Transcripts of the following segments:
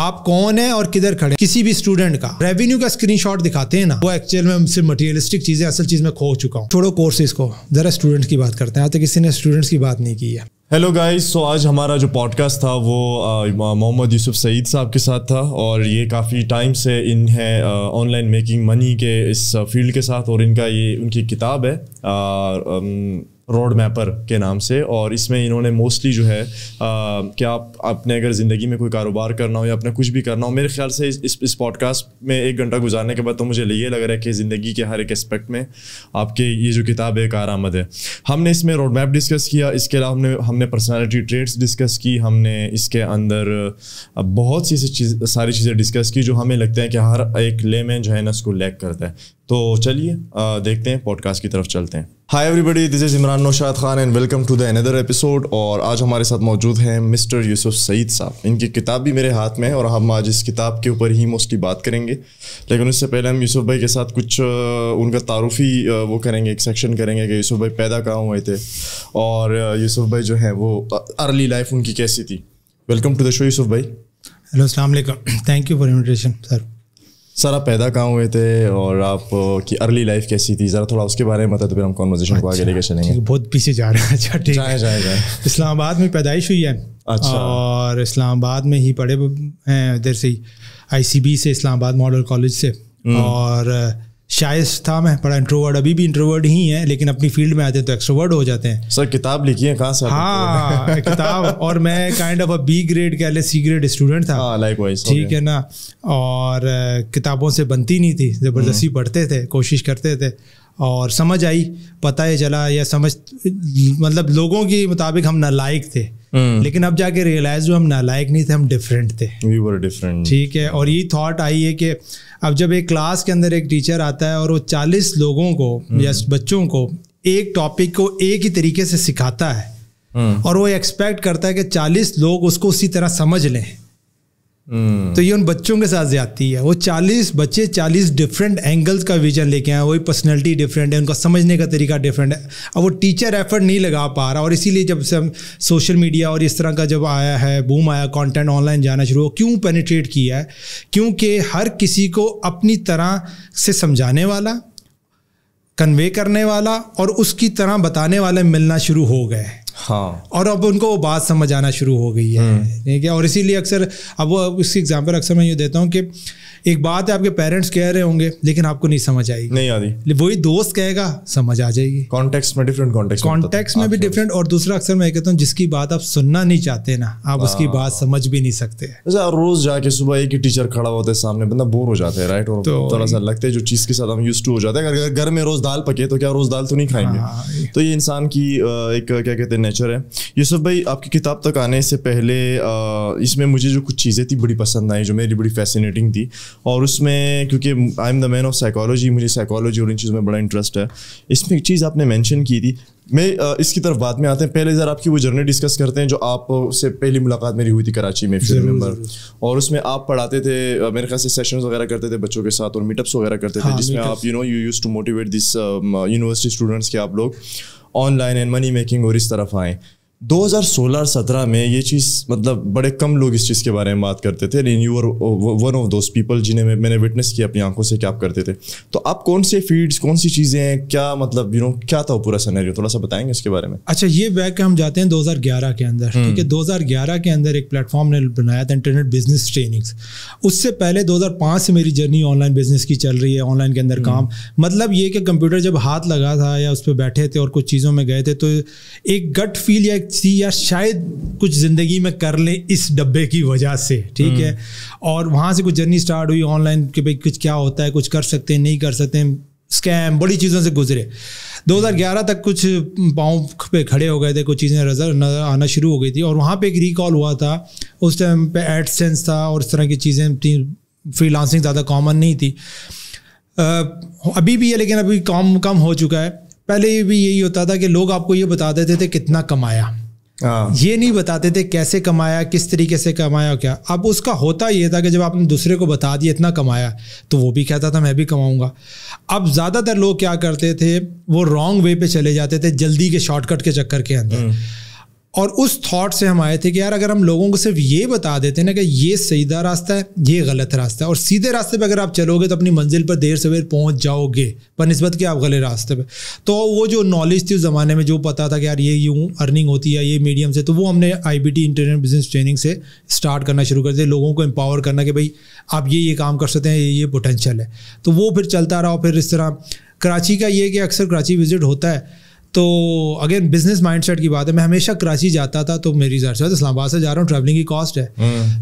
آپ کون ہیں اور کدھر کھڑے. کسی بھی اسٹوڈنٹ کا ریونیو کا اسکرین شاٹ دکھاتے ہیں نا, وہ ایکچوئل میں صرف مٹیریلسٹک چیزیں, اصل چیز میں کھو چکا ہوں. چھوڑو کورسز کو, ذرا اسٹوڈنٹس کی بات کرتے ہیں. آج تک کسی نے اسٹوڈنٹس کی بات نہیں کی ہے. ہیلو گائز, سو آج ہمارا جو پوڈ کاسٹ تھا وہ محمد یوسف سعید صاحب کے ساتھ تھا, اور یہ کافی ٹائم سے ان ہے آن لائن میکنگ منی کے اس فیلڈ کے ساتھ, اور ان کی کتاب ہے روڈ میپر کے نام سے, اور اس میں انہوں نے موسٹلی جو ہے کہ آپ اپنے اگر زندگی میں کوئی کاروبار کرنا ہو یا اپنا کچھ بھی کرنا ہو, میرے خیال سے اس پوڈ کاسٹ میں 1 گھنٹہ گزارنے کے بعد تو مجھے یہ لگ رہا ہے کہ زندگی کے ہر ایک اسپیکٹ میں آپ کے یہ جو کتاب ہے کارآمد ہے. ہم نے اس میں روڈ میپ ڈسکس کیا, اس کے علاوہ ہم نے پرسنالٹی ٹریٹس ڈسکس کی, ہم نے اس کے اندر بہت سی ساری چیزیں ڈسکس کی جو ہمیں لگتا ہے کہ ہر ایک لے مین جو ہے نا اس کو لیک کرتا ہے. تو چلیے دیکھتے ہیں, پوڈ کاسٹ کی طرف چلتے ہیں. Hi everybody, this is Imran Naushad Khan and welcome to the andar episode. اور آج ہمارے ساتھ موجود ہیں مسٹر یوسف سعید صاحب. ان کی کتاب بھی میرے ہاتھ میں ہے اور ہم آج اس کتاب کے اوپر ہی موسٹلی بات کریں گے, لیکن اس سے پہلے ہم یوسف بھائی کے ساتھ کچھ ان کا تعارفی وہ کریں گے, ایک سیکشن کریں گے کہ یوسف بھائی پیدا کہاں ہوئے تھے, اور یوسف بھائی جو ہیں وہ ارلی لائف ان کی کیسی تھی. ویلکم ٹو دا شو یوسف بھائی. ہیلو, السلام علیکم, تھینک یو فار انویٹیشن. سر آپ پیدا کہاں ہوئے تھے اور آپ کی ارلی لائف کیسی تھی, ذرا تھوڑا اس کے بارے میں بتائیں تو پھر ہم کنورسیشن کو آگے لے کے چلیں گے. بہت پیچھے جا رہے ہیں. اچھا ٹھیک ہے, جائیں. اسلام آباد میں پیدائش ہوئی ہے. اچھا. اور اسلام آباد میں ہی پڑھے ہیں, ادھر سے ICB سے, اسلام آباد ماڈل کالج سے. اور شاید تھا میں بڑا انٹروورڈ, ابھی بھی انٹروورڈ ہی ہیں, لیکن اپنی فیلڈ میں آتے ہیں تو ایکسٹروورڈ ہو جاتے ہیں. سر کتاب لکھی ہے کہاں سے؟ ہاں کتاب, اور میں kind of a B grade کہہ لیں C گریڈ اسٹوڈنٹ تھا. لائک وائز, ٹھیک ہے نا. اور کتابوں سے بنتی نہیں تھی, زبردستی پڑھتے تھے, کوشش کرتے تھے, اور سمجھ آئی, پتہ ہی چلا, یا سمجھ مطلب لوگوں کے مطابق ہم نالائق تھے, لیکن اب جا کے ریئلائز ہوا ہم نالائق نہیں تھے, ہم ڈفرینٹ تھے. ٹھیک ہے. اور یہ تھاٹ آئی ہے کہ اب جب ایک کلاس کے اندر ایک ٹیچر آتا ہے اور وہ 40 لوگوں کو یا بچوں کو ایک ٹاپک کو ایک ہی طریقے سے سکھاتا ہے, اور وہ ایکسپیکٹ کرتا ہے کہ 40 لوگ اس کو اسی طرح سمجھ لیں, تو یہ ان بچوں کے ساتھ زیادتی ہے. وہ 40 بچے 40 ڈفرینٹ اینگلز کا ویژن لے کے آئے, وہی پرسنالٹی ڈفرینٹ ہے, ان کا سمجھنے کا طریقہ ڈفرینٹ ہے. اب وہ ٹیچر ایفرٹ نہیں لگا پا رہا, اور اسی لیے جب سے ہم سوشل میڈیا اور اس طرح کا جب آیا ہے, بوم آیا, کانٹینٹ آن لائن جانا شروع ہو, کیوں پینیٹریٹ کیا ہے؟ کیونکہ ہر کسی کو اپنی طرح سے سمجھانے والا, کنوے کرنے والا اور اس کی طرح بتانے والا ملنا شروع ہو گئے. ہاں, اور اب ان کو وہ بات سمجھ آنا شروع ہو گئی ہے. ٹھیک ہے. اور اسی لیے اکثر اب وہ اس کی ایگزامپل اکثر میں یہ دیتا ہوں کہ ایک بات ہے, آپ کے پیرنٹس کہہ رہے ہوں گے لیکن آپ کو نہیں سمجھ آئے گی, نہیں آتی, وہی دوست کہے گا سمجھ آ جائے گی. کانٹیکسٹ میں ڈفرینٹ, کانٹیکسٹ میں بھی ڈفرینٹ. اور دوسرا اکثر میں کہتا ہوں جس کی بات آپ سننا نہیں چاہتے نا, آپ اس کی بات سمجھ بھی نہیں سکتے. روز جا کے صبح ایک ہی ٹیچر کھڑا ہوتا ہے سامنے, بندہ بور ہو جاتا ہے, رائٹ, اور تھوڑا سا لگتا ہے جو چیز کے ساتھ ہم یوز ٹو ہو جاتے ہیں. اگر گھر میں روز دال پکے تو کیا روز دال تو نہیں کھائیں گے. تو یہ انسان کی ایک کیا کہتے ہیں نیچر ہے. یوسف بھائی, آپ کی کتاب تک آنے سے پہلے اس میں مجھے جو کچھ چیزیں تھی بڑی پسند آئی, جو میری بڑی فیسینیٹنگ تھی, اور اس میں کیونکہ I am the man of psychology, مجھے سائیکالوجی اور ان چیزوں میں بڑا انٹرسٹ ہے. اس میں ایک چیز آپ نے مینشن کی تھی, میں اس کی طرف بعد میں آتے ہیں, پہلے ذرا آپ کی وہ جرنی ڈسکس کرتے ہیں جو آپ سے پہلی ملاقات میری ہوئی تھی کراچی میں, فی ریمبر, اور اس میں آپ پڑھاتے تھے, میرے خیال سے سیشنز وغیرہ کرتے تھے بچوں کے ساتھ, اور میٹ اپس وغیرہ کرتے تھے, جس میں آپ you used to motivate this university students کہ آپ لوگ online and money making اور اس طرف آئیں. 2016-17 میں یہ چیز مطلب بڑے کم لوگ اس چیز کے بارے میں بات کرتے تھے, لیکن you are one of those people جنہیں میں نے وٹنس کیا اپنی آنکھوں سے کہ آپ کرتے تھے. تو آپ کون سے فیلڈس, کون سی چیزیں ہیں, کیا مطلب کیا تھا وہ پورا سینیریو, تھوڑا سا بتائیں گے اس کے بارے میں؟ اچھا, یہ بیک ہم جاتے ہیں 2011 کے اندر. ٹھیک ہے. 2011 کے اندر ایک پلیٹ فارم نے بنایا تھا انٹرنیٹ بزنس ٹریننگس. اس سے پہلے 2005 سے میری جرنی آن لائن بزنس کی چل رہی ہے, آن لائن کے اندر کام. مطلب یہ کہ کمپیوٹر جب ہاتھ لگا تھا یا اس پہ بیٹھے تھے اور کچھ چیزوں میں گئے تھے, تو ایک گٹ فیل یا شاید کچھ زندگی میں کر لیں اس ڈبے کی وجہ سے. ٹھیک ہے. اور وہاں سے کچھ جرنی سٹارٹ ہوئی آن لائن کہ بھائی کچھ کیا ہوتا ہے, کچھ کر سکتے ہیں, نہیں کر سکتے, اسکیم, بڑی چیزوں سے گزرے. 2011 تک کچھ پاؤں پہ کھڑے ہو گئے تھے, کچھ چیزیں نظر آنا شروع ہو گئی تھی, اور وہاں پہ ایک ریکال ہوا تھا. اس ٹائم پہ ایڈ سینس تھا اور اس طرح کی چیزیں تھیں, فری لانسنگ زیادہ کامن نہیں تھی. ابھی بھی ہے لیکن ابھی کم ہو چکا ہے. پہلے بھی یہی ہوتا تھا کہ لوگ آپ کو یہ بتا دیتے تھے کتنا کمایا, یہ نہیں بتاتے تھے کیسے کمایا, کس طریقے سے کمایا, کیا. اب اس کا ہوتا یہ تھا کہ جب آپ نے دوسرے کو بتا دیا اتنا کمایا, تو وہ بھی کہتا تھا میں بھی کماؤں گا. اب زیادہ تر لوگ کیا کرتے تھے, وہ رانگ وے پہ چلے جاتے تھے جلدی کے شارٹ کٹ کے چکر کے اندر. اور اس تھاٹ سے ہم آئے تھے کہ یار اگر ہم لوگوں کو صرف یہ بتا دیتے ہیں نا کہ یہ سیدھا راستہ ہے, یہ غلط راستہ ہے, اور سیدھے راستے پہ اگر آپ چلو گے تو اپنی منزل پر دیر سویر پہنچ جاؤ گے بنسبت کہ آپ غلط راستے پہ. تو وہ جو نالج تھی اس زمانے میں, جو پتا تھا کہ یار یہ یوں ارننگ ہوتی ہے یہ میڈیم سے, تو وہ ہم نے IBT انٹرنیٹ بزنس ٹریننگ سے اسٹارٹ کرنا شروع کر دیا, لوگوں کو امپاور کرنا کہ بھائی آپ یہ کام کر سکتے ہیں, یہ پوٹینشیل ہے. تو وہ پھر چلتا رہا. پھر اس طرح کراچی کا یہ کہ اکثر کراچی وزٹ ہوتا ہے, تو اگین بزنس مائنڈ سیٹ کی بات ہے. میں ہمیشہ کراچی جاتا تھا, تو میری ظاہر سے اسلام آباد سے جا رہا ہوں, ٹریولنگ کی کاسٹ ہے.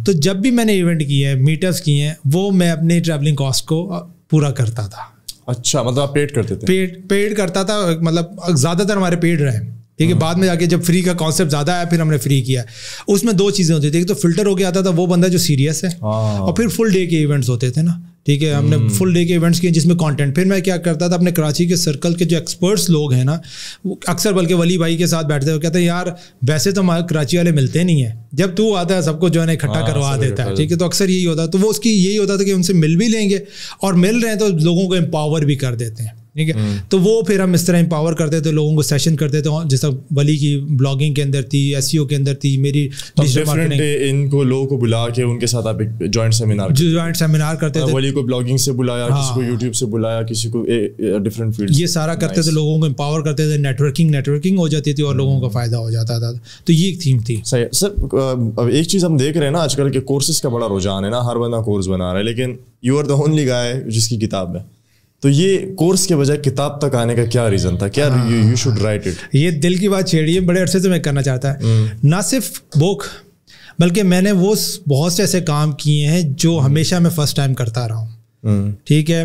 تو جب بھی میں نے ایونٹ کیے ہیں, میٹ اپس کیے ہیں, وہ میں اپنی ٹریولنگ کاسٹ کو پورا کرتا تھا. اچھا, مطلب آپ پیڈ کرتے تھے؟ پیڈ کرتا تھا, مطلب زیادہ تر ہمارے پیڈ رہے. ٹھیک ہے, بعد میں جا کے جب فری کا کانسیپٹ زیادہ آیا پھر ہم نے فری کیا. اس میں 2 چیزیں ہوتی تھیں, ایک تو فلٹر ہو کے آتا تھا وہ بندہ جو سیریس ہے, اور پھر فل ڈے کے ایونٹس ہوتے تھے نا. ٹھیک ہے, ہم نے فل ڈے کے ایونٹس کیے جس میں کانٹینٹ. پھر میں کیا کرتا تھا, اپنے کراچی کے سرکل کے جو ایکسپرٹس لوگ ہیں نا, اکثر بلکہ ولی بھائی کے ساتھ بیٹھتے ہوئے کہتے ہیں یار ویسے تو ہمارے کراچی والے ملتے نہیں ہیں, جب تو آتا ہے سب کو جو ہے نا اکٹھا کروا دیتا ہے. ٹھیک ہے, تو اکثر یہی ہوتا ہے. تو وہ اس کی یہی ہوتا تھا کہ ان سے مل بھی لیں گے, اور مل رہے ہیں تو لوگوں کو امپاور بھی کر دیتے ہیں. ٹھیک ہے, تو وہ پھر ہم اس طرح امپاور کرتے تھے, لوگوں کو سیشن کرتے تھے. جیسا ولی کی بلاگنگ کے اندر تھی, SEO کے اندر تھی, میری ان کو لوگوں کو بلا کے ان کے ساتھ آپ ایک جوائنٹ سیمینار کرتے تھے. ولی کو بلاگنگ سے بلایا, کسی کو یوٹیوب سے بلایا, کسی کو ڈفرینٹ فیلڈ, یہ سارا کرتے تھے, لوگوں کو امپاور کرتے تھے. نیٹورکنگ ہو جاتی تھی اور لوگوں کا فائدہ ہو جاتا تھا. تو یہ ایک تھیم تھی. صحیح. سر ایک چیز ہم دیکھ رہے ہیں نا آج کل کے کورسز کا بڑا رجحان ہے نا, ہر بندہ کورس بنا رہا ہے, لیکن یو آر دا اونلی گائے جس کی کتاب ہے. تو یہ کورس کے بجائے کتاب تک آنے کا کیا ریزن تھا, کیا یو شوڈ رائٹ اٹ؟ یہ دل کی بات چھیڑی ہے, بڑے عرصے سے میں کرنا چاہتا ہے. نہ صرف بک, بلکہ میں نے وہ بہت سے ایسے کام کیے ہیں جو ہمیشہ میں فرسٹ ٹائم کرتا رہا ہوں. ٹھیک ہے,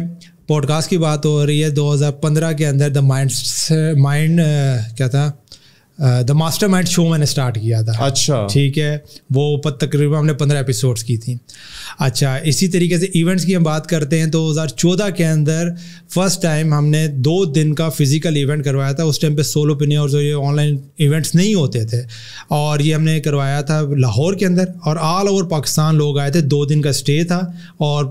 پوڈ کاسٹ کی بات ہو رہی ہے. 2015 کے اندر دا ماسٹر مائنڈ شو میں نے اسٹارٹ کیا تھا. اچھا, ٹھیک ہے, وہ تقریباً ہم نے 15 ایپیسوڈس کی تھیں. اچھا, اسی طریقے سے ایونٹس کی ہم بات کرتے ہیں تو 2014 کے اندر فرسٹ ٹائم ہم نے 2 دن کا فزیکل ایونٹ کروایا تھا. اس ٹائم پہ سولوپreneurs اور یہ آن لائن ایونٹس نہیں ہوتے تھے, اور یہ ہم نے کروایا تھا لاہور کے اندر, اور آل اوور پاکستان لوگ آئے تھے. 2 دن کا اسٹے تھا, اور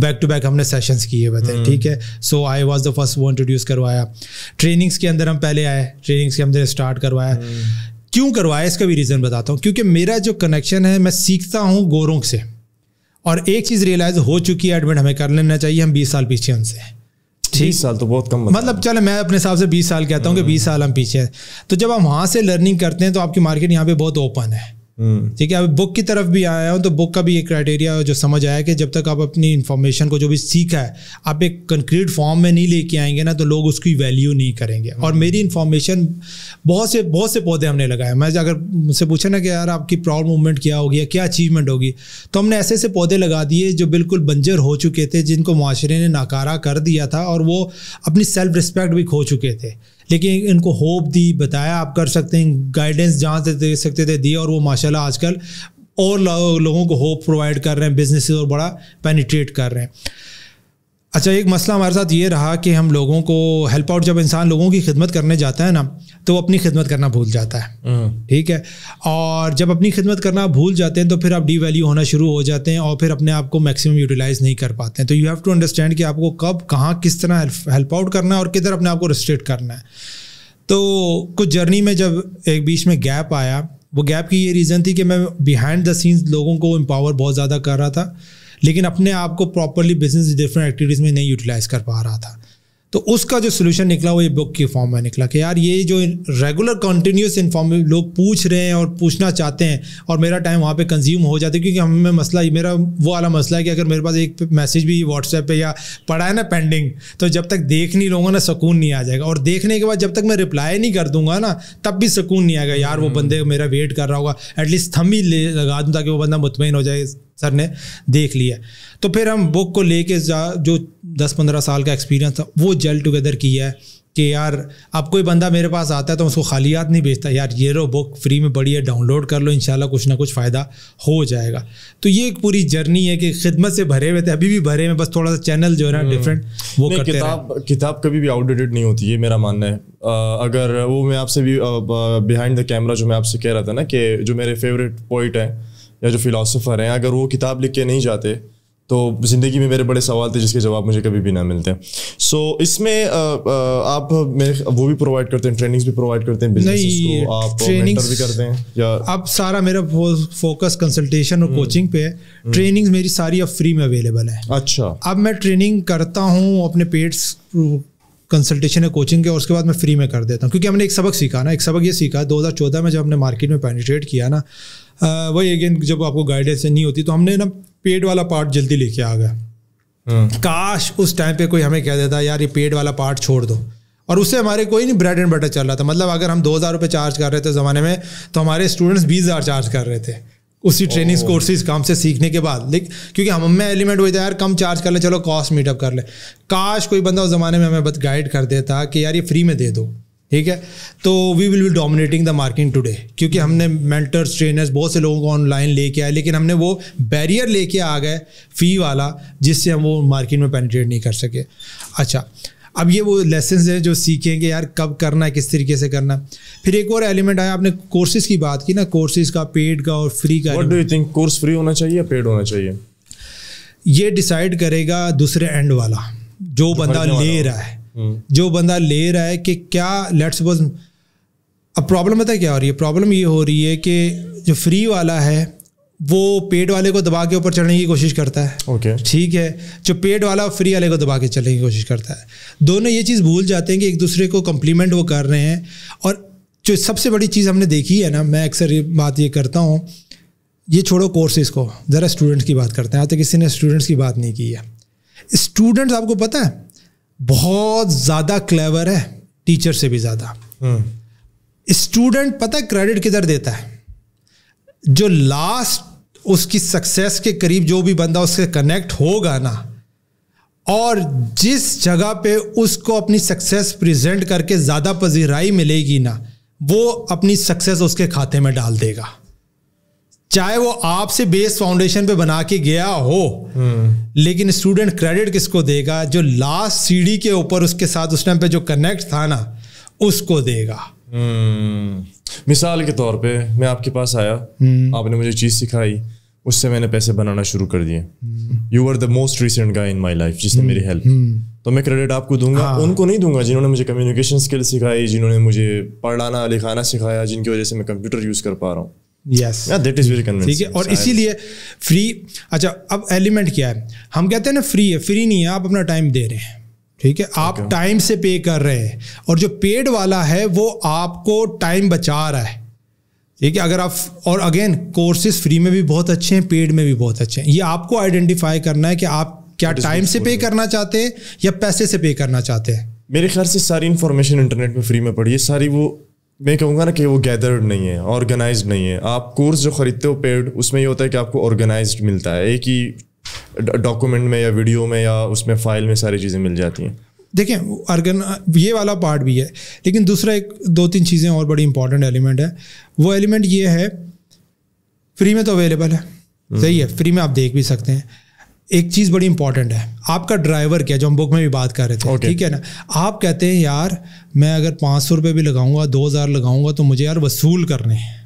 بیک ٹو بیک ہم نے سیشنس کیے ہوئے تھے. ٹھیک ہے, so I was the first one introduce کروایا. ٹریننگس کے اندر ہم پہلے آئے, ٹریننگس کے اندر اسٹارٹ کروایا. کیوں کروایا اس کا بھی ریزن بتاتا ہوں. کیونکہ میرا جو کنیکشن ہے, میں سیکھتا ہوں گوروں سے, اور ایک چیز ریئلائز ہو چکی ہے, ایڈمٹ ہمیں کر لینا چاہیے, ہم 20 سال پیچھے ان سے. 20 سال تو بہت کم, مطلب چلے میں اپنے حساب سے 20 سال کہتا ہوں کہ 20 سال ہم پیچھے ہیں. تو جب ہم وہاں سے لرننگ کرتے ہیں تو آپ کی مارکیٹ یہاں پہ بہت اوپن ہے. ٹھیک ہے, اب بک کی طرف بھی آیا ہوں تو بک کا بھی ایک کرائٹیریا جو سمجھ آیا کہ جب تک آپ اپنی انفارمیشن کو جو بھی سیکھا ہے آپ ایک کنکریٹ فارم میں نہیں لے کے آئیں گے نا, تو لوگ اس کی ویلیو نہیں کریں گے. اور میری انفارمیشن بہت سے پودے ہم نے لگائے. میں اگر مجھ سے پوچھا نا کہ یار آپ کی پراؤڈ موومنٹ کیا ہوگی, کیا اچیومنٹ ہوگی, تو ہم نے ایسے ایسے پودے لگا دیے جو بالکل بنجر ہو چکے تھے, جن کو معاشرے نے ناکارہ کر دیا تھا, اور وہ اپنی سیلف رسپیکٹ بھی کھو چکے تھے. لیکن ان کو ہوپ دی, بتایا آپ کر سکتے ہیں, گائیڈنس جہاں سے دے سکتے تھے دی, اور وہ ماشاءاللہ آج کل اور لوگوں کو ہوپ پرووائڈ کر رہے ہیں, بزنس اور بڑا پینیٹریٹ کر رہے ہیں. اچھا, ایک مسئلہ ہمارے ساتھ یہ رہا کہ ہم لوگوں کو ہیلپ آؤٹ, جب انسان لوگوں کی خدمت کرنے جاتا ہے نا تو وہ اپنی خدمت کرنا بھول جاتا ہے. ٹھیک ہے, اور جب اپنی خدمت کرنا بھول جاتے ہیں تو پھر آپ ڈی ویلیو ہونا شروع ہو جاتے ہیں, اور پھر اپنے آپ کو میکسیمم یوٹیلائز نہیں کر پاتے ہیں. تو یو ہیو ٹو انڈرسٹینڈ کہ آپ کو کب, کہاں, کس طرح ہیلپ آؤٹ کرنا ہے, اور کدھر اپنے آپ کو ریسٹریکٹ کرنا ہے. تو کچھ جرنی میں جب ایک بیچ میں گیپ آیا, وہ گیپ کی یہ ریزن تھی کہ میں بیہائنڈ دا سینس لوگوں کو امپاور بہت زیادہ کر رہا تھا, لیکن اپنے آپ کو پراپرلی بزنس ڈفرینٹ ایکٹیویٹیز میں نہیں یوٹیلائز کر پا رہا تھا. تو اس کا جو سولوشن نکلا وہ یہ بک کے فارم میں نکلا کہ یار یہ جو ریگولر کنٹینیوس انفارمیشن لوگ پوچھ رہے ہیں اور پوچھنا چاہتے ہیں, اور میرا ٹائم وہاں پہ کنزیوم ہو جاتا ہے, کیونکہ ہمیں مسئلہ, میرا وہ والا مسئلہ ہے کہ اگر میرے پاس ایک میسیج بھی واٹس ایپ پہ یا پڑا ہے نا پینڈنگ, تو جب تک دیکھ نہیں لوں گا نا سکون نہیں آ جائے گا, اور دیکھنے کے بعد جب تک میں رپلائی نہیں کر دوں گا نا تب بھی سکون نہیں آئے گا. یار وہ بندے میرا ویٹ کر رہا ہوگا, ایٹ لیسٹ تھم ہی لگا دوں تاکہ وہ بندہ مطمئن ہو جائے سر نے دیکھ لیا. تو پھر ہم بک کو لے کے جو 10-15 سال کا ایکسپیرینس تھا وہ جیل ٹوگیدر کیا ہے کہ یار اب کوئی بندہ میرے پاس آتا ہے تو اس کو خالیات نہیں بیچتا, یار یہ رو بک فری میں پڑھی ہے, ڈاؤن لوڈ کر لو, انشاءاللہ کچھ نہ کچھ فائدہ ہو جائے گا. تو یہ ایک پوری جرنی ہے کہ خدمت سے بھرے ہوئے تھے, ابھی بھی بھرے ہوئے, بس تھوڑا سا چینل جو ہے نا ڈفرینٹ وہ کرتے ہیں. کتاب کبھی بھی آؤٹ ڈیٹڈ نہیں ہوتی, یہ میرا ماننا ہے. اگر وہ میں آپ سے بھی بیہائنڈ دا کیمرہ جو میں آپ سے کہہ رہا تھا نا کہ جو میرے فیوریٹ پوئٹ ہیں یا جو فلاسفر ہیں, اگر وہ کتاب لکھ کے نہیں جاتے تو زندگی میں میرے بڑے سوال تھے جس کے جواب مجھے کبھی بھی نہ ملتے. سو اس میں آپ وہ بھی پرووائڈ کرتے ہیں, ٹریننگز بھی پرووائڈ کرتے ہیں بزنس کو, آپ مینٹر بھی کرتے ہیں یا؟ اب سارا میرا فوکس کنسلٹیشن اور کوچنگ پہ ہے. ٹریننگز میری ساری اب فری میں اویلیبل ہے. اچھا. اب میں ٹریننگ کرتا ہوں اپنے پیڈ کنسلٹیشن ہے کوچنگ کے, اور اس کے بعد میں فری میں کر دیتا ہوں, کیونکہ ہم نے ایک سبق سیکھا نا. ایک سبق یہ سیکھا 2014 میں جب ہم نے مارکیٹ میں پینیٹریٹ کیا نا, وہی اگین جب آپ کو گائیڈنس نہیں ہوتی تو ہم نے نا پیڈ والا پارٹ جلدی لے کے آ گیا. کاش اس ٹائم پہ کوئی ہمیں کہہ دیتا یار یہ پیڈ والا پارٹ چھوڑ دو, اور اس سے ہمارے کوئی نہیں بریڈ اینڈ بٹر چل رہا تھا. مطلب اگر ہم 2,000 روپے چارج کر رہے تھے زمانے میں, تو ہمارے اسٹوڈنٹس 20,000 چارج کر رہے تھے اسی ٹریننگ کورسز کام سے سیکھنے کے بعد. لیکن کیونکہ ہم میں ایلیمنٹ ہوئی تھا یار کم چارج کر لیں, چلو کاسٹ میٹ اپ کر لیں. کاش کوئی بندہ اس زمانے میں ہمیں بس گائڈ کر دیتا کہ یار یہ فری میں دے دو, ٹھیک ہے. تو we will be dominating the market today, کیونکہ ہم نے مینٹرس ٹرینرس بہت سے لوگوں کو آن لائن لے کے آئے, لیکن ہم نے وہ بیریئر لے کے آ گئے فی والا جس سے ہم وہ مارکیٹ میں پینیٹریٹ نہیں کر سکے. اچھا, اب یہ وہ لیسنز ہیں جو سیکھیں گے یار کب کرنا ہے, کس طریقے سے کرنا. پھر ایک اور ایلیمنٹ آیا, آپ نے کورسز کی بات کی نا, کورسز کا پیڈ کا اور فری کا. What do you think, course free ہونا چاہیے یا پیڈ ہونا چاہیے؟ یہ ڈیسائیڈ کرے گا دوسرے اینڈ والا, جو بندہ لے رہا ہے. جو بندہ لے رہا ہے کہ کیا لیٹس سپوز, اب پرابلم پتہ ہے کیا ہو رہی ہے؟ پرابلم یہ ہو رہی ہے کہ جو فری والا ہے وہ پیڈ والے کو دبا کے اوپر چڑھنے کی کوشش کرتا ہے. اوکے, ٹھیک ہے. جو پیڈ والا فری والے کو دبا کے چلنے کی کوشش کرتا ہے. دونوں یہ چیز بھول جاتے ہیں کہ ایک دوسرے کو کمپلیمنٹ وہ کر رہے ہیں. اور جو سب سے بڑی چیز ہم نے دیکھی ہے نا, میں اکثر یہ بات یہ کرتا ہوں, یہ چھوڑو کورسز کو, ذرا اسٹوڈنٹس کی بات کرتے ہیں. آج تک کسی نے اسٹوڈنٹس کی بات نہیں کی ہے. اسٹوڈنٹس آپ کو پتہ ہے بہت زیادہ کلیور ہے ٹیچر سے بھی زیادہ. اسٹوڈنٹ پتہ ہے کریڈٹ کدھر دیتا ہے؟ جو لاسٹ اس کی سکسیس کے قریب جو بھی بندہ اس سے کنیکٹ ہوگا نا, اور جس جگہ پہ اس کو اپنی سکسیس پریزنٹ کر کے زیادہ پذیرائی ملے گی نا, وہ اپنی سکسیس اس کے کھاتے میں ڈال دے گا. چاہے وہ آپ سے بیس فاؤنڈیشن پہ بنا کے گیا ہو, لیکن اسٹوڈنٹ کریڈٹ کس کو دے گا؟ جو لاسٹ سیڑھی کے اوپر اس کے ساتھ اس ٹائم پہ جو کنیکٹ تھا نا, اس کو دے گا. مثال کے طور پہ میں آپ کے پاس آیا, آپ نے مجھے چیز سکھائی, اس سے میں نے پیسے بنانا شروع کر دیے. You are the most recent guy in my life جس نے میری ہیلپ, تو میں کریڈٹ آپ کو دوں گا. ان کو نہیں دوں گا جنہوں نے مجھے کمیونیکیشن اسکل سکھائی, جنہوں نے مجھے پڑھانا لکھانا سکھایا, جن کی وجہ سے میں کمپیوٹر یوز کر پا رہا ہوں. یس, دیٹ از ویری کنوینسنگ. ٹھیک ہے. اور اسی لیے فری, اچھا اب ایلیمنٹ کیا ہے؟ ہم کہتے ہیں نا فری ہے. فری نہیں ہے, آپ اپنا ٹائم دے رہے ہیں, ٹھیک ہے, آپ ٹائم سے پے کر رہے ہیں. اور جو پیڈ والا ہے وہ آپ کو ٹائم بچا رہا ہے, ٹھیک ہے. اگر آپ, اور اگین کورسز فری میں بھی بہت اچھے ہیں, پیڈ میں بھی بہت اچھے ہیں. یہ آپ کو آئیڈینٹیفائی کرنا ہے کہ آپ کیا ٹائم سے پے کرنا چاہتے ہیں یا پیسے سے پے کرنا چاہتے ہیں. میرے خیال سے ساری انفارمیشن انٹرنیٹ میں فری میں پڑھی ہے ساری. وہ میں کہوں گا نا کہ وہ گیدرڈ نہیں ہے, آرگنائزڈ نہیں ہے. آپ کورس جو خریدتے ہو پیڈ, اس میں یہ ہوتا ہے کہ آپ کو آرگنائزڈ ملتا ہے, ایک ہی ڈاکومنٹ میں یا ویڈیو میں یا اس میں فائل میں ساری چیزیں مل جاتی ہیں. دیکھیں یہ والا پارٹ بھی ہے, لیکن دوسرا ایک 2-3 چیزیں اور بڑی امپورٹنٹ ایلیمنٹ ہے. وہ ایلیمنٹ یہ ہے, فری میں تو اویلیبل ہے, صحیح ہے, فری میں آپ دیکھ بھی سکتے ہیں. ایک چیز بڑی امپورٹنٹ ہے, آپ کا ڈرائیور کیا, جو ہم بک میں بھی بات کر رہے تھے, ٹھیک ہے نا. آپ کہتے ہیں یار میں اگر 500 روپے بھی لگاؤں گا, 2000 لگاؤں گا, تو مجھے یار وصول کرنے ہیں.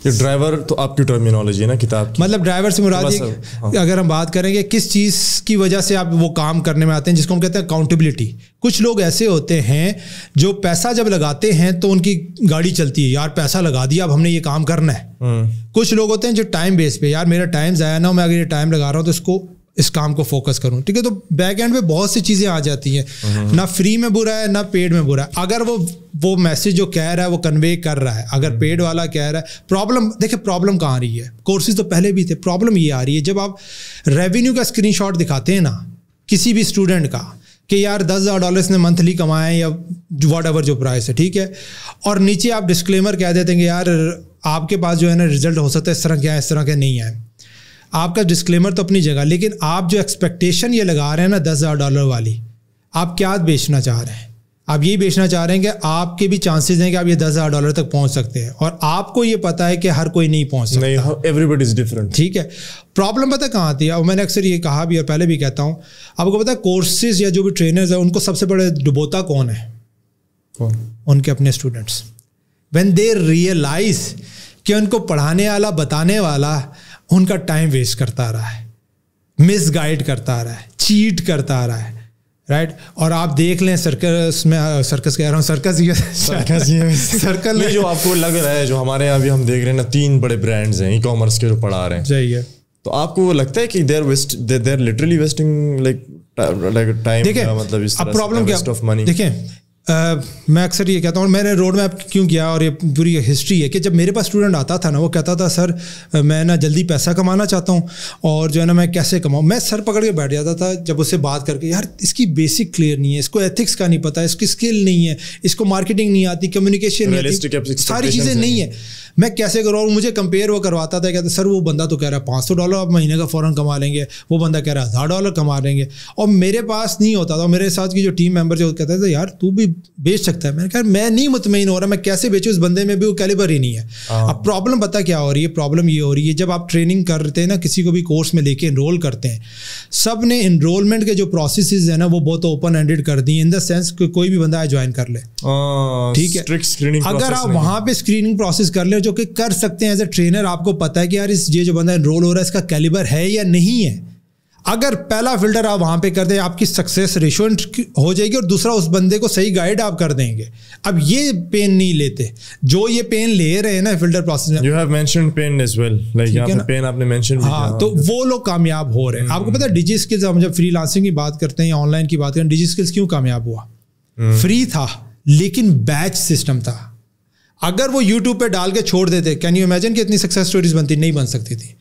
یہ ڈرائیور تو آپ کی ٹرمینالوجی ہے نا کتاب کی. مطلب ڈرائیور سے مراد یہ, اگر ہم بات کریں گے کس چیز کی وجہ سے آپ وہ کام کرنے میں آتے ہیں, جس کو ہم کہتے ہیں اکاؤنٹیبلٹی. کچھ لوگ ایسے ہوتے ہیں جو پیسہ جب لگاتے ہیں تو ان کی گاڑی چلتی ہے, یار پیسہ لگا دیا اب ہم نے یہ کام کرنا ہے. کچھ لوگ ہوتے ہیں جو ٹائم بیس پہ, یار میرا ٹائم ضائع نہ ہو, میں اگر یہ ٹائم لگا رہا ہوں تو اس کام کو فوکس کروں, ٹھیک ہے. تو بیک اینڈ پہ بہت سی چیزیں آ جاتی ہیں, نہ فری میں برا ہے نہ پیڈ میں برا ہے. اگر وہ میسج جو کہہ رہا ہے وہ کنوے کر رہا ہے, اگر پیڈ والا کہہ رہا ہے. پرابلم دیکھیں, پرابلم کہاں آ رہی ہے, کورسز تو پہلے بھی تھے. پرابلم یہ آ رہی ہے جب آپ ریونیو کا اسکرین شاٹ دکھاتے ہیں نا کسی بھی اسٹوڈنٹ کا, کہ یار $10,000 نے منتھلی کمائے یا واٹ ایور جو پرائس ہے, ٹھیک ہے, اور نیچے آپ ڈسکلیمر کہہ دیتے ہیں کہ یار آپ کے پاس جو ہے نا رزلٹ ہو سکتا ہے اس طرح کیا ہے, اس طرح کیا نہیں ہے. آپ کا ڈسکلیمر تو اپنی جگہ, لیکن آپ جو ایکسپیکٹیشن یہ لگا رہے ہیں نا $10,000 والی, آپ کیا بیچنا چاہ رہے ہیں؟ آپ یہی بیچنا چاہ رہے ہیں کہ آپ کے بھی چانسز ہیں کہ آپ یہ $10,000 تک پہنچ سکتے ہیں, اور آپ کو یہ پتا ہے کہ ہر کوئی نہیں پہنچ سکتا. نہیں, ایوریبڈی از ڈفرنٹ. ٹھیک ہے. پرابلم پتہ کہاں آتی ہے, اور میں نے اکثر یہ کہا بھی اور پہلے بھی کہتا ہوں, آپ کو پتا ہے کورسز یا جو بھی ٹرینرز ہیں ان کو سب سے بڑے ڈبوتا کون ہے؟ ان کے اپنے اسٹوڈنٹس. وین دے ریئلائز کہ ان کو پڑھانے والا بتانے والا ان کا ٹائم ویسٹ کرتا رہا ہے, مس گائڈ کرتا آ رہا ہے, چیٹ کرتا آ رہا ہے, رائٹ. اور آپ دیکھ لیں سرکس میں, سرکس کہہ رہا ہوں, سرکل میں جو آپ کو لگ رہا ہے, جو ہمارے یہاں بھی ہم دیکھ رہے ہیں نا 3 بڑے برانڈز ہیں ای کامرس کے جو پڑھا رہے ہیں, صحیح ہے, تو آپ کو وہ لگتا ہے کہ they are literally wasting like time, مطلب اس طرح پرابلم کیا, ویسٹ آف منی. دیکھیں میں اکثر یہ کہتا ہوں, میں نے روڈ میپ کیوں کیا اور یہ پوری ہسٹری ہے کہ جب میرے پاس اسٹوڈنٹ آتا تھا نا, وہ کہتا تھا سر میں نا جلدی پیسہ کمانا چاہتا ہوں اور جو ہے نا میں کیسے کماؤں, میں سر پکڑ کے بیٹھ جاتا تھا جب اس سے بات کر کے, یار اس کی بیسک کلیئر نہیں ہے, اس کو ایتھکس کا نہیں پتا, اس کی اسکل نہیں ہے, اس کو مارکیٹنگ نہیں آتی, کمیونیکیشن نہیں آتی, ساری چیزیں نہیں ہے, میں کیسے کروں. اور مجھے کمپیئر وہ کرواتا تھا, کہتے سر وہ بندہ تو کہہ رہا ہے $500 آپ مہینے کا فوراً کما لیں گے, وہ بندہ کہہ رہا ہے $1000 کما لیں گے, اور میرے پاس نہیں ہوتا تھا. میرے ساتھ کی جو ٹیم ممبر جو کہتے تھے یار تو بھی بیچ سکتا ہے, میں نے کہا میں نہیں مطمئن ہو رہا, میں کیسے بیچوں, اس بندے میں بھی وہ کیلیبر ہی نہیں ہے. اب پرابلم پتہ کیا ہو رہی ہے, پرابلم یہ ہو رہی ہے جب آپ ٹریننگ کرتے ہیں نا, کسی کو بھی کورس میں لے کے انرول کرتے ہیں, سب نے انرولمنٹ کے جو پروسیسز ہیں نا وہ بہت اوپن ہینڈیڈ کر دی, ان دا سینس کہ کوئی بھی بندہ آئے جوائن کر لے, ٹھیک ہے. اگر آپ وہاں پہ اسکریننگ پروسیس کر لیں جو کہ کر سکتے ہیں ایز اے ٹرینر, آپ کو پتا ہے کہ یار یہ جو بندہ انرول ہو رہا ہے اس کا کیلیبر ہے یا نہیں ہے, اگر پہلا فلٹر آپ وہاں پہ کر دیں آپ کی سکسیس ریشو ہو جائے گی, اور دوسرا اس بندے کو صحیح گائیڈ آپ کر دیں گے. اب یہ پین نہیں لیتے جو یہ پین لے رہے ہیں نا فلٹر پروسیس میں, you have mentioned pain as well, like یہاں پہ پین آپ نے mention بھی کیا, تو وہ لوگ کامیاب ہو رہے ہیں. آپ کو پتا ہے ڈیجی اسکلز, ہم جب فری لانسنگ کی بات کرتے ہیں یا آن لائن کی بات کرتے ہیں, ڈیجی اسکلز کیوں کامیاب ہوا, فری تھا لیکن بیچ سسٹم تھا. اگر وہ یوٹیوب پہ ڈال کے چھوڑ دیتے, کین یو امیجن کہ اتنی سکسیس اسٹوریز بنتی, نہیں بن سکتی تھی.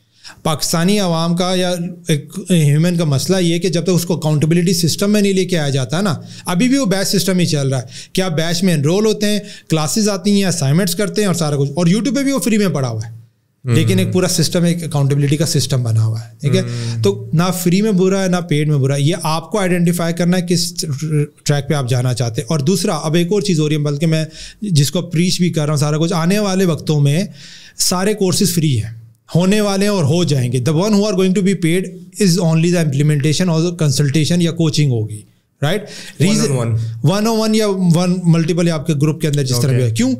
پاکستانی عوام کا یا ایک ہیومن کا مسئلہ یہ کہ جب تک اس کو اکاؤنٹیبلٹی سسٹم میں نہیں لے کے آیا جاتا نا, ابھی بھی وہ بیچ سسٹم ہی چل رہا ہے کہ آپ بیچ میں انرول ہوتے ہیں, کلاسز آتی ہیں, اسائنمنٹس کرتے ہیں اور سارا کچھ, اور یوٹیوب پہ بھی وہ فری میں پڑا ہوا ہے, لیکن ایک پورا سسٹم, ایک اکاؤنٹیبلٹی کا سسٹم بنا ہوا ہے, ٹھیک ہے. تو نہ فری میں برا ہے نہ پیڈ میں برا ہے, یہ آپ کو آئیڈینٹیفائی کرنا ہے کس ٹریک پہ آپ جانا چاہتے ہیں. اور دوسرا اب ایک اور چیز ہو رہی ہے, بلکہ میں جس کو پریچ بھی کر رہا ہوں سارا کچھ, آنے والے وقتوں میں سارے کورسز فری ہیں, ہونے والے ہیں اور ہو جائیں گے. The one who are going to be paid is only the implementation اور کنسلٹیشن یا کوچنگ ہوگی, رائٹ. ریزن 101 یا 1 ملٹیپل یا آپ کے گروپ کے اندر جس طرح بھی ہے. کیوں,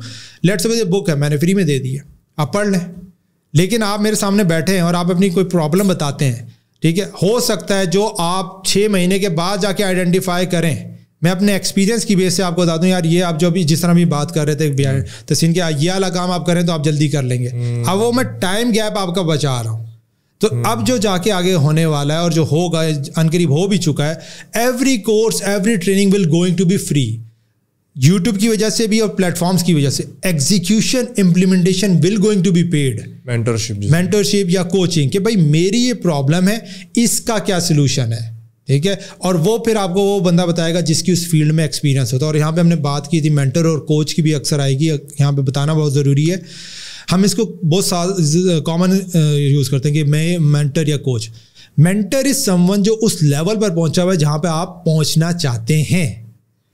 لیٹس سپوز بک ہے, میں نے فری میں دے دی ہے, آپ پڑھ لیں, لیکن آپ میرے سامنے بیٹھے ہیں اور آپ اپنی کوئی پرابلم بتاتے ہیں, ٹھیک ہے, ہو سکتا ہے جو آپ 6 مہینے کے بعد جا کے آئیڈینٹیفائی کریں. میں اپنے ایکسپیرینس کی بیس سے آپ کو بتا دوں, یار یہ آپ جو ابھی جس طرح بھی بات کر رہے تھے تسین کے, یہ والا کام آپ کریں تو آپ جلدی کر لیں گے. اب وہ میں ٹائم گیپ آپ کا بچا رہا ہوں. تو اب جو جا کے آگے ہونے والا ہے اور جو ہوگا عنقریب ہو بھی چکا ہے, every course every training will going to be free, YouTube کی وجہ سے بھی اور پلیٹ فارمس کی وجہ سے. Execution implementation will going to be paid, mentorship یا کوچنگ, کہ بھائی میری یہ پرابلم ہے, اس کا کیا سلوشن ہے, ٹھیک ہے. اور وہ پھر آپ کو وہ بندہ بتائے گا جس کی اس فیلڈ میں ایکسپیرینس ہوتا ہے. اور یہاں پہ ہم نے بات کی تھی مینٹر اور کوچ کی بھی اکثر آئے گی, یہاں پہ بتانا بہت ضروری ہے. ہم اس کو بہت کامن یوز کرتے ہیں کہ میں مینٹر یا کوچ. مینٹر از سم ون جو اس لیول پر پہنچا ہوا ہے جہاں پہ آپ پہنچنا چاہتے ہیں.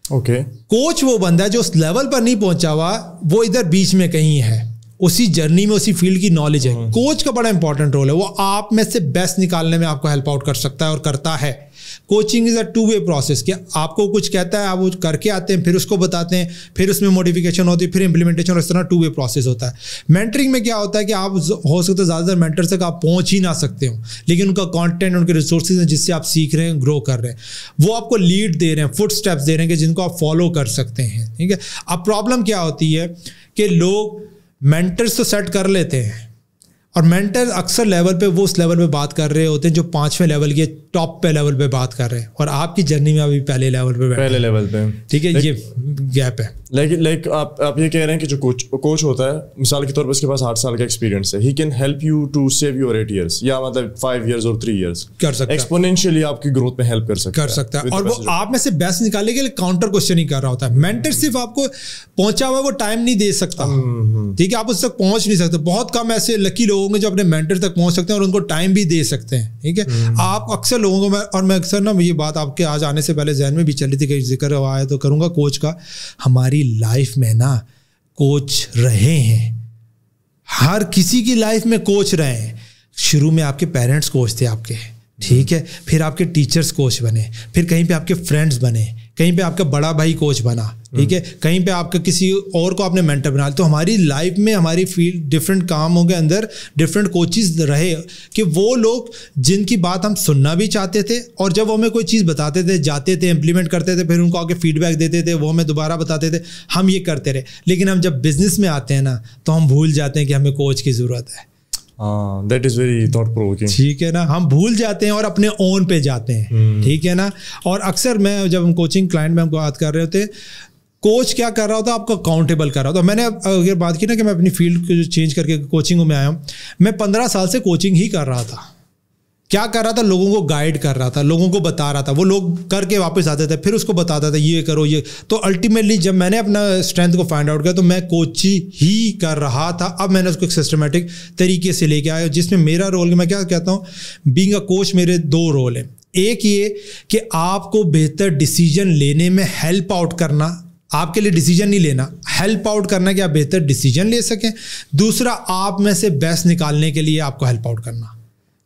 اوکے. کوچ وہ بندہ ہے جو اس لیول پر نہیں پہنچا ہوا, وہ ادھر بیچ میں کہیں ہے, اسی جرنی میں اسی فیلڈ کی نالج ہے. کوچ کا بڑا امپورٹنٹ رول ہے, وہ آپ میں سے بیسٹ نکالنے میں آپ کو ہیلپ آؤٹ کر سکتا ہے اور کرتا ہے. کوچنگ از اے 2-way پروسیس, کہ آپ کو کچھ کہتا ہے, آپ وہ کر کے آتے ہیں, پھر اس کو بتاتے ہیں, پھر اس میں موڈیفیکیشن ہوتی ہے, پھر امپلیمنٹیشن, اور اس طرح 2-way پروسیس ہوتا ہے. مینٹرنگ میں کیا ہوتا ہے کہ آپ ہو سکتا ہے زیادہ تر مینٹر تک آپ پہنچ ہی نہ سکتے ہوں, لیکن ان کا کانٹینٹ, ان کے ریسورسز ہیں جس سے آپ سیکھ رہے ہیں, گرو کر رہے ہیں, وہ آپ کو لیڈ دے رہے ہیں, فٹ اسٹیپس دے رہے ہیں کہ جن کو آپ فالو کر سکتے ہیں, ٹھیک ہے. اب پرابلم کیا ہوتی ہے کہ لوگ مینٹرس تو سیٹ کر لیتے ہیں, اور مینٹر اکثر لیول پہ وہ اس لیول پہ بات کر رہے ہوتے ہیں جو 5ویں لیول کے ٹاپ پہ لیول پہ بات کر رہے ہیں, اور آپ کی جرنی میں ابھی پہلے لیول پہ, ٹھیک ہے. یہ گیپ ہے. لائک آپ یہ کہہ رہے ہیں کہ جو کوچ ہوتا ہے, مثال کے طور پر اس کے پاس 8 سال کا ایکسپیرینس ہے, he can help you to save your 8 years یا مطلب 5 years اور 3 years کر سکتا ہے, ایکسپونینشیلی آپ کی گروتھ میں ہیلپ کر سکتا ہے. اور وہ آپ میں سے بیسٹ نکالنے کے لیے کاؤنٹر کوشچن ہی کر رہا ہوتا ہے. مینٹر صرف آپ کو پہنچا ہوا وہ ٹائم نہیں دے سکتا, ٹھیک ہے, آپ اس تک پہنچ نہیں سکتے. بہت کم ایسے لکی لوگ ہوں گے جو اپنے مینٹر تک پہنچ سکتے ہیں اور ان کو ٹائم بھی دے سکتے ہیں, ٹھیک ہے. آپ اکثر لوگوں کو, اور میں اکثر نا یہ بات آپ کے آج آنے سے پہلے ذہن میں بھی چل رہی تھی کہ ذکر ہوا ہے تو کروں گا کوچ کا. ہماری لائف میں نا کوچ رہے ہیں, ہر کسی کی لائف میں کوچ رہے ہیں. شروع میں آپ کے پیرنٹس کوچ تھے آپ کے, ٹھیک ہے, پھر آپ کے ٹیچرس کوچ بنے, پھر کہیں پہ آپ کے فرینڈس بنے, کہیں پہ آپ کا بڑا بھائی کوچ بنا, ٹھیک ہے, کہیں پہ آپ کا کسی اور کو آپ نے مینٹر بنا. تو ہماری لائف میں ہماری فیلڈ ڈفرینٹ کاموں کے اندر ڈفرینٹ کوچز رہے کہ وہ لوگ جن کی بات ہم سننا بھی چاہتے تھے, اور جب وہ ہمیں کوئی چیز بتاتے تھے, جاتے تھے, امپلیمنٹ کرتے تھے, پھر ان کو آگے فیڈ بیک دیتے تھے, وہ ہمیں دوبارہ بتاتے تھے, ہم یہ کرتے رہے. لیکن ہم جب بزنس میں آتے ہیں نا تو ہم بھول جاتے ہیں کہ ہمیں کوچ کی ضرورت ہے. That is very thought provoking. ٹھیک ہے نا, ہم بھول جاتے ہیں اور اپنے اون پہ جاتے ہیں. ٹھیک ہے نا. اور اکثر میں جب ہم کوچنگ کلائنٹ میں ہم کو بات کر رہے ہوتے, کوچ کیا کر رہا ہوتا, آپ کو اکاؤنٹیبل کر رہا ہوتا. میں نے اگر بات کی نا کہ میں اپنی فیلڈ کو چینج کر کے کوچنگوں میں آیا ہوں, میں 15 سال سے کوچنگ ہی کر رہا تھا. کیا کر رہا تھا, لوگوں کو گائیڈ کر رہا تھا, لوگوں کو بتا رہا تھا, وہ لوگ کر کے واپس آتے تھے, پھر اس کو بتاتا تھا یہ کرو یہ. تو الٹیمیٹلی جب میں نے اپنا اسٹرینتھ کو فائنڈ آؤٹ کیا تو میں کوچی ہی کر رہا تھا. اب میں نے اس کو ایک سسٹمیٹک طریقے سے لے کے آیا, جس میں میرا رول, میں کیا کہتا ہوں, بینگ اے کوچ میرے 2 رول ہیں. ایک یہ کہ آپ کو بہتر ڈیسیجن لینے میں ہیلپ آؤٹ کرنا, آپ کے لیے ڈیسیجن نہیں لینا, ہیلپ آؤٹ کرنا کہ آپ بہتر ڈیسیجن لے سکیں. دوسرا, آپ میں سے بیسٹ نکالنے کے لیے آپ کو ہیلپ آؤٹ کرنا.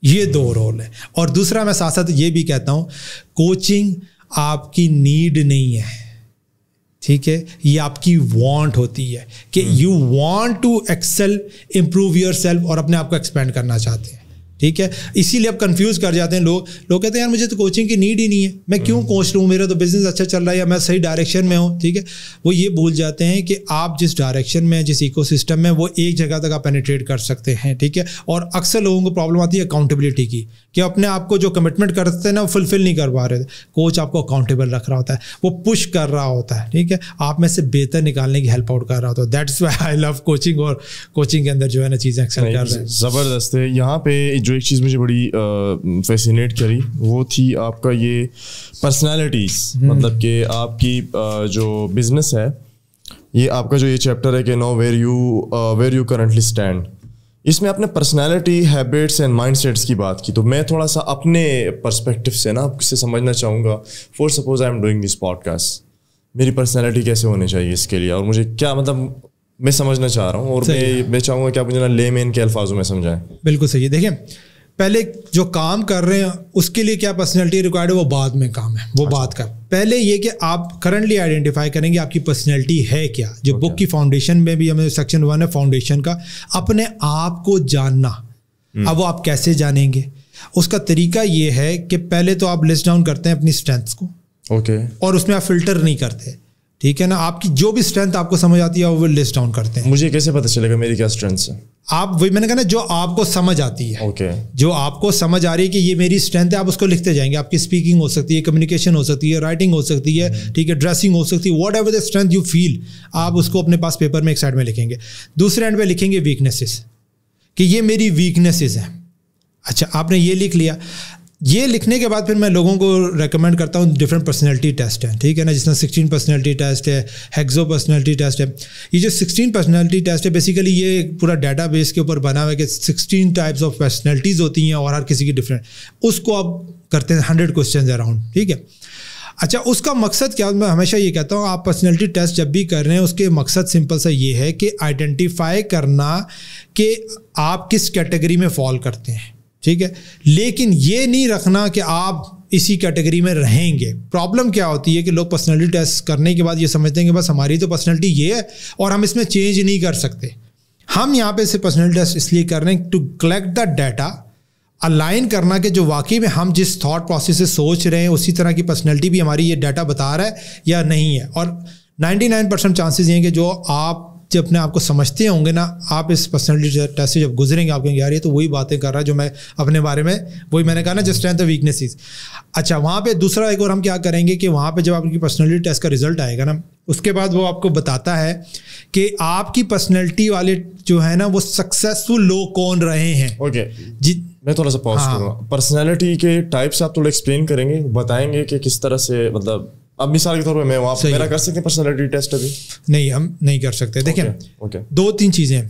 یہ 2 رول ہے. اور دوسرا میں ساتھ ساتھ یہ بھی کہتا ہوں, کوچنگ آپ کی نیڈ نہیں ہے, ٹھیک ہے, یہ آپ کی وانٹ ہوتی ہے کہ you want to excel, improve yourself, اور اپنے آپ کو ایکسپینڈ کرنا چاہتے ہیں. ٹھیک ہے, اسی لیے اب کنفیوز کر جاتے ہیں لوگ کہتے ہیں یار مجھے تو کوچنگ کی نیڈ ہی نہیں ہے, میں کیوں کوچ لوں, میرا تو بزنس اچھا چل رہا ہے یا میں صحیح ڈائریکشن میں ہوں. ٹھیک ہے, وہ یہ بھول جاتے ہیں کہ آپ جس ڈائریکشن میں, جس ایکو سسٹم میں, وہ ایک جگہ تک آپ پینیٹریٹ کر سکتے ہیں. ٹھیک ہے, اور اکثر لوگوں کو پرابلم آتی ہے اکاؤنٹیبلٹی کی, کہ اپنے آپ کو جو کمٹمنٹ کرتے ہیں نا وہ فلفل نہیں کر پا رہے تھے. کوچ آپ کو اکاؤنٹیبل رکھ رہا ہوتا ہے, وہ پش کر رہا ہوتا ہے. ٹھیک ہے, آپ میں سے بہتر نکالنے کی ہیلپ آؤٹ کر رہا ہوتا ہے. That's why I love coaching, اور کوچنگ کے اندر جو ہے نا چیزیں ایکسل کر رہے ہیں. زبردست ہے. یہاں پہ جو ایک چیز مجھے بڑی فیسینیٹ کری وہ تھی آپ کا یہ پرسنالٹیز, مطلب کہ آپ کی جو بزنس ہے, یہ آپ کا جو یہ چیپٹر ہے کہ know where you currently stand, اس میں آپ نے personality, habits and mindsets کی بات کی. تو میں تھوڑا سا اپنے پرسپیکٹو سے نا آپ سے سمجھنا چاہوں گا. For suppose I am doing this podcast, میری پرسنالٹی کیسے ہونی چاہیے اس کے لیے, اور مجھے کیا مطلب میں سمجھنا چاہ رہا ہوں, اور میں چاہوں گا کہ آپ مجھے نا لے مین کے الفاظوں میں سمجھائیں. بالکل صحیح. دیکھیں, پہلے جو کام کر رہے ہیں اس کے لیے کیا پرسنالٹی ریکوائرڈ ہے, وہ بعد میں کام ہے, وہ بات کا. پہلے یہ کہ آپ کرنٹلی آئیڈینٹیفائی کریں گے آپ کی پرسنالٹی ہے کیا. جو بک کی فاؤنڈیشن میں بھی ہمیں سیکشن 1 ہے فاؤنڈیشن کا, اپنے آپ کو جاننا. اب وہ آپ کیسے جانیں گے, اس کا طریقہ یہ ہے کہ پہلے تو آپ لسٹ ڈاؤن کرتے ہیں اپنی اسٹرینتھس کو, اور اس میں آپ فلٹر نہیں کرتے. ٹھیک ہے نا, آپ کی جو بھی اسٹرینتھ آپ کو سمجھ آتی ہے وہ لسٹ ڈاؤن کرتے ہیں. مجھے کیسے پتہ چلے گا میری کیا اسٹرینتھس ہے؟ آپ وہی میں نے کہا نا, جو آپ کو سمجھ آتی ہے, جو آپ کو سمجھ آ رہی ہے کہ یہ میری اسٹرینتھ ہے, آپ اس کو لکھتے جائیں گے. آپ کی اسپیکنگ ہو سکتی ہے, کمیونیکیشن ہو سکتی ہے, رائٹنگ ہو سکتی ہے, ٹھیک ہے, ڈریسنگ ہو سکتی ہے, whatever the strength you feel, آپ اس کو اپنے پاس پیپر میں ایک سائڈ میں لکھیں گے. دوسرے اینڈ پہ لکھیں گے ویکنیسز, کہ یہ میری ویکنیسز ہیں. اچھا, آپ نے یہ لکھ لیا. یہ لکھنے کے بعد پھر میں لوگوں کو ریکمینڈ کرتا ہوں ڈفرینٹ پرسنالٹی ٹیسٹ ہیں. ٹھیک ہے نا, جس میں 16 پرسنالٹی ٹیسٹ ہے, ہیگزو پرسنالٹی ٹیسٹ ہے. یہ جو 16 پرسنالٹی ٹیسٹ ہے بیسیکلی یہ پورا ڈیٹا بیس کے اوپر بنا ہوا ہے کہ 16 ٹائپس آف پرسنالٹیز ہوتی ہیں اور ہر کسی کی ڈفرینٹ. اس کو آپ کرتے ہیں 100 کوشچنز اراؤنڈ. ٹھیک ہے, اچھا, اس کا مقصد کیا, میں ہمیشہ یہ کہتا ہوں آپ پرسنالٹی ٹیسٹ جب بھی کر رہے ہیں اس کے مقصد سمپل سا یہ ہے کہ آئیڈینٹیفائی کرنا کہ آپ کس کیٹیگری میں فال کرتے ہیں. ٹھیک ہے, لیکن یہ نہیں رکھنا کہ آپ اسی کیٹیگری میں رہیں گے. پرابلم کیا ہوتی ہے کہ لوگ پرسنالٹی ٹیسٹ کرنے کے بعد یہ سمجھتے ہیں کہ بس ہماری تو پرسنالٹی یہ ہے اور ہم اس میں چینج نہیں کر سکتے. ہم یہاں پہ سے پرسنالٹی ٹیسٹ اس لیے کر رہے ہیں to collect the data, align کرنا کہ جو واقعی میں ہم جس تھاٹ پروسیس سے سوچ رہے ہیں اسی طرح کی پرسنالٹی بھی ہماری یہ ڈیٹا بتا رہا ہے یا نہیں ہے. اور 99% چانسز یہ ہیں کہ جو آپ جب اپنے آپ کو سمجھتے ہوں گے نا, آپ اس پرسنالٹی ٹیسٹ سے جب گزریں گے آپ کہیں گے یار یہ تو وہی باتیں کر رہا ہے جو میں اپنے بارے میں, وہی میں نے کہا نا جو اسٹرینتھ اور ویکنیسز. اچھا, وہاں پہ دوسرا ایک اور ہم کیا کریں گے کہ وہاں پہ جب آپ کی پرسنالٹی ٹیسٹ کا رزلٹ آئے گا نا, اس کے بعد وہ آپ کو بتاتا ہے کہ آپ کی پرسنالٹی والے جو ہے نا وہ سکسیزفل لوگ کون رہے ہیں. اوکے جی, میں تھوڑا سا پاز کروں گا. پرسنالٹی کے ٹائپس آپ تھوڑا ایکسپلین کریں گے, بتائیں گے کہ کس طرح سے, مطلب اب مثال کے طور پہ میں وہاں میرا کر سکتے ہیں پرسنالٹی ٹیسٹ؟ ابھی نہیں, ہم نہیں کر سکتے. دیکھیں 2-3 چیزیں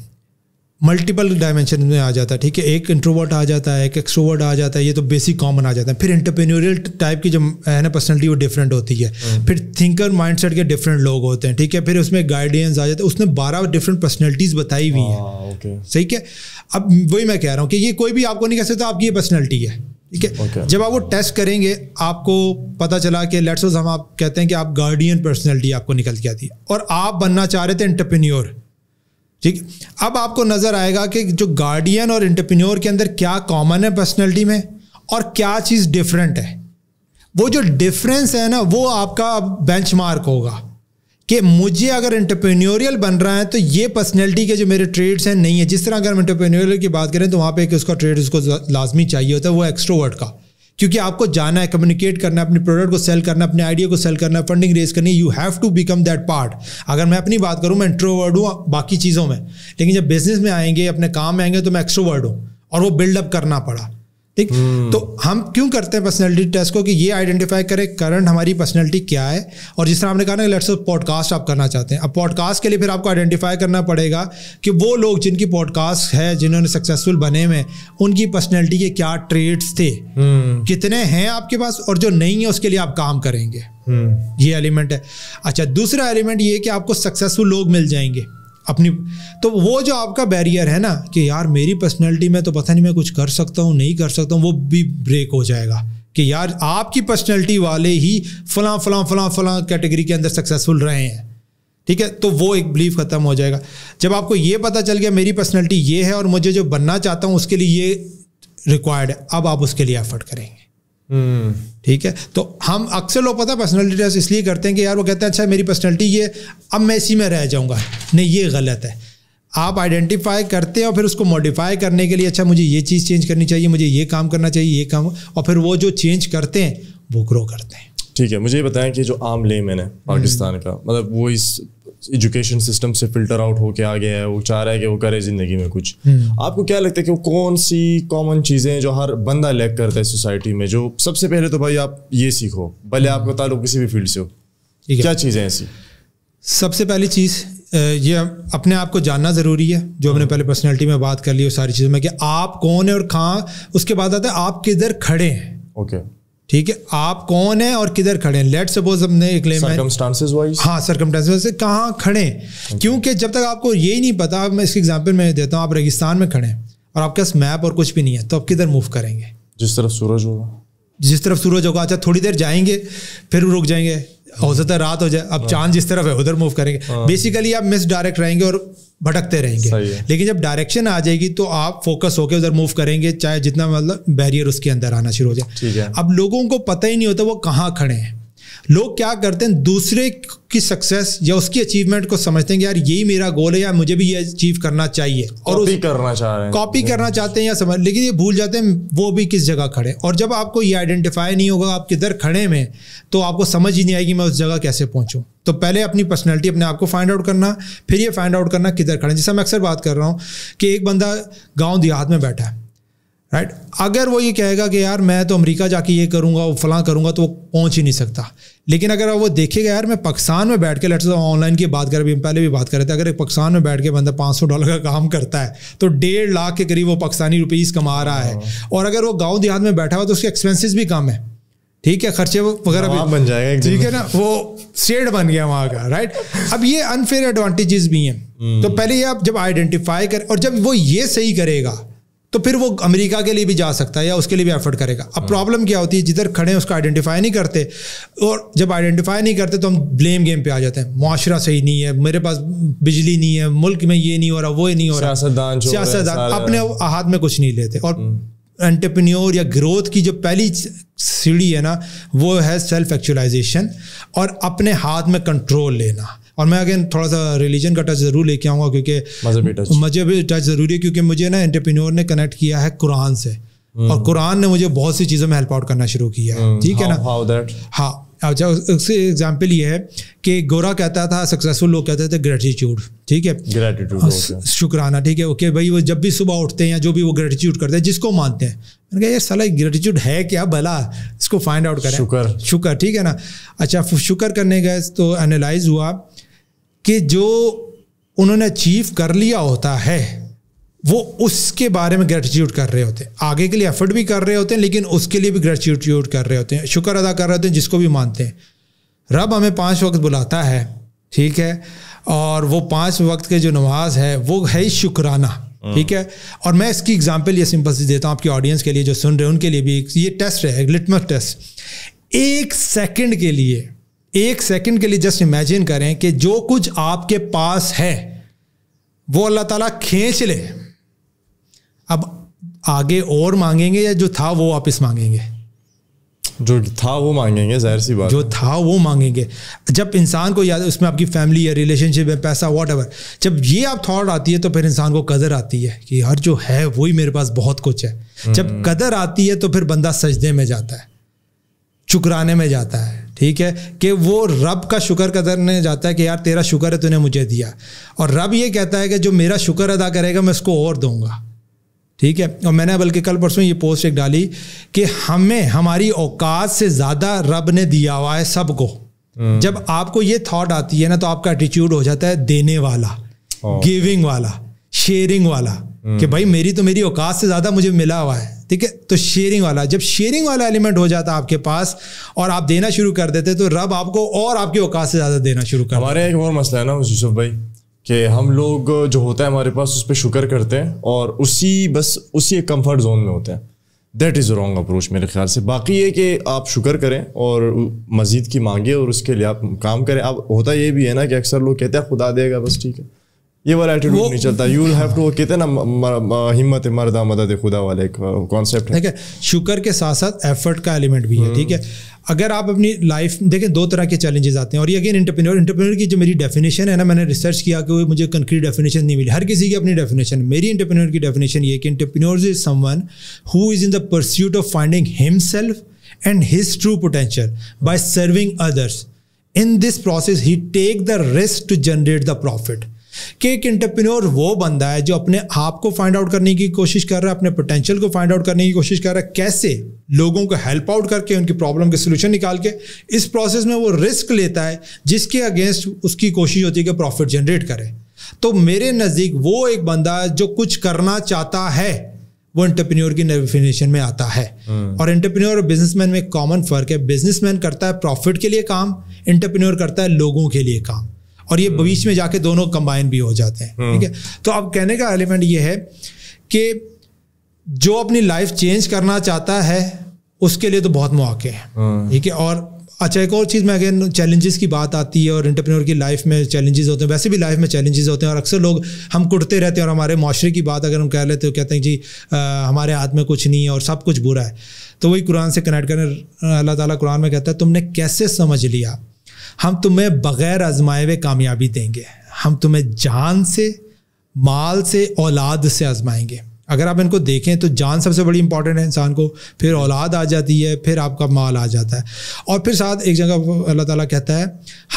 ملٹیپل ڈائمینشن میں آ جاتا ہے. ٹھیک ہے, ایک انٹروورٹ آ جاتا ہے, ایک ایکسٹروورٹ آ جاتا ہے, یہ تو بیسک کامن آ جاتا ہے. پھر انٹرپرینیوریل ٹائپ کی جو ہے نا پرسنالٹی وہ ڈفرینٹ ہوتی ہے. پھر تھنکر مائنڈ سیٹ کے ڈفرینٹ لوگ ہوتے ہیں. ٹھیک ہے, پھر اس میں گائیڈینس آ جاتا ہے. اس نے 12 ڈفرینٹ پرسنالٹیز بتائی ہوئی ہیں. صحیح ہے, اب وہی میں کہہ رہا ہوں کہ یہ کوئی بھی آپ کو نہیں کہہ سکتا آپ کی یہ پرسنالٹی ہے. ٹھیک ہے. جب آپ وہ ٹیسٹ کریں گے آپ کو پتہ چلا کہ لیٹس سپوز ہم آپ کہتے ہیں کہ آپ گارڈین پرسنالٹی آپ کو نکل کے آتی ہے اور آپ بننا چاہ رہے تھے انٹرپرینیور. ٹھیک, اب آپ کو نظر آئے گا کہ جو گارڈین اور انٹرپرینیور کے اندر کیا کامن ہے پرسنالٹی میں اور کیا چیز ڈفرینٹ ہے. وہ جو ڈفرینس ہے نا وہ آپ کا بینچ مارک ہوگا کہ مجھے اگر انٹرپرینیوریل بن رہا ہے تو یہ پرسنالٹی کے جو میرے ٹریڈس ہیں نہیں ہے. جس طرح اگر ہم انٹرپرینیوریل کی بات کریں تو وہاں پہ ایک اس کا ٹریڈ اس کو لازمی چاہیے ہوتا ہے, وہ ایکسٹروورٹ کا, کیونکہ آپ کو جانا ہے, کمیونیکیٹ کرنا ہے, اپنے پروڈکٹ کو سیل کرنا ہے, اپنے آئیڈیا کو سیل کرنا ہے, فنڈنگ ریز کرنی ہے. You have to become that part. اگر میں اپنی بات کروں میں انٹروورٹ ہوں باقی چیزوں میں, لیکن جب بزنس میں آئیں گے اپنے کام میں آئیں گے تو میں ایکسٹروورٹ ہوں اور وہ بلڈ اپ کرنا پڑا. ٹھیک, تو ہم کیوں کرتے ہیں پرسنالٹی ٹیسٹ کو کہ یہ آئیڈینٹیفائی کرے کرنٹ ہماری پرسنالٹی کیا ہے. اور جس طرح آپ نے کہا نا لیٹس پوڈ کاسٹ آپ کرنا چاہتے ہیں, اب پوڈ کاسٹ کے لیے پھر آپ کو آئیڈینٹیفائی کرنا پڑے گا کہ وہ لوگ جن کی پوڈ کاسٹ ہے جنہوں نے سکسیزفل بنے ہوئے ان کی پرسنالٹی کے کیا ٹریٹس تھے, کتنے ہیں آپ کے پاس, اور جو نہیں ہے اس کے لیے آپ کام کریں گے. یہ ایلیمنٹ ہے. اچھا, دوسرا ایلیمنٹ یہ کہ آپ کو سکسیزفل لوگ مل جائیں گے اپنی, تو وہ جو آپ کا بیریئر ہے نا کہ یار میری پرسنالٹی میں تو پتہ نہیں میں کچھ کر سکتا ہوں نہیں کر سکتا ہوں, وہ بھی بریک ہو جائے گا کہ یار آپ کی پرسنالٹی والے ہی فلاں فلاں فلاں فلاں کیٹیگری کے اندر سکسیزفل رہے ہیں. ٹھیک ہے, تو وہ ایک بلیف ختم ہو جائے گا. جب آپ کو یہ پتہ چل گیا میری پرسنالٹی یہ ہے اور مجھے جو بننا چاہتا ہوں اس کے لیے یہ ریکوائرڈ ہے, اب آپ اس کے لیے ایفرٹ کریں گے. ٹھیک ہے, تو ہم اکثر لوگ پتہ ہے پرسنالٹی ٹیسٹ اس لیے کرتے ہیں کہ یار وہ کہتے ہیں اچھا میری پرسنالٹی یہ, اب میں اسی میں رہ جاؤں گا. نہیں, یہ غلط ہے. آپ آئیڈینٹیفائی کرتے ہیں اور پھر اس کو ماڈیفائی کرنے کے لیے اچھا مجھے یہ چیز چینج کرنی چاہیے, مجھے یہ کام کرنا چاہیے, یہ کام, اور پھر وہ جو چینج کرتے ہیں وہ گرو کرتے ہیں. ٹھیک ہے, مجھے یہ بتائیں کہ جو عام لیمن ہے پاکستان کا, مطلب وہ اس ایجوکیشن سسٹم سے فلٹر آؤٹ ہو کے آ گیا ہے, وہ چاہ رہا ہے کہ وہ کرے زندگی میں کچھ, آپ کو کیا لگتا ہے کہ وہ کون سی کامن چیزیں ہیں جو ہر بندہ لیک کرتا ہے سوسائٹی میں, جو سب سے پہلے تو بھائی آپ یہ سیکھو بھلے آپ کا تعلق کسی بھی فیلڈ سے ہو, کیا چیزیں ایسی؟ سب سے پہلی چیز یہ اپنے آپ کو جاننا ضروری ہے, جو ہم نے پہلے پرسنالٹی میں بات کر لی وہ ساری چیزوں میں, کہ آپ کون ہیں اور کہاں. اس کے بعد آتا ہے آپ کدھر کھڑے ہیں. اوکے, ٹھیک ہے, آپ کون ہیں اور کدھر کھڑے ہیں. لیٹ سپوز ہم نے ایک سرکمسٹانسز وائز, ہاں سرکمسٹانسز سے کہاں کھڑے ہیں, کیونکہ جب تک آپ کو یہی نہیں پتا, میں اس کی ایگزامپل میں دیتا ہوں, آپ ریگستان میں کھڑے ہیں اور آپ کے پاس میپ اور کچھ بھی نہیں ہے, تو آپ کدھر موو کریں گے؟ جس طرف سورج ہوگا. جس طرف سورج ہوگا. اچھا تھوڑی دیر جائیں گے پھر رک جائیں گے, ہو سکتا ہے رات ہو جائے, اب چاند جس طرف ہے ادھر موو کریں گے. بیسیکلی آپ مس ڈائریکٹ رہیں گے اور بھٹکتے رہیں گے. لیکن جب ڈائریکشن آ جائے گی تو آپ فوکس ہو کے ادھر موو کریں گے, چاہے جتنا مطلب بیریئر اس کے اندر آنا شروع ہو جائے. اب لوگوں کو پتہ ہی نہیں ہوتا وہ کہاں کھڑے ہیں. لوگ کیا کرتے ہیں, دوسرے کی سکسیس یا اس کی اچیومنٹ کو سمجھتے ہیں کہ یار یہی میرا گول ہے یا مجھے بھی یہ اچیو کرنا چاہیے, اور کاپی کرنا چاہتے ہیں یا سمجھ, لیکن یہ بھول جاتے ہیں وہ بھی کس جگہ کھڑے. اور جب آپ کو یہ آئیڈینٹیفائی نہیں ہوگا آپ کدھر کھڑے میں, تو آپ کو سمجھ ہی نہیں آئے گی میں اس جگہ کیسے پہنچوں. تو پہلے اپنی پرسنالٹی اپنے آپ کو فائنڈ آؤٹ کرنا, پھر یہ فائنڈ آؤٹ کرنا کدھر کھڑے. جیسا میں اکثر بات کر رہا ہوں کہ ایک بندہ گاؤں دیہات میں بیٹھا ہے, رائٹ, اگر وہ یہ کہے گا کہ یار میں تو امریکہ جا کے یہ کروں گا وہ فلاں کروں گا, تو وہ پہنچ ہی نہیں سکتا. لیکن اگر وہ دیکھے گا یار میں پاکستان میں بیٹھ کے, لیٹس آن لائن کی بات کر, پہلے بھی بات کر رہے تھے, اگر ایک پاکستان میں بیٹھ کے بندہ $500 کا کام کرتا ہے تو 1.5 لاکھ کے قریب وہ پاکستانی روپیز کما رہا ہے. اور اگر وہ گاؤں دیہات میں بیٹھا ہوا تو اس کے ایکسپینسز بھی کم ہے, ٹھیک ہے, خرچے وغیرہ بھی بن جائے گا, ٹھیک ہے نا, وہ اسٹیٹ بن گیا وہاں کا, رائٹ. اب یہ انفیئر ایڈوانٹیجز بھی ہیں. تو پہلے یہ آپ جب آئیڈینٹیفائی کریں, اور جب وہ یہ صحیح کرے گا تو پھر وہ امریکہ کے لیے بھی جا سکتا ہے یا اس کے لیے بھی ایفرٹ کرے گا. اب پرابلم کیا ہوتی ہے, جدھر کھڑے ہیں اس کو آئیڈینٹیفائی نہیں کرتے, اور جب آئیڈینٹیفائی نہیں کرتے تو ہم بلیم گیم پہ آ جاتے ہیں. معاشرہ صحیح نہیں ہے, میرے پاس بجلی نہیں ہے, ملک میں یہ نہیں ہو رہا, وہ نہیں ہو رہا. سیاستدان اپنے ہاتھ میں کچھ نہیں لیتے. اور انٹرپرینیور یا گروتھ کی جو پہلی سیڑھی ہے نا وہ ہے سیلف ایکچولائزیشن اور اپنے ہاتھ میں کنٹرول لینا. اور میں اگین تھوڑا سا ریلیجن کا ٹچ ضرور لے کے آؤں گا, کیونکہ مذہبی ٹچ ضروری ہے, کیونکہ مجھے نا انٹرپرینیور نے کنیکٹ کیا ہے قرآن سے, اور قرآن نے مجھے بہت سی چیزوں میں ہیلپ آؤٹ کرنا شروع کیا ہے. ٹھیک ہے نا, ہاں. اچھا, اس سے ایگزامپل یہ ہے کہ گورا کہتا تھا, سکسیزفل لوگ کہتے تھے گریٹیٹیوڈ, ٹھیک ہے, شکرانہ, ٹھیک ہے, اوکے بھائی, وہ جب بھی صبح اٹھتے ہیں یا جو بھی وہ گریٹیٹیوڈ کرتے ہیں جس کو مانتے ہیں. میں نے کہا یہ سالا گریٹیٹیوڈ ہے کیا بھلا, اس کو فائنڈ آؤٹ کریں. شکر, ٹھیک ہے نا. اچھا, شکر کرنے گئے تو انالائز ہوا کہ جو انہوں نے اچیو کر لیا ہوتا ہے وہ اس کے بارے میں گریٹیٹیوڈ کر رہے ہوتے ہیں, آگے کے لیے ایفرٹ بھی کر رہے ہوتے ہیں, لیکن اس کے لیے بھی گریٹیٹیوڈ کر رہے ہوتے ہیں, شکر ادا کر رہے ہوتے ہیں جس کو بھی مانتے ہیں. رب ہمیں 5 وقت بلاتا ہے, ٹھیک ہے, اور وہ 5 وقت کے جو نماز ہے وہ ہے شکرانہ. ٹھیک ہے. اور میں اس کی ایگزامپل یہ سمپل سی دیتا ہوں آپ کی آڈینس کے لیے جو سن رہے ہیں ان کے لیے بھی. یہ ٹیسٹ ہے لٹمس ٹیسٹ. ایک سیکنڈ کے لیے جسٹ امیجن کریں کہ جو کچھ آپ کے پاس ہے وہ اللہ تعالیٰ کھینچ لے, اب آگے اور مانگیں گے یا جو تھا وہ واپس مانگیں گے؟ جو تھا وہ مانگیں گے, ظاہر سی بات, جو تھا وہ مانگیں گے. جب انسان کو یاد, اس میں آپ کی فیملی ہے, ریلیشن شپ ہے, پیسہ, واٹ ایور, جب یہ آپ تھاٹ آتی ہے تو پھر انسان کو قدر آتی ہے کہ یار جو ہے وہی میرے پاس بہت کچھ ہے. جب قدر آتی ہے تو پھر بندہ سجدے میں جاتا ہے, شکرانے میں جاتا ہے, ٹھیک ہے, کہ وہ رب کا شکر کرنے جاتا ہے کہ یار تیرا شکر ہے تو نے مجھے دیا. اور رب یہ کہتا ہے کہ جو میرا شکر ادا کرے گا میں اس کو اور دوں گا. ٹھیک ہے. اور میں نے بلکہ کل پرسوں یہ پوسٹ ایک ڈالی کہ ہمیں ہماری اوقات سے زیادہ رب نے دیا ہوا ہے سب کو. جب آپ کو یہ تھاٹ آتی ہے نا تو آپ کا ایٹیٹیوڈ ہو جاتا ہے دینے والا, گیونگ والا, شیئرنگ والا, کہ بھائی میری اوقات سے زیادہ مجھے ملا ہوا ہے. ٹھیک ہے. تو شیئرنگ والا, جب شیئرنگ والا ایلیمنٹ ہو جاتا آپ کے پاس اور آپ دینا شروع کر دیتے تو رب آپ کو اور آپ کی اوقات سے زیادہ دینا شروع کر. ہمارے ایک اور مسئلہ ہے نا یوسف بھائی کہ ہم لوگ جو ہوتا ہے ہمارے پاس اس پہ شکر کرتے ہیں اور اسی ایک کمفرٹ زون میں ہوتے ہیں. دیٹ از رانگ اپروچ میرے خیال سے. باقی یہ کہ آپ شکر کریں اور مزید کی مانگیں اور اس کے لیے آپ کام کریں. اب ہوتا یہ بھی ہے نا کہ اکثر لوگ کہتے ہیں خدا دے گا بس, ٹھیک ہے, یہ والا ایٹیٹیوڈ نہیں چلتا. یو ول ہیو ٹو, کہتے ہیں نا ہمت مردہ مدد خدا والا ایک کانسیپٹ ہے. ٹھیک ہے. شکر کے ساتھ ساتھ ایفرٹ کا ایلیمنٹ بھی ہے. ٹھیک ہے. اگر آپ اپنی لائف دیکھیں, دو طرح کے چیلنجز آتے ہیں. اور یہ اگین انٹرپرینور کی جو میری ڈیفینیشن ہے نا, میں نے ریسرچ کیا کہ مجھے کنکریٹ ڈیفینیشن نہیں ملی. ہر کسی کی اپنی ڈیفینیشن. میری انٹرپرینور کی ڈیفینیشن یہ کہ entrepreneur is someone who is in the pursuit of finding himself and his true potential by serving others. In this process he take the risk to generate the profit. کہ ایک entrepreneur وہ بندہ ہے جو اپنے آپ کو find out کرنے کی کوشش کر رہا ہے, اپنے پوٹینشیل کو فائنڈ آؤٹ کرنے کی کوشش کر رہا ہے, کیسے لوگوں کو ہیلپ آؤٹ کر کے ان کی پرابلم کے سولوشن نکال کے. اس پروسیس میں وہ رسک لیتا ہے جس کے اگینسٹ اس کی کوشش ہوتی ہے کہ پروفٹ جنریٹ کرے. تو میرے نزدیک وہ ایک بندہ جو کچھ کرنا چاہتا ہے وہ انٹرپرینور کی ڈیفینیشن میں آتا ہے. اور انٹرپرینور اور بزنس مین میں ایک کامن فرق ہے. بزنس مین کرتا ہے پروفٹ کے لیے کام, انٹرپرینور کرتا ہے لوگوں کے لیے کام. اور یہ بیچ میں جا کے دونوں کمبائن بھی ہو جاتے ہیں. ٹھیک ہے. تو اب کہنے کا ایلیمنٹ یہ ہے کہ جو اپنی لائف چینج کرنا چاہتا ہے اس کے لیے تو بہت مواقع ہیں. ٹھیک ہے. اور اچھا ایک اور چیز میں اگر چیلنجز کی بات آتی ہے اور انٹرپرینور کی لائف میں چیلنجز ہوتے ہیں, ویسے بھی لائف میں چیلنجز ہوتے ہیں اور اکثر لوگ ہم کٹتے رہتے ہیں. اور ہمارے معاشرے کی بات اگر ہم کہہ لیتے تو کہتے ہیں جی ہمارے ہاتھ میں کچھ نہیں ہے اور سب کچھ برا ہے. تو وہی قرآن سے کنیکٹ کرنے, اللہ تعالیٰ قرآن میں کہتا ہے تم نے کیسے سمجھ لیا, ہم تمہیں بغیر آزمائے ہوئے کامیابی دیں گے. ہم تمہیں جان سے, مال سے, اولاد سے آزمائیں گے. اگر آپ ان کو دیکھیں تو جان سب سے بڑی امپورٹنٹ ہے انسان کو, پھر اولاد آ جاتی ہے, پھر آپ کا مال آ جاتا ہے. اور پھر ساتھ ایک جگہ اللہ تعالیٰ کہتا ہے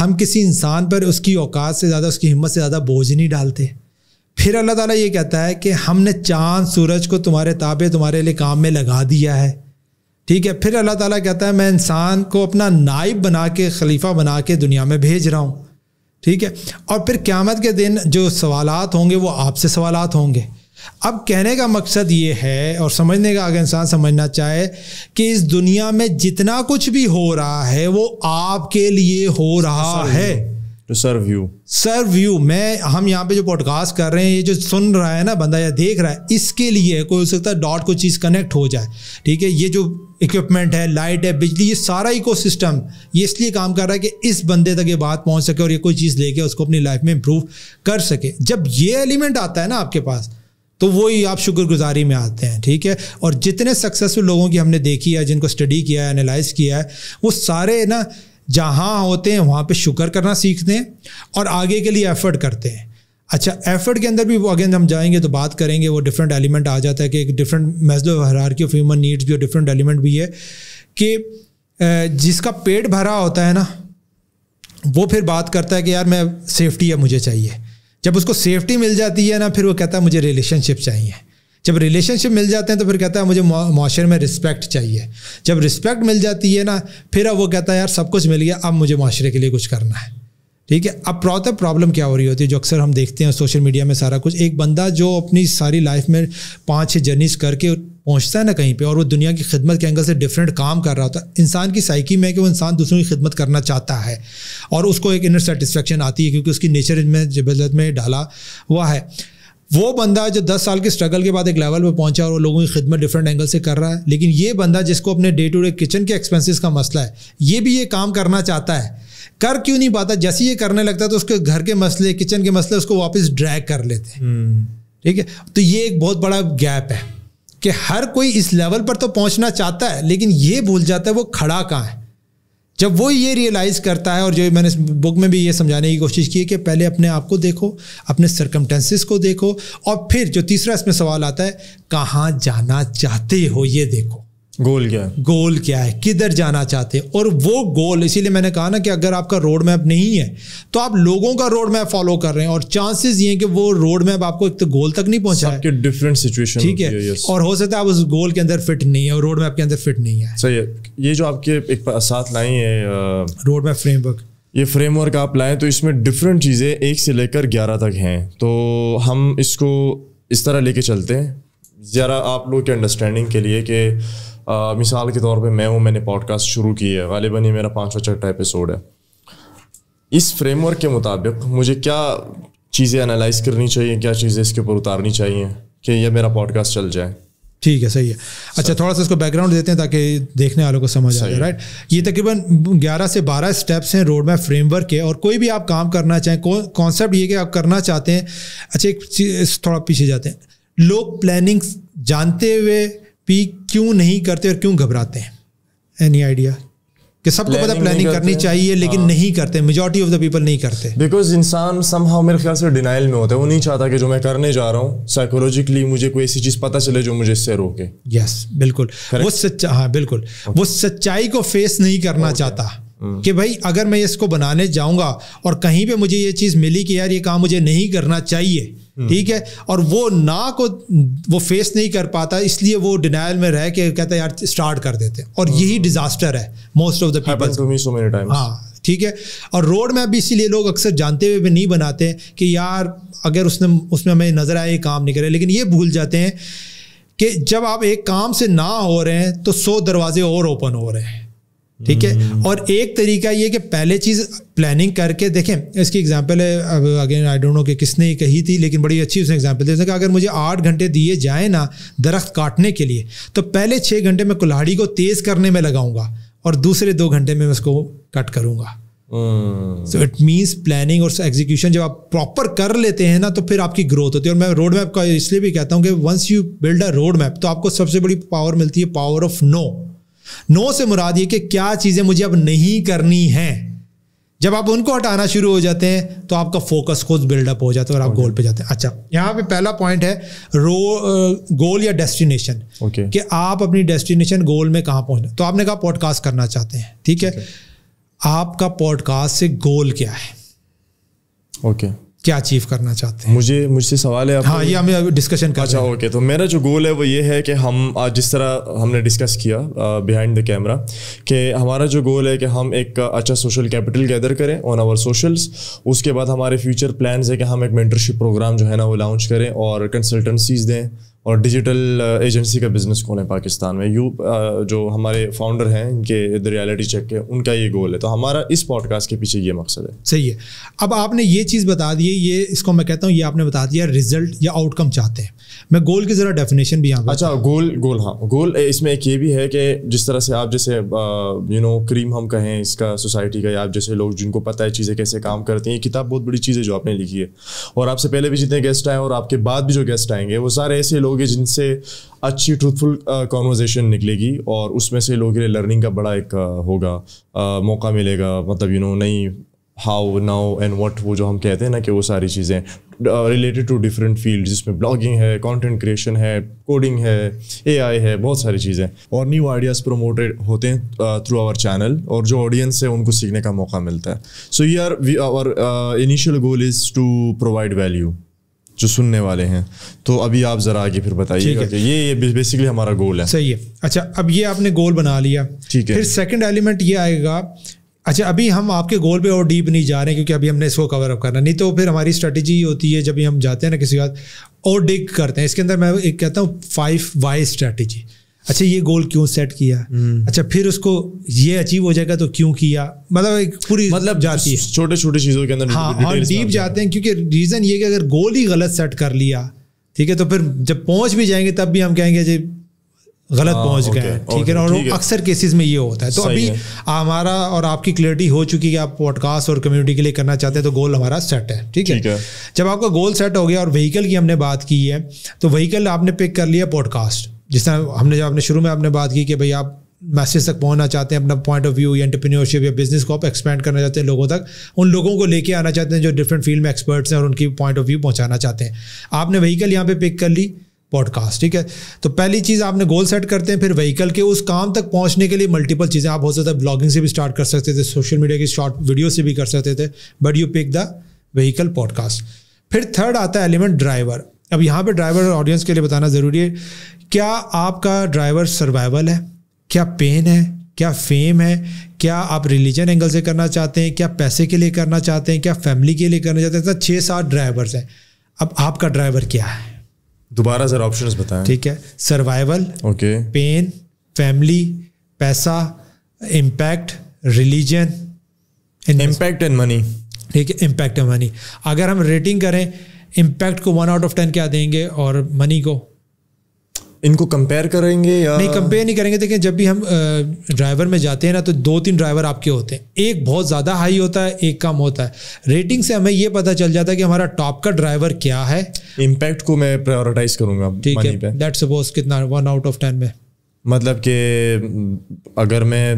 ہم کسی انسان پر اس کی اوقات سے زیادہ, اس کی ہمت سے زیادہ بوجھ نہیں ڈالتے. پھر اللہ تعالیٰ یہ کہتا ہے کہ ہم نے چاند سورج کو تمہارے تابع تمہارے لیے کام میں لگا دیا ہے. ٹھیک ہے. پھر اللہ تعالیٰ کہتا ہے میں انسان کو اپنا نائب بنا کے, خلیفہ بنا کے دنیا میں بھیج رہا ہوں. ٹھیک ہے. اور پھر قیامت کے دن جو سوالات ہوں گے وہ آپ سے سوالات ہوں گے. اب کہنے کا مقصد یہ ہے اور سمجھنے کا اگر انسان سمجھنا چاہے کہ اس دنیا میں جتنا کچھ بھی ہو رہا ہے وہ آپ کے لیے ہو رہا ہے. To serve you. ہم یہاں پہ جو پوڈ کاسٹ کر رہے ہیں, یہ جو سن رہا ہے نا بندہ یا دیکھ رہا ہے, اس کے لیے کوئی ہو سکتا ہے ڈاٹ کوئی چیز کنیکٹ ہو جائے. ٹھیک ہے. یہ جو اکوپمنٹ ہے, لائٹ ہے, بجلی, یہ سارا ایکو سسٹم یہ اس لیے کام کر رہا ہے کہ اس بندے تک یہ بات پہنچ سکے اور یہ کوئی چیز لے کے اس کو اپنی لائف میں امپروو کر سکے. جب یہ ایلیمنٹ آتا ہے نا آپ کے پاس تو وہی آپ شکر گزاری میں آتے ہیں. ٹھیک ہے. اور جتنے سکسیزفل لوگوں کی ہم نے دیکھی ہے, جن کو اسٹڈی کیا ہے, انالائز کیا ہے, وہ سارے نا جہاں ہوتے ہیں وہاں پہ شکر کرنا سیکھتے ہیں اور آگے کے لیے ایفرٹ کرتے ہیں. اچھا ایفرٹ کے اندر بھی وہ اگین ہم جائیں گے تو بات کریں گے, وہ ڈفرینٹ ایلیمنٹ آ جاتا ہے کہ ایک different Maslow hierarchy of human needs بھی اور ڈفرینٹ ایلیمنٹ بھی ہے کہ جس کا پیٹ بھرا ہوتا ہے نا وہ پھر بات کرتا ہے کہ یار میں سیفٹی ہے مجھے چاہیے. جب اس کو سیفٹی مل جاتی ہے نا پھر وہ کہتا ہے مجھے ریلیشن شپ چاہیے. جب ریلیشن شپ مل جاتے ہیں تو پھر کہتا ہے مجھے معاشرے میں رسپیکٹ چاہیے. جب رسپیکٹ مل جاتی ہے نا پھر اب وہ کہتا ہے یار سب کچھ مل گیا, اب مجھے معاشرے کے لیے کچھ کرنا ہے. ٹھیک ہے. اب پرابلم کیا ہو رہی ہوتی ہے جو اکثر ہم دیکھتے ہیں سوشل میڈیا میں سارا کچھ, ایک بندہ جو اپنی ساری لائف میں 5-6 جرنیز کر کے پہنچتا ہے نا کہیں پہ اور وہ دنیا کی خدمت کے اینگل سے ڈفرینٹ کام کر رہا ہوتا ہے. انسان کی سائیکی میں کہ وہ انسان دوسروں کی خدمت کرنا چاہتا ہے اور اس کو ایک انر سیٹسفیکشن آتی ہے کیونکہ اس کی نیچر میں جبلت میں ڈالا ہوا ہے. وہ بندہ جو 10 سال کے اسٹرگل کے بعد ایک لیول پہ پہنچا اور وہ لوگوں کی خدمت ڈفرینٹ اینگل سے کر رہا ہے, لیکن یہ بندہ جس کو اپنے ڈے ٹو ڈے کچن کے ایکسپینسز کا مسئلہ ہے, یہ بھی یہ کام کرنا چاہتا ہے, کر کیوں نہیں پاتا؟ جیسے یہ کرنے لگتا ہے تو اس کے گھر کے مسئلے, کچن کے مسئلے اس کو واپس ڈریگ کر لیتے ہیں. ٹھیک ہے, تو یہ ایک بہت بڑا گیپ ہے کہ ہر کوئی اس لیول پر تو پہنچنا چاہتا ہے, لیکن یہ بھول جاتا ہے وہ کھڑا کہاں ہے. جب وہ یہ ریئلائز کرتا ہے, اور جو میں نے بک میں بھی یہ سمجھانے کی کوشش کی ہے کہ پہلے اپنے آپ کو دیکھو, اپنے سرکمٹینسز کو دیکھو, اور پھر جو تیسرا اس میں سوال آتا ہے کہاں جانا چاہتے ہو یہ دیکھو. گول کیا ہے, گول کیا ہے, کدھر جانا چاہتے ہیں. اور وہ گول, اسی لیے میں نے کہا نا کہ اگر آپ کا روڈ میپ نہیں ہے تو آپ لوگوں کا روڈ میپ فالو کر رہے ہیں, اور چانسز یہ ہیں کہ وہ روڈ میپ آپ کو ایک تو گول تک نہیں پہنچائے, سب کے ڈفرینٹ سچویشن. ٹھیک ہے, اور ہو سکتا ہے آپ اس گول کے اندر فٹ نہیں ہے, اور روڈ میپ کے اندر فٹ نہیں ہے. صحیح ہے. یہ جو آپ کے ایک ساتھ لائیں ہیں روڈ میپ فریم ورک, یہ فریم ورک آپ لائیں, تو اس میں ڈفرینٹ چیزیں 1 سے لے کر 11 تک ہیں. تو ہم اس کو اس طرح لے کے چلتے ہیں ذرا آپ لوگ کے انڈرسٹینڈنگ کے لیے کہ مثال کے طور پہ میں نے پوڈ کاسٹ شروع کی ہے, غالباً یہ میرا 5واں 6واں ایپیسوڈ ہے. اس فریم ورک کے مطابق مجھے کیا چیزیں انالائز کرنی چاہیے, کیا چیزیں اس کے اوپر اتارنی چاہیے کہ یہ میرا پوڈ کاسٹ چل جائے. ٹھیک ہے, صحیح ہے. اچھا, تھوڑا سا اس کو بیک گراؤنڈ دیتے ہیں تاکہ دیکھنے والوں کو سمجھ آ جائے. رائٹ, یہ تقریباً 11 سے 12 اسٹیپس ہیں روڈ میپ فریم ورک کے, اور کوئی بھی آپ کام کرنا چاہیں, کانسیپٹ یہ کہ آپ کرنا چاہتے ہیں. اچھا, ایک چیز تھوڑا پیچھے جاتے ہیں. لوگ پلاننگ جانتے ہوئے بھی کیوں نہیں کرتے اور کیوں گھبراتے ہیں؟ Any idea? کہ سب کو پتا پلاننگ کرنی چاہیے لیکن نہیں کرتے, میجورٹی آف دا پیپل نہیں کرتے. بیکاز انسان سم ہاؤ میرے خیال سے ڈینائل میں ہوتا ہے, وہ نہیں چاہتا کہ جو میں کرنے جا رہا ہوں سائیکولوجیکلی مجھے کوئی ایسی چیز پتہ چلے جو مجھے اس سے روکے. یس, بالکل, وہ ہاں بالکل, وہ سچائی کو فیس نہیں کرنا چاہتا کہ بھائی اگر میں اس کو بنانے جاؤں گا اور کہیں پہ مجھے یہ چیز ملی کہ یار یہ کام مجھے نہیں کرنا چاہیے, ٹھیک ہے, اور وہ نا کو وہ فیس نہیں کر پاتا, اس لیے وہ ڈینائل میں رہ کے کہتا ہے یار اسٹارٹ کر دیتے, اور یہی ڈیزاسٹر ہے موسٹ آف دا پیپل. ہاں, ٹھیک ہے. اور روڈ میپ بھی اسی لیے لوگ اکثر جانتے ہوئے بھی نہیں بناتے کہ یار اگر اس میں ہمیں نظر آئے یہ کام نہیں کرے, لیکن یہ بھول جاتے ہیں کہ جب آپ ایک کام سے نہ ہو رہے ہیں تو 100 دروازے اور اوپن ہو رہے ہیں. ٹھیک ہے, اور ایک طریقہ یہ کہ پہلے چیز پلاننگ کر کے دیکھیں. اس کی ایگزامپل ہے, اگین آئی ڈونٹ نو کہ کس نے یہ کہی تھی, لیکن بڑی اچھی اس نے ایگزامپل دی کہ اگر مجھے 8 گھنٹے دیے جائیں نا درخت کاٹنے کے لیے, تو پہلے 6 گھنٹے میں کلاڑی کو تیز کرنے میں لگاؤں گا اور دوسرے 2 گھنٹے میں اس کو کٹ کروں گا. سو اٹ مینس پلاننگ اور ایگزیکیوشن جب آپ پراپر کر لیتے ہیں نا تو پھر آپ کی گروتھ ہوتی ہے. اور میں روڈ میپ کا اس لیے بھی کہتا ہوں کہ once you build a roadmap تو آپ کو سب سے بڑی پاور ملتی ہے, پاور آف نو سے مراد یہ کہ کیا چیزیں مجھے اب نہیں کرنی ہیں. جب آپ ان کو ہٹانا شروع ہو جاتے ہیں تو آپ کا فوکس خود بلڈ اپ ہو جاتا ہے اور آپ گول پہ جاتے ہیں. اچھا, یہاں پہ پہلا پوائنٹ ہے گول یا ڈیسٹینیشن, کہ آپ اپنی ڈیسٹینیشن گول میں کہاں پہنچنا. تو آپ نے کہا پوڈ کاسٹ کرنا چاہتے ہیں, ٹھیک ہے, آپ کا پوڈ کاسٹ سے گول کیا ہے؟ اوکے, کیا اچیو کرنا چاہتے ہیں؟ مجھ سے سوال ہے. ہاں, یہ ہمیں ڈسکشن کرنا. اچھا, اوکے. تو میرا جو گول ہے وہ یہ ہے کہ ہم آج جس طرح ہم نے ڈسکس کیا بیہائنڈ دا کیمرا, کہ ہمارا جو گول ہے کہ ہم ایک اچھا سوشل کیپٹل گیدر کریں آن آور سوشلس. اس کے بعد ہمارے فیوچر پلانز ہے کہ ہم ایک مینٹرشپ پروگرام جو ہے نا وہ لانچ کریں اور کنسلٹنسیز دیں اور ڈیجیٹل ایجنسی کا بزنس کھولیں پاکستان میں. جو ہمارے فاؤنڈر ہیں ان کے ریالٹی چیک کے, ان کا یہ گول ہے. تو ہمارا اس پوڈ کاسٹ کے پیچھے یہ مقصد ہے. صحیح ہے. اب آپ نے یہ چیز بتا دی, یہ اس کو میں کہتا ہوں یہ آپ نے بتا دیا رزلٹ یا آؤٹ کم چاہتے ہیں. میں گول کی ذرا ڈیفینیشن بھی یہاں پہ. اچھا, گول ہاں, گول اس میں ایک یہ بھی ہے کہ جس طرح سے آپ جیسے کریم ہم کہیں اس کا سوسائٹی کا, یا آپ جیسے لوگ جن کو پتہ ہے چیزیں کیسے کام کرتی ہیں. یہ کتاب بہت بڑی چیز ہے جو آپ نے لکھی ہے, اور آپ سے پہلے بھی جتنے گیسٹ آئے اور آپ کے بعد بھی جو گیسٹ آئیں گے وہ سارے ایسے لوگ ہیں جن سے اچھی ٹروتھفل کانورزیشن نکلے گی, اور اس میں سے لوگوں کے لیے لرننگ کا بڑا ایک ہوگا موقع ملے گا. مطلب نئی ہاؤ ناؤ اینڈ واٹ, وہ جو ہم کہتے ہیں نا کہ وہ ساری چیزیں ریلیٹڈ ٹو ڈفرینٹ فیلڈ, جس میں بلاگنگ ہے, کانٹینٹ کریشن ہے, کوڈنگ ہے, اے آئی ہے, بہت ساری چیزیں, اور نیو آئیڈیاز پروموٹیڈ ہوتے ہیں تھرو آور چینل, اور جو آڈینس ہے ان کو سیکھنے کا موقع ملتا ہے. So our initial goal is to provide value جو سننے والے ہیں. تو ابھی آپ ذرا آگے پھر بتائیے گا کہ یہ بیسکلی ہمارا گول ہے. صحیح ہے. اچھا, اب یہ آپ نے گول بنا لیا, ٹھیک ہے. پھر سیکنڈ ایلیمنٹ یہ آئے گا. اچھا, ابھی ہم آپ کے گول پہ اور ڈیپ نہیں جا رہے ہیں کیونکہ ابھی ہم نے اس کو کور اپ کرنا, نہیں تو پھر ہماری اسٹریٹجی یہ ہوتی ہے جب ہم جاتے ہیں نا کسی بات اور ڈگ کرتے ہیں. اس کے اندر میں ایک کہتا ہوں 5 وائی اسٹریٹجی. اچھا, یہ گول کیوں سیٹ کیا, اچھا پھر اس کو یہ اچیو ہو جائے گا تو کیوں کیا, مطلب ایک پوری جاتی ہے چھوٹے چھوٹے چیزوں کے اندر. ہاں, اور ڈیپ جاتے ہیں کیونکہ ریزن یہ کہ اگر گول ہی غلط سیٹ کر لیا ٹھیک ہے. تو پھر جب پہنچ بھی جائیں گے تب بھی ہم کہیں گے جی غلط پہنچ گئے ہیں, ٹھیک ہے. اور اکثر کیسز میں یہ ہوتا ہے. تو ابھی ہمارا اور آپ کی کلیئرٹی ہو چکی ہے کہ آپ پوڈ کاسٹ اور کمیونٹی کے لیے کرنا چاہتے ہیں, تو گول ہمارا سیٹ ہے, ٹھیک ہے. جب آپ کا گول سیٹ ہو گیا اور وہیکل کی ہم نے بات کی ہے, تو وہیکل آپ نے پک کر لیا پوڈ کاسٹ. جس طرح ہم نے جب شروع میں آپ نے بات کی کہ بھائی آپ میسج تک پہنچنا چاہتے ہیں, اپنا پوائنٹ آف ویو یا انٹرپرینیورشپ یا بزنس کو آپ ایکسپینڈ کرنا چاہتے ہیں لوگوں تک, ان لوگوں کو لے کے آنا چاہتے ہیں جو ڈفرینٹ فیلڈ میں ایکسپرٹس ہیں اور ان کی پوائنٹ آف ویو پہنچانا چاہتے ہیں. آپ نے وہیکل یہاں پہ پک کر لی پوڈ کاسٹ, ٹھیک ہے. تو پہلی چیز آپ نے گول سیٹ کرتے ہیں, پھر وہیکل کے اس کام تک پہنچنے کے لیے ملٹیپل چیزیں آپ ہو سکتا ہے بلاگنگ سے بھی اسٹارٹ کر سکتے تھے, سوشل میڈیا کی شارٹ ویڈیو سے بھی کر سکتے تھے, but you pick the vehicle podcast. پھر تھرڈ آتا ہے ایلیمنٹ ڈرائیور. اب یہاں پہ ڈرائیور آڈینس کے لیے بتانا ضروری ہے, کیا آپ کا ڈرائیور سروائیول ہے, کیا پین ہے, کیا فیم ہے, کیا آپ ریلیجن اینگل سے کرنا چاہتے ہیں, کیا پیسے کے لیے کرنا چاہتے ہیں, کیا فیملی کے لیے کرنا چاہتے ہیں. 6-7 ڈرائیورز ہیں. اب آپ کا ڈرائیور کیا ہے, دوبارہ ذرا آپشنز بتائیں. ٹھیک ہے, سروائیول, اوکے, پین, فیملی, پیسہ, impact, religion, impact and money. ٹھیک ہے, امپیکٹ اینڈ منی. اگر ہم ریٹنگ کریں امپیکٹ کو 1 out of 10 کیا دیں گے اور منی کو, ان کو کمپیئر کریں گے یا نہیں کمپیئر نہیں کریں گے. دیکھیں جب بھی ہم ڈرائیور میں جاتے ہیں نا, تو 2-3 ڈرائیور آپ کے ہوتے ہیں, ایک بہت زیادہ ہائی ہوتا ہے, ایک کم ہوتا ہے. ریٹنگ سے ہمیں یہ پتہ چل جاتا ہے کہ ہمارا ٹاپ کا ڈرائیور کیا ہے. امپیکٹ کو میں پرائیورٹائز کروں گا, ٹھیک ہے. دیٹ سپوز کتنا 1 out of 10 میں, مطلب کہ اگر میں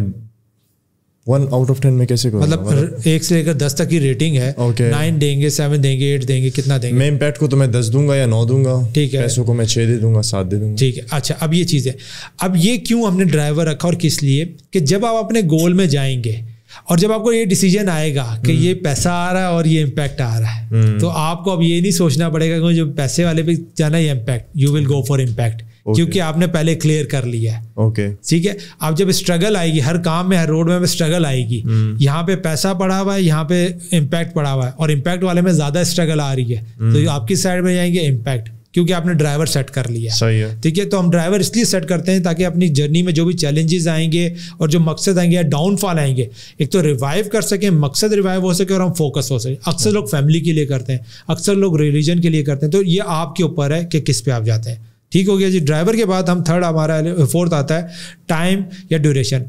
1 out of 10 میں کیسے کروں, مطلب 1 سے لے کر 10 تک کی ریٹنگ ہے, 9 دیں گے, 7 دیں گے, 8 دیں گے, کتنا دیں گے؟ میں امپیکٹ کو تو میں 10 دوں گا یا 9 دوں گا, ٹھیک ہے. پیسوں کو میں 6 دے دوں گا, 7 دے دوں گا. ٹھیک ہے. اچھا, اب یہ چیز ہے, اب یہ کیوں ہم نے ڈرائیور رکھا اور کس لیے, کہ جب آپ اپنے گول میں جائیں گے اور جب آپ کو یہ ڈیسیجن آئے گا کہ یہ پیسہ آ رہا ہے اور یہ امپیکٹ آ رہا ہے, تو آپ کو اب یہ نہیں سوچنا پڑے گا کہ جو پیسے والے پہ جانا ہے impact, you will go for impact, کیونکہ آپ نے پہلے کلیئر کر لیا ہے. اوکے, ٹھیک ہے. اب جب اسٹرگل آئے گی ہر کام میں, ہر روڈ میں اسٹرگل آئے گی, یہاں پہ پیسہ پڑا ہوا ہے, یہاں پہ امپیکٹ پڑا ہوا ہے, اور امپیکٹ والے میں زیادہ اسٹرگل آ رہی ہے, تو آپ کی سائڈ میں جائیں گے امپیکٹ, کیونکہ آپ نے ڈرائیور سیٹ کر لیا. صحیح ہے. ٹھیک ہے. تو ہم ڈرائیور اس لیے سیٹ کرتے ہیں تاکہ اپنی جرنی میں جو بھی چیلنجز آئیں گے اور جو مقصد آئیں گے یا ڈاؤن فال آئیں گے, ایک تو ریوائیو کر سکیں, مقصد ریوائیو ہو سکے اور ہم فوکس ہو سکے. اکثر لوگ فیملی کے لیے کرتے ہیں, اکثر لوگ ریلیجن کے لیے کرتے ہیں, تو یہ آپ کے اوپر ہے کہ کس پہ آپ جاتے ہیں. ٹھیک ہو گیا جی. ڈرائیور کے بعد ہم تھرڈ ہمارا 4th آتا ہے ٹائم یا ڈیوریشن.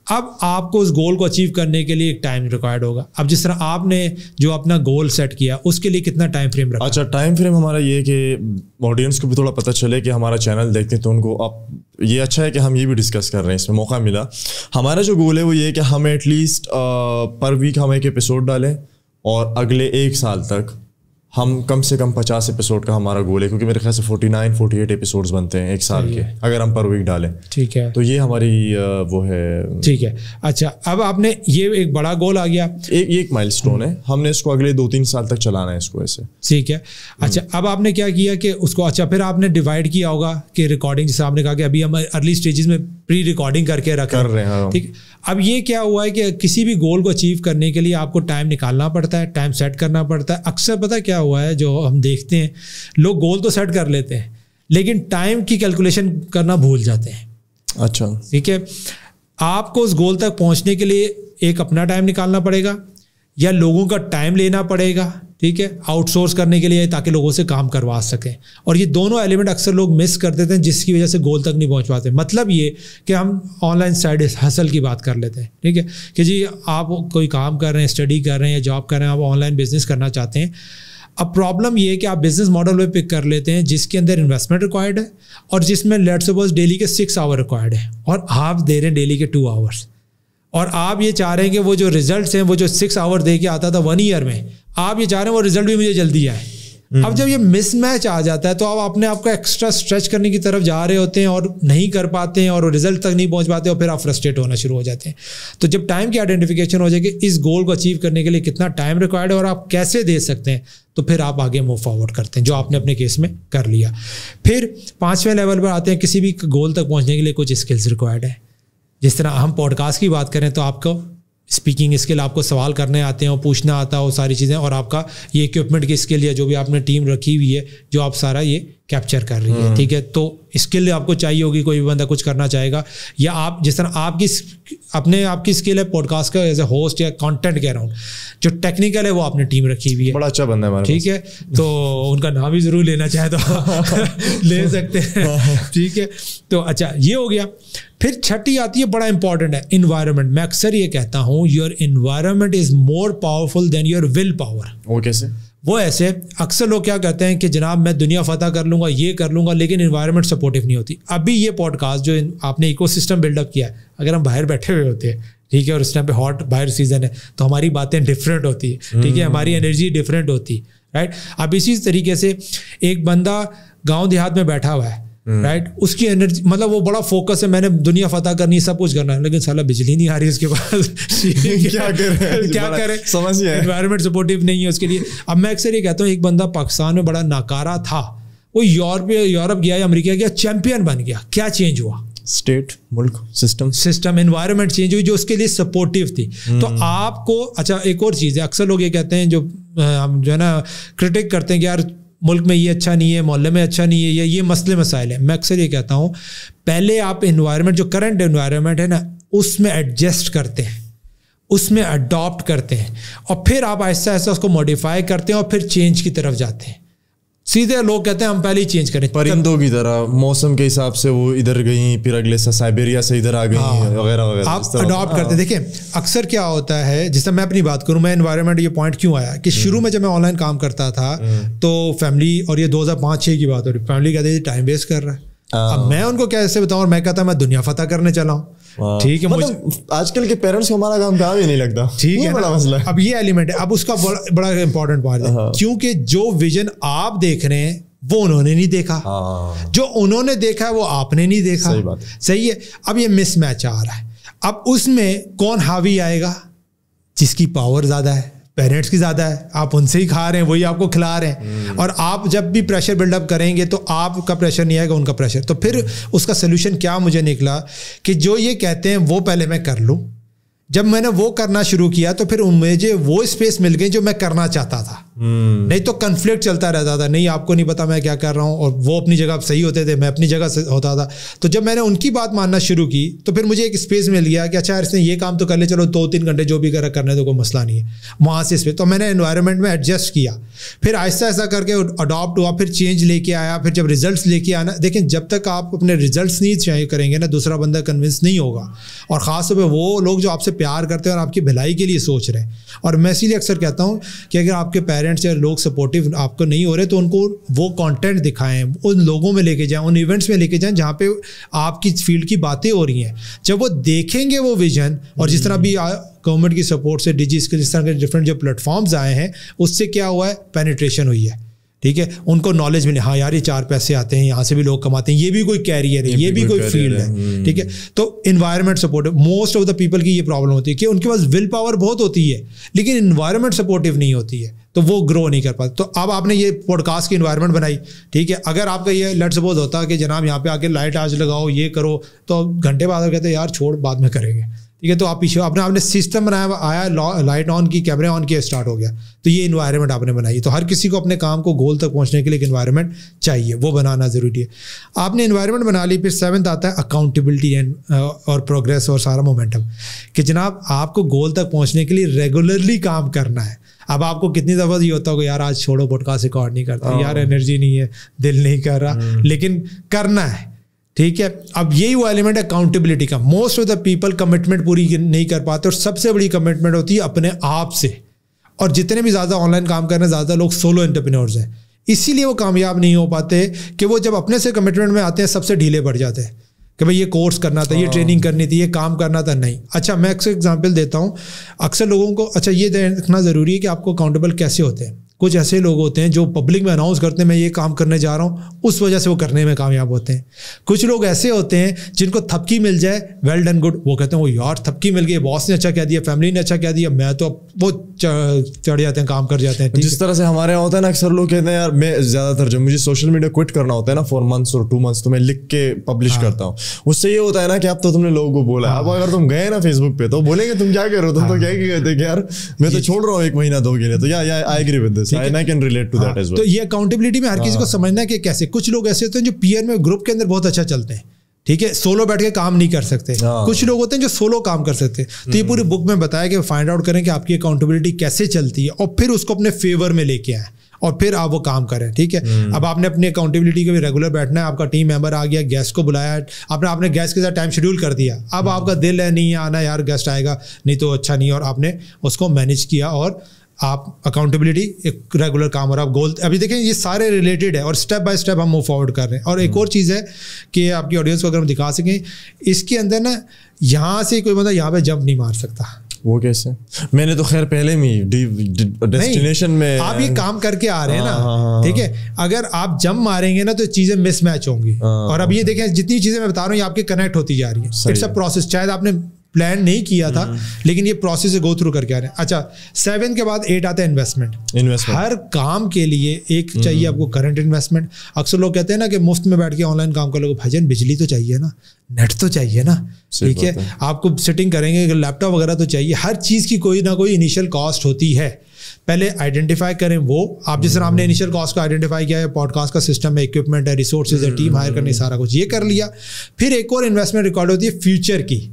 اب آپ کو اس گول کو اچیو کرنے کے لیے ایک ٹائم ریکوائرڈ ہوگا. اب جس طرح آپ نے جو اپنا گول سیٹ کیا اس کے لیے کتنا ٹائم فریم رکھا؟ اچھا, ٹائم فریم ہمارا یہ کہ آڈینس کو بھی تھوڑا پتہ چلے کہ ہمارا چینل دیکھتے ہیں تو ان کو اب یہ اچھا ہے کہ ہم یہ بھی ڈسکس کر رہے ہیں, اس میں موقع ملا. ہمارا جو گول ہے وہ یہ ہے کہ ہم ایٹ لیسٹ پر ویک ہم ایک ایپیسوڈ ڈالیں, اور اگلے 1 سال تک ہم کم سے کم 50 ایپیسوڈ کا ہمارا گول ہے, کیونکہ میرے خیال سے 49-48 ایپیسوڈز بنتے ہیں 1 سال کے, اگر ہم پر ویک ڈالیں. ٹھیک ہے. تو یہ ہماری وہ ہے. ٹھیک ہے. اچھا, اب آپ نے یہ ایک بڑا گول آ گیا, ایک مائل اسٹون ہے, ہم نے اس کو اگلے 2-3 سال تک چلانا ہے اس کو ایسے. ٹھیک ہے. اچھا, اب آپ نے کیا کیا کہ اس کو, اچھا پھر آپ نے ڈیوائڈ کیا ہوگا کہ ریکارڈنگ, جیسے آپ نے کہا کہ ابھی ہم ارلی اسٹیجز میں پری ریکارڈنگ کر کے رکھ رہے ہیں. ٹھیک. اب یہ کیا ہوا ہے کہ کسی بھی گول کو اچیو کرنے کے لیے آپ کو ٹائم نکالنا پڑتا ہے, ٹائم سیٹ کرنا پڑتا ہے. اکثر پتہ کیا ہوا ہے جو ہم دیکھتے ہیں, لوگ گول تو سیٹ کر لیتے ہیں لیکن ٹائم کی کیلکولیشن کرنا بھول جاتے ہیں. اچھا, ٹھیک ہے. آپ کو اس گول تک پہنچنے کے لیے ایک اپنا ٹائم نکالنا پڑے گا یا لوگوں کا ٹائم لینا پڑے گا, ٹھیک ہے, آؤٹ سورس کرنے کے لیے تاکہ لوگوں سے کام کروا سکیں. اور یہ دونوں ایلیمنٹ اکثر لوگ مس کر دیتے ہیں جس کی وجہ سے گول تک نہیں پہنچ پاتے. مطلب یہ کہ ہم آن لائن سائڈ ہسل کی بات کر لیتے ہیں, ٹھیک ہے, کہ جی آپ کوئی کام کر رہے ہیں, اسٹڈی کر رہے ہیں یا جاب کر رہے ہیں, آپ آن لائن بزنس کرنا چاہتے ہیں. اب پرابلم یہ ہے کہ آپ بزنس ماڈل پہ پک کر لیتے ہیں جس کے اندر انویسٹمنٹ ریکوائرڈ ہے اور جس میں لیٹس سپوز ڈیلی کے 6 آور ریکوائرڈ ہے, اور آپ دے رہے ہیں ڈیلی کے 2 آورس, اور آپ یہ چاہ رہے ہیں کہ وہ جو ریزلٹس ہیں وہ جو 6 آور دے کے آتا تھا 1 ایئر میں, آپ یہ چاہ رہے ہیں وہ ریزلٹ بھی مجھے جلدی آئے. اب جب یہ مس میچ آ جاتا ہے تو آپ اپنے آپ کو ایکسٹرا اسٹریچ کرنے کی طرف جا رہے ہوتے ہیں اور نہیں کر پاتے ہیں اور رزلٹ تک نہیں پہنچ پاتے, اور پھر آپ فرسٹریٹ ہونا شروع ہو جاتے ہیں. تو جب ٹائم کی آئیڈینٹیفیکیشن ہو جائے کہ اس گول کو اچیو کرنے کے لیے کتنا ٹائم ریکوائرڈ ہے اور آپ کیسے دے سکتے ہیں, تو پھر آپ آگے موو فارورڈ کرتے ہیں, جو آپ نے اپنے کیس میں کر لیا. پھر 5ویں لیول پر آتے ہیں, کسی بھی گول تک پہنچنے کے لیے کچھ اسکلز ریکوائرڈ ہے. جس طرح ہم پوڈ کاسٹ کی بات کریں تو آپ کو اسپیکنگ اسکل, آپ کو سوال کرنے آتے ہیں اور پوچھنا آتا ہے, وہ ساری چیزیں, اور آپ کا یہ اکوپمنٹ کی اسکل یا جو بھی آپ نے ٹیم رکھی ہوئی ہے جو آپ سارا یہ کیپچر کر رہی ہے, ٹھیک ہے. تو اسکل آپ کو چاہیے ہوگی, کوئی بھی بندہ کچھ کرنا چاہے گا, یا آپ جس طرح آپ کی اپنے آپ کی اسکل ہے پوڈ کاسٹ کا ایز اے ہوسٹ یا کانٹینٹ کے اراؤنڈ. جو ٹیکنیکل ہے وہ آپ نے ٹیم رکھی ہوئی ہے, بڑا اچھا بندہ ہے ہمارا, ٹھیک ہے, تو ان کا نام بھی ضرور لینا چاہے تو لے سکتے ہیں, ٹھیک ہے. تو اچھا یہ ہو گیا. پھر چھٹی آتی ہے, بڑا امپورٹنٹ ہے, انوائرمنٹ. میں اکثر یہ کہتا ہوں your environment is more powerful then your will power. وہ کیسے؟ وہ ایسے, اکثر لوگ کیا کہتے ہیں کہ جناب میں دنیا فتح کر لوں گا, یہ کر لوں گا, لیکن انوائرمنٹ سپورٹیو نہیں ہوتی. ابھی یہ پوڈ کاسٹ جو آپ نے ایکو سسٹم بلڈ اپ کیا ہے, اگر ہم باہر بیٹھے ہوئے ہوتے ہیں, ٹھیک ہے, اور اس ٹائم پہ ہاٹ باہر سیزن ہے, تو ہماری باتیں ڈفرینٹ ہوتی ہے, ٹھیک ہے, ہماری انرجی ڈفرینٹ ہوتی ہے, رائٹ. اب اسی طریقے سے ایک بندہ گاؤں دیہات میں بیٹھا ہوا ہے, رائٹ, اس کی انرجی مطلب وہ بڑا فوکس ہے, میں نے دنیا فتح کرنی ہے, سب کچھ کرنا ہے, لیکن سالہ بجلی نہیں آ رہی اس کے پاس, کیا کرے, انوائرمنٹ سپورٹیو نہیں ہے اس کے لیے. اب میں اکثر یہ کہتا ہوں ایک بندہ پاکستان میں بڑا ناکارہ تھا, وہ یورپ گیا یا امریکہ گیا, چیمپئن بن گیا, کیا چینج ہوا؟ اسٹیٹ, ملک, سسٹم, انوائرمنٹ چینج ہوئی جو اس کے لیے سپورٹیو تھی. تو آپ کو اچھا ایک اور چیز ہے, اکثر لوگ یہ کہتے ہیں جو ہے نا کرٹک کرتے ہیں کہ یار ملک میں یہ اچھا نہیں ہے, محلے میں اچھا نہیں ہے, یا یہ مسئلے مسائل ہیں. میں اکثر یہ کہتا ہوں پہلے آپ انوائرمنٹ جو کرنٹ انوائرمنٹ ہے نا اس میں ایڈجسٹ کرتے ہیں, اس میں اڈاپٹ کرتے ہیں, اور پھر آپ آہستہ آہستہ اس کو موڈیفائی کرتے ہیں اور پھر چینج کی طرف جاتے ہیں. سیدھے لوگ کہتے ہیں ہم پہلے ہی چینج کریں, پرندوں کی طرح موسم کے حساب سے وہ ادھر گئیں, پھر اگلے سے سائبیریا سے ادھر آ گئیں وغیرہ وغیرہ. آپ اڈاپٹ کرتے. دیکھیں اکثر کیا ہوتا ہے, جس طرح میں اپنی بات کروں, میں انوائرمنٹ یہ پوائنٹ کیوں آیا کہ شروع میں جب میں آن لائن کام کرتا تھا تو فیملی, اور یہ 2005-6 کی بات ہو رہی, فیملی کہتے تھے ٹائم ویسٹ کر رہا ہے. اب میں ان کو کیسے بتاؤں, اور میں کہتا میں دنیا فتح کرنے چلا ہوں, ٹھیک ہے. آج کل کے پیرنٹس کو ہمارا کام کام ہی نہیں لگتا, ٹھیک ہے, بڑا مسئلہ. اب یہ ایلیمنٹ ہے, اب اس کا بڑا امپورٹنٹ پارٹ ہے, کیونکہ جو ویژن آپ دیکھ رہے ہیں وہ انہوں نے نہیں دیکھا, جو انہوں نے دیکھا ہے وہ آپ نے نہیں دیکھا. صحیح ہے. اب یہ مس میچ آ رہا ہے. اب اس میں کون حاوی آئے گا؟ جس کی پاور زیادہ ہے, پیرنٹس کی زیادہ ہے, آپ ان سے ہی کھا رہے ہیں, وہی آپ کو کھلا رہے ہیں. اور آپ جب بھی پریشر بلڈ اپ کریں گے تو آپ کا پریشر نہیں آئے گا, ان کا پریشر. تو پھر اس کا سلوشن کیا مجھے نکلا کہ جو یہ کہتے ہیں وہ پہلے میں کر لوں. جب میں نے وہ کرنا شروع کیا تو پھر مجھے وہ اسپیس مل گئی جو میں کرنا چاہتا تھا. نہیں تو کنفلکٹ چلتا رہتا تھا, نہیں آپ کو نہیں پتا میں کیا کر رہا ہوں, اور وہ اپنی جگہ صحیح ہوتے تھے, میں اپنی جگہ سے ہوتا تھا. تو جب میں نے ان کی بات ماننا شروع کی تو پھر مجھے ایک اسپیس مل گیا کہ اچھا اس نے یہ کام تو کر لے, چلو 2-3 گھنٹے جو بھی کرنے تو کوئی مسئلہ نہیں ہے, وہاں سے اسپیس. تو میں نے انوائرمنٹ میں ایڈجسٹ کیا, پھر آہستہ آہستہ کر کے اڈاپٹ ہوا, پھر چینج لے کے آیا, پھر جب ریزلٹس لے کے آنا. دیکھیں جب تک آپ اپنے ریزلٹس نہیں چاہیے کریں گے نا, دوسرا بندہ کنونس نہیں ہوگا, اور خاص طور پہ وہ لوگ جو آپ سے پیار کرتے ہیں اور آپ کی بھلائی کے لیے سوچ رہے ہیں. اور میں اسی لیے اکثر کہتا ہوں کہ اگر آپ کے پیرنٹس یا لوگ سپورٹیو آپ کو نہیں ہو رہے تو ان کو وہ کانٹینٹ دکھائیں, ان لوگوں میں لے کے جائیں, ان ایونٹس میں لے کے جائیں جہاں پہ آپ کی فیلڈ کی باتیں ہو رہی ہیں. جب وہ دیکھیں گے وہ ویژن, اور جس طرح بھی گورنمنٹ کی سپورٹ سے ڈیجیز کے جس طرح کے ڈفرینٹ جو پلیٹ فارمز آئے ہیں, اس سے کیا ہوا ہے, پینیٹریشن ہوئی ہے, ٹھیک ہے. ان کو نالج ملی, ہاں یار یہ 4 پیسے آتے ہیں, یہاں سے بھی لوگ کماتے ہیں, یہ بھی کوئی کیریئر ہے, یہ بھی کوئی فیلڈ ہے, ٹھیک ہے. تو environment support, most of the people کی یہ پرابلم ہوتی ہے کہ ان کے پاس ول پاور بہت ہوتی ہے لیکن انوائرمنٹ سپورٹیو نہیں ہوتی ہے, تو وہ گرو نہیں کر پاتے. تو اب آپ نے یہ پوڈ کاسٹ کی انوائرمنٹ بنائی, ٹھیک ہے. اگر آپ کا یہ لیٹ سپوز ہوتا کہ جناب یہاں پہ آ کے لائٹ آج لگاؤ, یہ کرو, تو گھنٹے بعد کہتے ہیں یار چھوڑ بعد میں کریں گے, ٹھیک ہے. تو آپ پیچھے آپ نے سسٹم بنایا, آیا لائٹ آن کی, کیمرے آن کیا, اسٹارٹ ہو گیا. تو یہ انوائرمنٹ آپ نے بنائی. تو ہر کسی کو اپنے کام کو گول تک پہنچنے کے لیے ایک انوائرمنٹ چاہیے, وہ بنانا ضروری ہے. آپ نے انوائرمنٹ بنا لی. پھر 7 آتا ہے اکاؤنٹیبلٹی اور پروگریس اور سارا مومنٹم, کہ جناب آپ کو گول تک پہنچنے کے لیے ریگولرلی کام کرنا ہے. اب آپ کو کتنی دفعہ یہ ہوتا ہوگا یار آج چھوڑو پوڈ کاسٹ ریکارڈ نہیں کرتا, یار انرجی نہیں ہے, دل نہیں کر رہا, لیکن کرنا ہے, ٹھیک ہے. اب یہی وہ ایلیمنٹ ہے اکاؤنٹیبلٹی کا. Most of the people commitment پوری نہیں کر پاتے, اور سب سے بڑی کمٹمنٹ ہوتی ہے اپنے آپ سے. اور جتنے بھی زیادہ آن لائن کام کر رہے ہیں زیادہ لوگ سولو انٹرپرینورز ہیں, اسی لیے وہ کامیاب نہیں ہو پاتے کہ وہ جب اپنے سے کمٹمنٹ میں آتے ہیں سب سے ڈھیلے پڑ جاتے ہیں کہ بھائی یہ کورس کرنا تھا, یہ ٹریننگ کرنی تھی, یہ کام کرنا تھا. نہیں, اچھا میں اکثر ایگزامپل دیتا ہوں. اکثر لوگوں کو اچھا یہ دیکھنا ضروری ہے کہ آپ کو اکاؤنٹیبل کیسے ہوتے ہیں. کچھ ایسے لوگ ہوتے ہیں جو پبلک میں اناؤنس کرتے ہیں میں یہ کام کرنے جا رہا ہوں, اس وجہ سے وہ کرنے میں کامیاب ہوتے ہیں. کچھ لوگ ایسے ہوتے ہیں جن کو تھپکی مل جائے, ویل ڈن گڈ, وہ کہتے ہیں وہ یار تھپکی مل گئی, باس نے اچھا کہہ دیا, فیملی نے اچھا کہہ دیا, میں تو وہ چڑھ جاتے ہیں, کام کر جاتے ہیں. جس طرح سے ہمارے یہاں ہوتا ہے نا, اکثر لوگ کہتے ہیں یار میں زیادہ تر جب مجھے سوشل میڈیا کوئٹ کرنا ہوتا ہے نا فور منتھس اور 2 منتھس, تو میں لکھ کے پبلش کرتا ہوں. اس سے یہ ہوتا ہے نا کہ اب تو تم نے لوگوں کو بولا, اب اگر تم گئے نا فیس بک پہ تو بولیں گے تم کیا کہہ رہے ہو, تم تو کیا کہتے ہیں کہ یار میں تو چھوڑ رہا ہوں 1 مہینہ 2 کے لیے. تو یا I agree with this, I can relate. تو یہ اکاؤنٹیبلٹی میں ہر کسی کو سمجھنا ہے کہ کیسے. کچھ لوگ ایسے ہوتے ہیں جو پیئر میں گروپ کے اندر بہت اچھا چلتے ہیں, ٹھیک ہے, سولو بیٹھ کے کام نہیں کر سکتے. کچھ لوگ ہوتے ہیں جو سولو کام کر سکتے ہیں. تو یہ پوری بک میں بتایا کہ فائنڈ آؤٹ کریں کہ آپ کی اکاؤنٹیبلٹی کیسے چلتی ہے اور پھر اس کو اپنے فیور میں لے کے آئیں اور پھر آپ وہ کام کریں. ٹھیک ہے, اب آپ نے اپنی اکاؤنٹیبلٹی کے بھی ریگولر بیٹھنا ہے. آپ کا ٹیم ممبر آ گیا, گیسٹ کو بلایا, آپ نے گیسٹ کے ساتھ ٹائم شیڈول کر دیا. اب آپ کا دل ہے نہیں آنا یار, گیسٹ آئے گا نہیں تو اچھا نہیں, اور آپ نے اس کو مینیج کیا اور آپ اکاؤنٹیبلٹی ایک ریگولر کام. اور آپ گول ابھی دیکھیں یہ سارے ریلیٹڈ ہے اور اسٹیپ بائی اسٹیپ ہم موو فارورڈ کر رہے ہیں. اور ایک اور چیز ہے کہ آپ کی آڈینس کو اگر ہم دکھا سکیں, اس کے اندر نا یہاں سے کوئی بندہ یہاں پہ جمپ نہیں مار سکتا. وہ کیسے؟ میں نے تو خیر پہلے میں ڈیسٹینیشن میں آپ یہ کام کر کے آ رہے ہیں نا, ٹھیک ہے. اگر آپ جمپ ماریں گے نا تو چیزیں مس میچ ہوں گی. اور اب یہ دیکھیں جتنی چیزیں میں بتا رہا ہوں یہ آپ کے کنیکٹ ہوتی جا رہی ہیں. اٹس اے پروسیس, شاید آپ نے پلان نہیں کیا تھا لیکن یہ پروسیس سے گو تھرو کر کے آ رہے ہیں. اچھا 7 کے بعد 8 آتا ہے انویسٹمنٹ. ہر کام کے لیے ایک چاہیے آپ کو کرنٹ انویسٹمنٹ. اکثر لوگ کہتے ہیں نا کہ مفت میں بیٹھ کے آن لائن کام کر لو. بھائی جان بجلی تو چاہیے نا, نیٹ تو چاہیے نا, ٹھیک ہے, آپ کو سیٹنگ کریں گے لیپ ٹاپ وغیرہ تو چاہیے. ہر چیز کی کوئی نہ کوئی انیشیل کاسٹ ہوتی ہے. پہلے آئیڈینٹیفائی کریں وہ آپ جس طرح آپ نے انیشیل کاسٹ کو آئیڈینٹیفائی کیا ہے, پوڈ کاسٹ کا سسٹم ہے, اکوپمنٹ ہے, ریسورسز ہے, ٹیم ہائر کرنی, سارا کچھ یہ کر لیا. پھر ایک اور انویسٹمنٹ ریکارڈ ہوتی ہے فیوچر کی.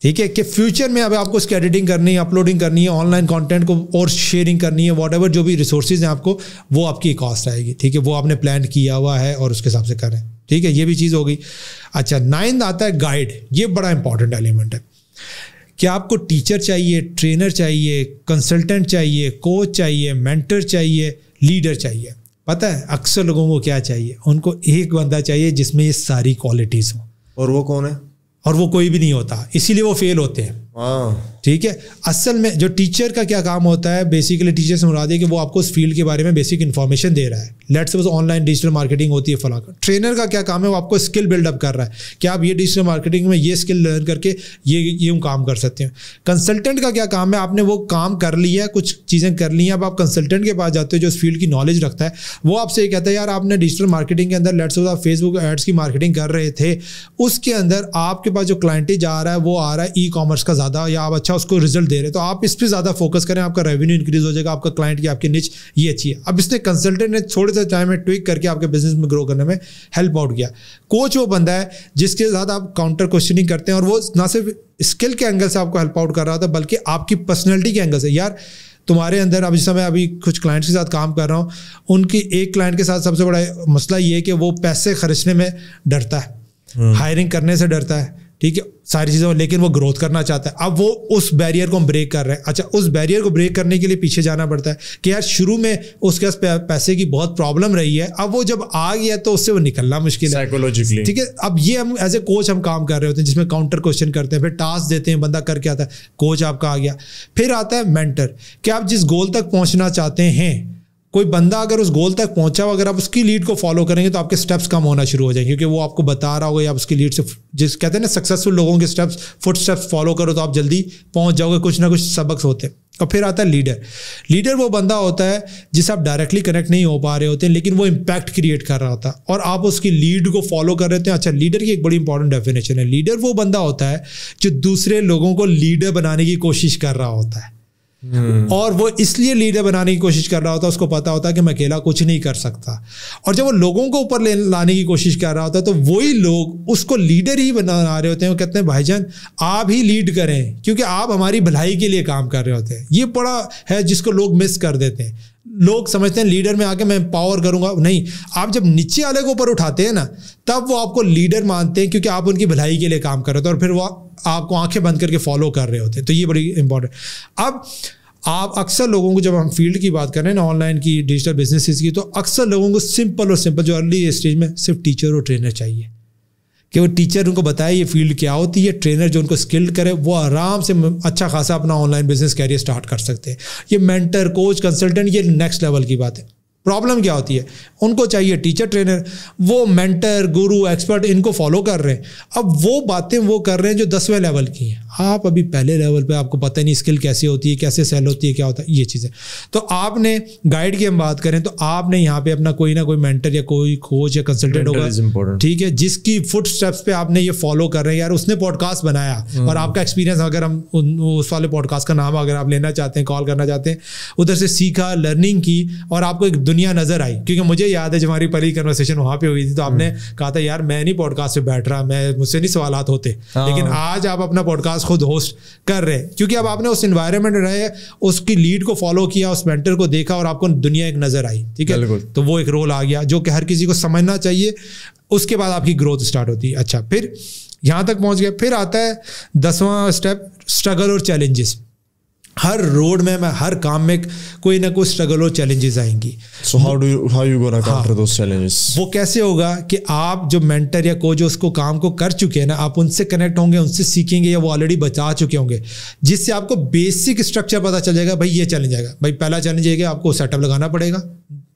ٹھیک ہے, کہ فیوچر میں اب آپ کو اس کی ایڈیٹنگ کرنی ہے, اپلوڈنگ کرنی ہے, آن لائن کانٹینٹ کو اور شیئرنگ کرنی ہے, واٹ ایور جو بھی ریسورسز ہیں آپ کو, وہ آپ کی کاسٹ آئے گی. ٹھیک ہے, وہ آپ نے پلان کیا ہوا ہے اور اس کے حساب سے کریں. ٹھیک ہے, یہ بھی چیز ہو گئی. اچھا 9 آتا ہے گائیڈ. یہ بڑا امپورٹنٹ ایلیمنٹ ہے کہ آپ کو ٹیچر چاہیے, ٹرینر چاہیے, کنسلٹنٹ چاہیے, کوچ چاہیے, مینٹر چاہیے, لیڈر چاہیے. پتہ ہے اکثر لوگوں کو کیا چاہیے, ان کو ایک بندہ چاہیے جس میں یہ ساری کوالٹیز ہوں. اور وہ کون ہے؟ اور وہ کوئی بھی نہیں ہوتا, اسی لیے وہ فیل ہوتے ہیں. ٹھیک ہے, اصل میں جو ٹیچر کا کیا کام ہوتا ہے, بیسیکلی ٹیچر سے مراد ہے کہ وہ آپ کو اس فیلڈ کے بارے میں بیسک انفارمیشن دے رہا ہے. Let's suppose on line digital marketing ہوتی ہے فلاں کا. ٹرینر کا کیا کام ہے, وہ آپ کو اسکل بلڈ اپ کر رہا ہے کہ آپ یہ ڈیجیٹل مارکیٹنگ میں یہ اسکل لرن کر کے یہ کام کر سکتے ہیں. کنسلٹنٹ کا کیا کام ہے, آپ نے وہ کام کر لیا ہے, کچھ چیزیں کر لی ہیں, اب آپ کنسلٹنٹ کے پاس جاتے ہو جو اس فیلڈ کی نالج رکھتا ہے. وہ آپ سے یہ کہتا ہے یار آپ نے ڈیجیٹل مارکیٹنگ کے اندر لیٹس سپوز آپ فیس بک ایڈس کی مارکیٹنگ کر رہے تھے, اس کے اندر آپ کے پاس جو کلائنٹیج آ رہا ہے وہ آ رہا ہے ای کامرس کا زیادہ, یا آپ اچھا اس کو رزلٹ دے رہے, تو آپ اس پہ زیادہ فوکس کریں, آپ کا ریونیو انکریز ہو جائے گا, آپ کا کلائنٹ کی آپ کی نچ یہ اچھی ہے. اب اس نے کنسلٹنٹ نے تھوڑے سے ٹائم میں ٹویک کر کے آپ کے بزنس میں گرو کرنے میں ہیلپ آؤٹ کیا. کوچ وہ بندہ ہے جس کے ساتھ آپ کاؤنٹر کوشچننگ کرتے ہیں, اور وہ نہ صرف اسکل کے اینگل سے آپ کو ہیلپ آؤٹ کر رہا تھا بلکہ آپ کی پرسنالٹی کے اینگل سے. یار تمہارے اندر اب جس میں ابھی کچھ کلائنٹس کے ساتھ کام کر رہا ہوں, ان کی ایک کلائنٹ کے ساتھ سب سے بڑا مسئلہ یہ ہے کہ وہ پیسے خرچنے میں ڈرتا ہے, ہائرنگ کرنے سے ڈرتا ہے. ٹھیک ہے, ساری چیزوں میں, لیکن وہ گروتھ کرنا چاہتا ہے. اب وہ اس بیریئر کو ہم بریک کر رہے ہیں. اچھا اس بیریئر کو بریک کرنے کے لیے پیچھے جانا پڑتا ہے کہ یار شروع میں اس کے پاس پیسے کی بہت پرابلم رہی ہے, اب وہ جب آ گیا تو اس سے وہ نکلنا مشکل ہے سائیکولوجیکلی. ٹھیک ہے, اب یہ ہم ایز اے کوچ ہم کام کر رہے ہوتے ہیں جس میں کاؤنٹر کوشچن کرتے ہیں, پھر ٹاسک دیتے ہیں, بندہ کر کے آتا ہے, کوچ آپ کا آ گیا. پھر آتا ہے مینٹر, کہ آپ جس گول تک پہنچنا چاہتے ہیں, کوئی بندہ اگر اس گول تک پہنچا ہو, اگر آپ اس کی لیڈ کو فالو کریں گے تو آپ کے اسٹیپس کم ہونا شروع ہو جائیں گے, کیونکہ وہ آپ کو بتا رہا ہوگا, یا آپ اس کی لیڈ سے جس کہتے ہیں نا سکسیزفل لوگوں کے اسٹیپس فٹ اسٹیپس فالو کرو تو آپ جلدی پہنچ جاؤ گے, کچھ نہ کچھ سبق ہوتے ہیں. اور پھر آتا ہے لیڈر. لیڈر وہ بندہ ہوتا ہے جس سے آپ ڈائریکٹلی کنیکٹ نہیں ہو پا رہے ہوتے ہیں لیکن وہ امپیکٹ کریٹ کر رہا ہوتا ہے اور آپ اس کی لیڈ کو فالو کر رہے ہوتے ہیں. اچھا لیڈر کی ایک بڑی انپورٹنٹ ڈیفینیشن ہے, لیڈر وہ بندہ ہوتا ہے جو دوسرے لوگوں کو لیڈر بنانے کی کوشش کر رہا ہوتا ہے, اور وہ اس لیے لیڈر بنانے کی کوشش کر رہا ہوتا ہے, اس کو پتا ہوتا ہے کہ میں اکیلا کچھ نہیں کر سکتا. اور جب وہ لوگوں کو اوپر لانے کی کوشش کر رہا ہوتا ہے تو وہی لوگ اس کو لیڈر ہی بنا رہے ہوتے ہیں. وہ کہتے ہیں بھائی جان آپ ہی لیڈ کریں کیونکہ آپ ہماری بھلائی کے لیے کام کر رہے ہوتے ہیں. یہ بڑا ہے جس کو لوگ مس کر دیتے ہیں. لوگ سمجھتے ہیں لیڈر میں آ کے میں پاور کروں گا, نہیں, آپ جب نیچے والے کو اوپر اٹھاتے ہیں نا تب وہ آپ کو لیڈر مانتے ہیں کیونکہ آپ ان کی بھلائی کے لیے کام کر رہے ہوتے ہیں, اور پھر وہ آپ کو آنکھیں بند کر کے فالو کر رہے ہوتے ہیں. تو یہ بڑی امپورٹنٹ. اب آپ اکثر لوگوں کو جب ہم فیلڈ کی بات کریں نا, آن لائن کی, ڈیجیٹل بزنسز کی, تو اکثر لوگوں کو سمپل جو ارلی اسٹیج میں صرف ٹیچر اور ٹرینر چاہیے کہ وہ ٹیچر ان کو بتائے یہ فیلڈ کیا ہوتی ہے, ٹرینر جو ان کو اسکلڈ کرے, وہ آرام سے اچھا خاصا اپنا online business career start کر سکتے ہیں. یہ مینٹر, کوچ, کنسلٹنٹ, یہ نیکسٹ لیول کی بات ہے. پرابلم کیا ہوتی ہے, ان کو چاہیے ٹیچر ٹرینر, وہ مینٹر, گرو, ایکسپرٹ ان کو فالو کر رہے ہیں. اب وہ باتیں وہ کر رہے ہیں جو 10ویں لیول کی ہیں, آپ ابھی پہلے لیول پہ, آپ کو پتہ نہیں اسکل کیسے ہوتی ہے, کیسے سیل ہوتی ہے, کیا ہوتا ہے, یہ چیزیں. تو آپ نے گائیڈ کی ہم بات کریں تو آپ نے یہاں پہ اپنا کوئی نہ کوئی مینٹر یا کوئی کوچ یا کنسلٹنٹ ہوگا, ٹھیک ہے, جس کی فٹ اسٹیپس پہ آپ نے یہ فالو کر رہے ہیں. یار اس نے پوڈ کاسٹ بنایا اور آپ کا ایکسپیرینس, اگر ہم اس والے پوڈ کاسٹ کا نام اگر آپ لینا چاہتے ہیں, کال کرنا چاہتے ہیں, ادھر سے سیکھا, لرننگ کی, اور آپ کو ایک دنیا نظر آئی. کیونکہ مجھے یاد ہے جب ہماری پہلی کنورسیشن وہاں پہ ہوئی تھی تو آپ نے کہا تھا یار میں نہیں پوڈ کاسٹ پہ بیٹھ رہا, مجھ سے نہیں سوالات ہوتے, لیکن آج آپ اپنا پوڈ کاسٹ خود ہوسٹ کر رہے ہیں کیونکہ اب آپ نے اس انوائرمنٹ رہے, اس کی لیڈ کو فالو کیا, اس مینٹر کو دیکھا اور آپ کو دنیا ایک نظر آئی. ٹھیک ہے, تو وہ ایک رول آ گیا جو کہ ہر کسی کو سمجھنا چاہیے. اس کے بعد آپ کی گروتھ اسٹارٹ ہوتی ہے. اچھا, پھر یہاں تک پہنچ گئے. پھر آتا ہے 10واں اسٹیپ, اسٹرگل اور چیلنجز. ہر روڈ میں ہر کام میں کوئی نہ کوئی اسٹرگل اور چیلنجز آئیں گی. So how you gonna counter those challenges? وہ کیسے ہوگا کہ آپ جو مینٹر یا کوچ جو اس کو کام کو کر چکے ہیں نا, آپ ان سے کنیکٹ ہوں گے, ان سے سیکھیں گے یا وہ آلریڈی بتا چکے ہوں گے, جس سے آپ کو بیسک اسٹرکچر پتہ چل جائے گا. بھائی یہ چیلنج آئے گا, بھائی پہلا چیلنج یہ کہ آپ کو سیٹ اپ لگانا پڑے گا,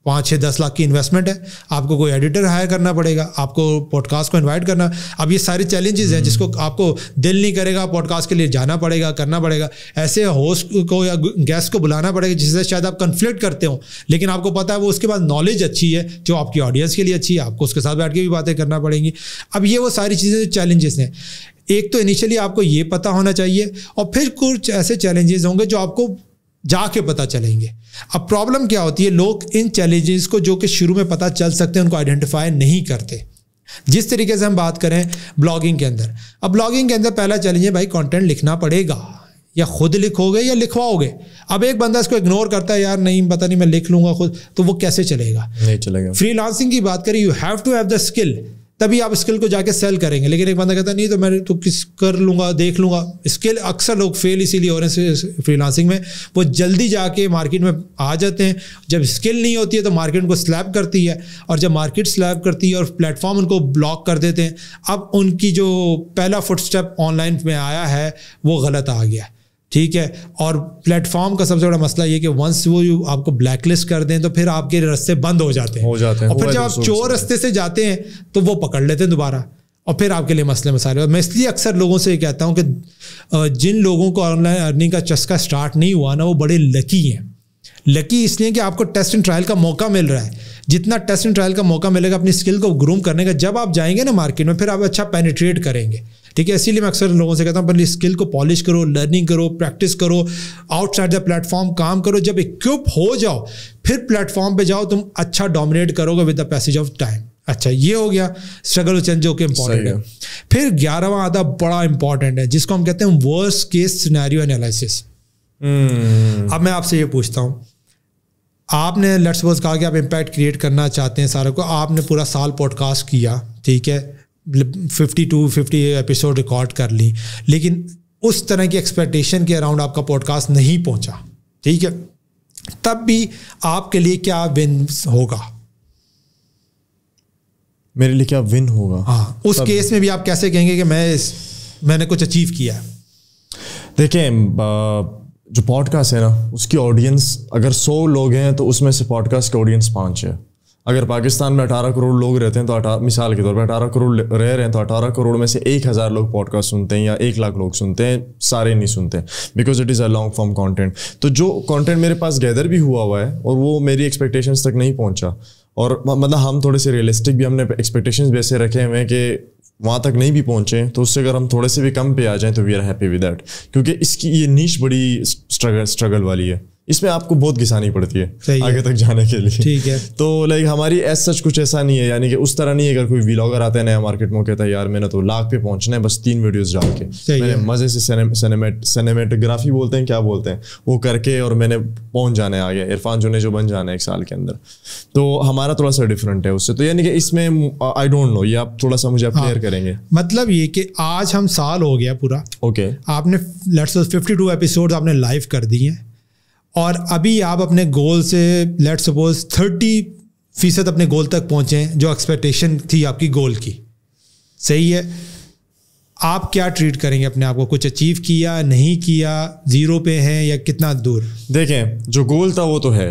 5-6-10 لاکھ کی انویسٹمنٹ ہے, آپ کو کوئی ایڈیٹر ہائر کرنا پڑے گا, آپ کو پوڈ کاسٹ کو انوائٹ کرنا. اب یہ سارے چیلنجز ہیں جس کو آپ کو دل نہیں کرے گا, پوڈ کاسٹ کے لیے جانا پڑے گا, کرنا پڑے گا. ایسے ہوسٹ کو یا گیسٹ کو بلانا پڑے گا جس سے شاید آپ کنفلکٹ کرتے ہوں, لیکن آپ کو پتا ہے وہ اس کے بعد نالج اچھی ہے جو آپ کی آڈینس کے لیے اچھی ہے, آپ کو اس کے ساتھ بیٹھ کے بھی باتیں کرنا پڑیں گی. اب یہ وہ ساری چیزیں جو چیلنجز ہیں, ایک تو انیشلی آپ کو یہ پتہ ہونا چاہیے, اور پھر کچھ ایسے چیلنجز ہوں گے جو آپ کو جا کے پتہ چلیں گے. اب پرابلم کیا ہوتی ہے, لوگ ان چیلنجز کو جو کہ شروع میں پتہ چل سکتے ہیں ان کو آئیڈینٹیفائی نہیں کرتے. جس طریقے سے ہم بات کریں بلاگنگ کے اندر, اب بلاگنگ کے اندر پہلا چیلنج ہے بھائی کانٹینٹ لکھنا پڑے گا, یا خود لکھو گے یا لکھواؤ گے. اب ایک بندہ اس کو اگنور کرتا ہے, یار نہیں پتہ نہیں میں لکھ لوں گا خود, تو وہ کیسے چلے گا؟ نہیں چلے گا. فری لانسنگ کی بات کریں, you have to have the skill, تبھی آپ اسکل کو جا کے سیل کریں گے. لیکن ایک بندہ کہتا ہے نہیں تو میں تو کس کر لوں گا, دیکھ لوں گا. اسکل اکثر لوگ فیل اسی لیے ہو رہے ہیں فری لانسنگ میں, وہ جلدی جا کے مارکیٹ میں آ جاتے ہیں. جب اسکل نہیں ہوتی ہے تو مارکیٹ ان کو سلیپ کرتی ہے, اور جب مارکیٹ سلیپ کرتی ہے اور پلیٹ فارم ان کو بلاک کر دیتے ہیں, اب ان کی جو پہلا فٹ اسٹیپ آن لائن میں آیا ہے وہ غلط آ گیا. ٹھیک ہے, اور پلیٹ فارم کا سب سے بڑا مسئلہ یہ کہ ونس وہ آپ کو بلیک لسٹ کر دیں تو پھر آپ کے رستے بند ہو جاتے ہیں, اور پھر جب آپ چور رستے سے جاتے ہیں تو وہ پکڑ لیتے ہیں دوبارہ, اور پھر آپ کے لیے مسئلے مسائل. میں اس لیے اکثر لوگوں سے یہ کہتا ہوں کہ جن لوگوں کو آن لائن ارننگ کا چسکا اسٹارٹ نہیں ہوا نا, وہ بڑے لکی ہیں. لکی اس لیے کہ آپ کو ٹیسٹ اینڈ ٹرائل کا موقع مل رہا ہے. جتنا ٹیسٹ اینڈ ٹرائل کا موقع ملے گا اپنی اسکل کو گروم کرنے کا, جب آپ جائیں گے نا مارکیٹ میں پھر آپ اچھا پینیٹریٹ کریں گے. ٹھیک ہے, اسی لیے میں اکثر لوگوں سے کہتا ہوں پہلے اسکل کو پالش کرو, لرننگ کرو, پریکٹس کرو, outside the platform کام کرو. جب اکوپ ہو جاؤ پھر پلیٹ فارم پہ جاؤ, تم اچھا ڈومینیٹ کرو گے with the passage of time. اچھا, یہ ہو گیا اسٹرگل اور چیلنج جو کہ امپورٹنٹ ہے. پھر 11واں آدھا بڑا امپورٹنٹ ہے جس کو ہم کہتے ہیں ورسٹ کیس سینیریو انالیسس. اب میں آپ سے یہ پوچھتا ہوں, آپ نے لیٹس سپوز کہا کہ آپ امپیکٹ کریٹ کرنا چاہتے ہیں سارے کو, آپ نے پورا سال پوڈ کاسٹ کیا, ٹھیک ہے, 50 ایپیسوڈ ریکارڈ کر لی, لیکن اس طرح کی ایکسپیکٹیشن کے اراؤنڈ آپ کا پوڈ کاسٹ نہیں پہنچا. ٹھیک ہے, تب بھی آپ کے لیے کیا ون ہوگا؟ میرے لیے کیا ون ہوگا؟ ہاں, اس کیس میں بھی آپ کیسے کہیں گے کہ میں نے کچھ اچیو کیا ہے؟ دیکھیں, جو پوڈ کاسٹ ہے نا اس کی آڈینس اگر 100 لوگ ہیں تو اس میں سے پوڈ کاسٹ کی آڈینس 5 ہے. اگر پاکستان میں 18 کروڑ لوگ رہتے ہیں تو مثال کے طور پہ 18 کروڑ رہ رہے ہیں تو 18 کروڑ میں سے 1000 لوگ پوڈ کاسٹ سنتے ہیں یا 1 لاکھ لوگ سنتے ہیں, سارے نہیں سنتے because it is a long form content. تو جو کانٹینٹ میرے پاس گیدر بھی ہوا ہے اور وہ میری ایکسپیکٹیشنس تک نہیں پہنچا, اور مطلب ہم تھوڑے سے ریئلسٹک بھی ہم نے ایکسپیکٹیشنز ویسے رکھے ہوئے ہیں کہ وہاں تک نہیں بھی پہنچے, تو اس سے اگر ہم تھوڑے سے بھی کم پہ آ جائیں تو we are happy with that, کیونکہ اس کی یہ نیش بڑی اسٹرگل والی ہے, اس میں آپ کو بہت گھسانی پڑتی ہے آگے تک جانے کے لیے. ٹھیک ہے, تو لائک ہماری ایز سچ کچھ ایسا نہیں ہے, یعنی کہ اس طرح نہیں ہے اگر کوئی ولاگر آتا ہے نیا مارکیٹ میں کہتا ہے یار میں نے تو لاکھ پہ پہنچنا ہے بس 3 ویڈیوز ڈال کے, میں نے مزے سے سینیمیٹوگرافی بولتے ہیں کیا بولتے ہیں وہ کر کے اور میں نے پہنچ جانا ہے آگے, عرفان جونے جو بن جانا ہے 1 سال کے اندر. تو ہمارا تھوڑا سا ڈفرینٹ ہے اس سے. تو یعنی کہ اس میں آئی ڈونٹ نو, یہ آپ تھوڑا سا مجھے کلیئر کریں گے. مطلب یہ کہ آج ہم سال ہو گیا پورا, اوکے, آپ نے لیٹس سپوز 52 ایپیسوڈ آپ نے لائیو کر دی ہیں, اور ابھی آپ اپنے گول سے لیٹ سپوز 30% اپنے گول تک پہنچے ہیں جو ایکسپیکٹیشن تھی آپ کی گول کی. صحیح ہے, آپ کیا ٹریٹ کریں گے اپنے آپ کو؟ کچھ اچیو کیا, نہیں کیا, 0 پہ ہیں یا کتنا دور؟ دیکھیں جو گول تھا وہ تو ہے,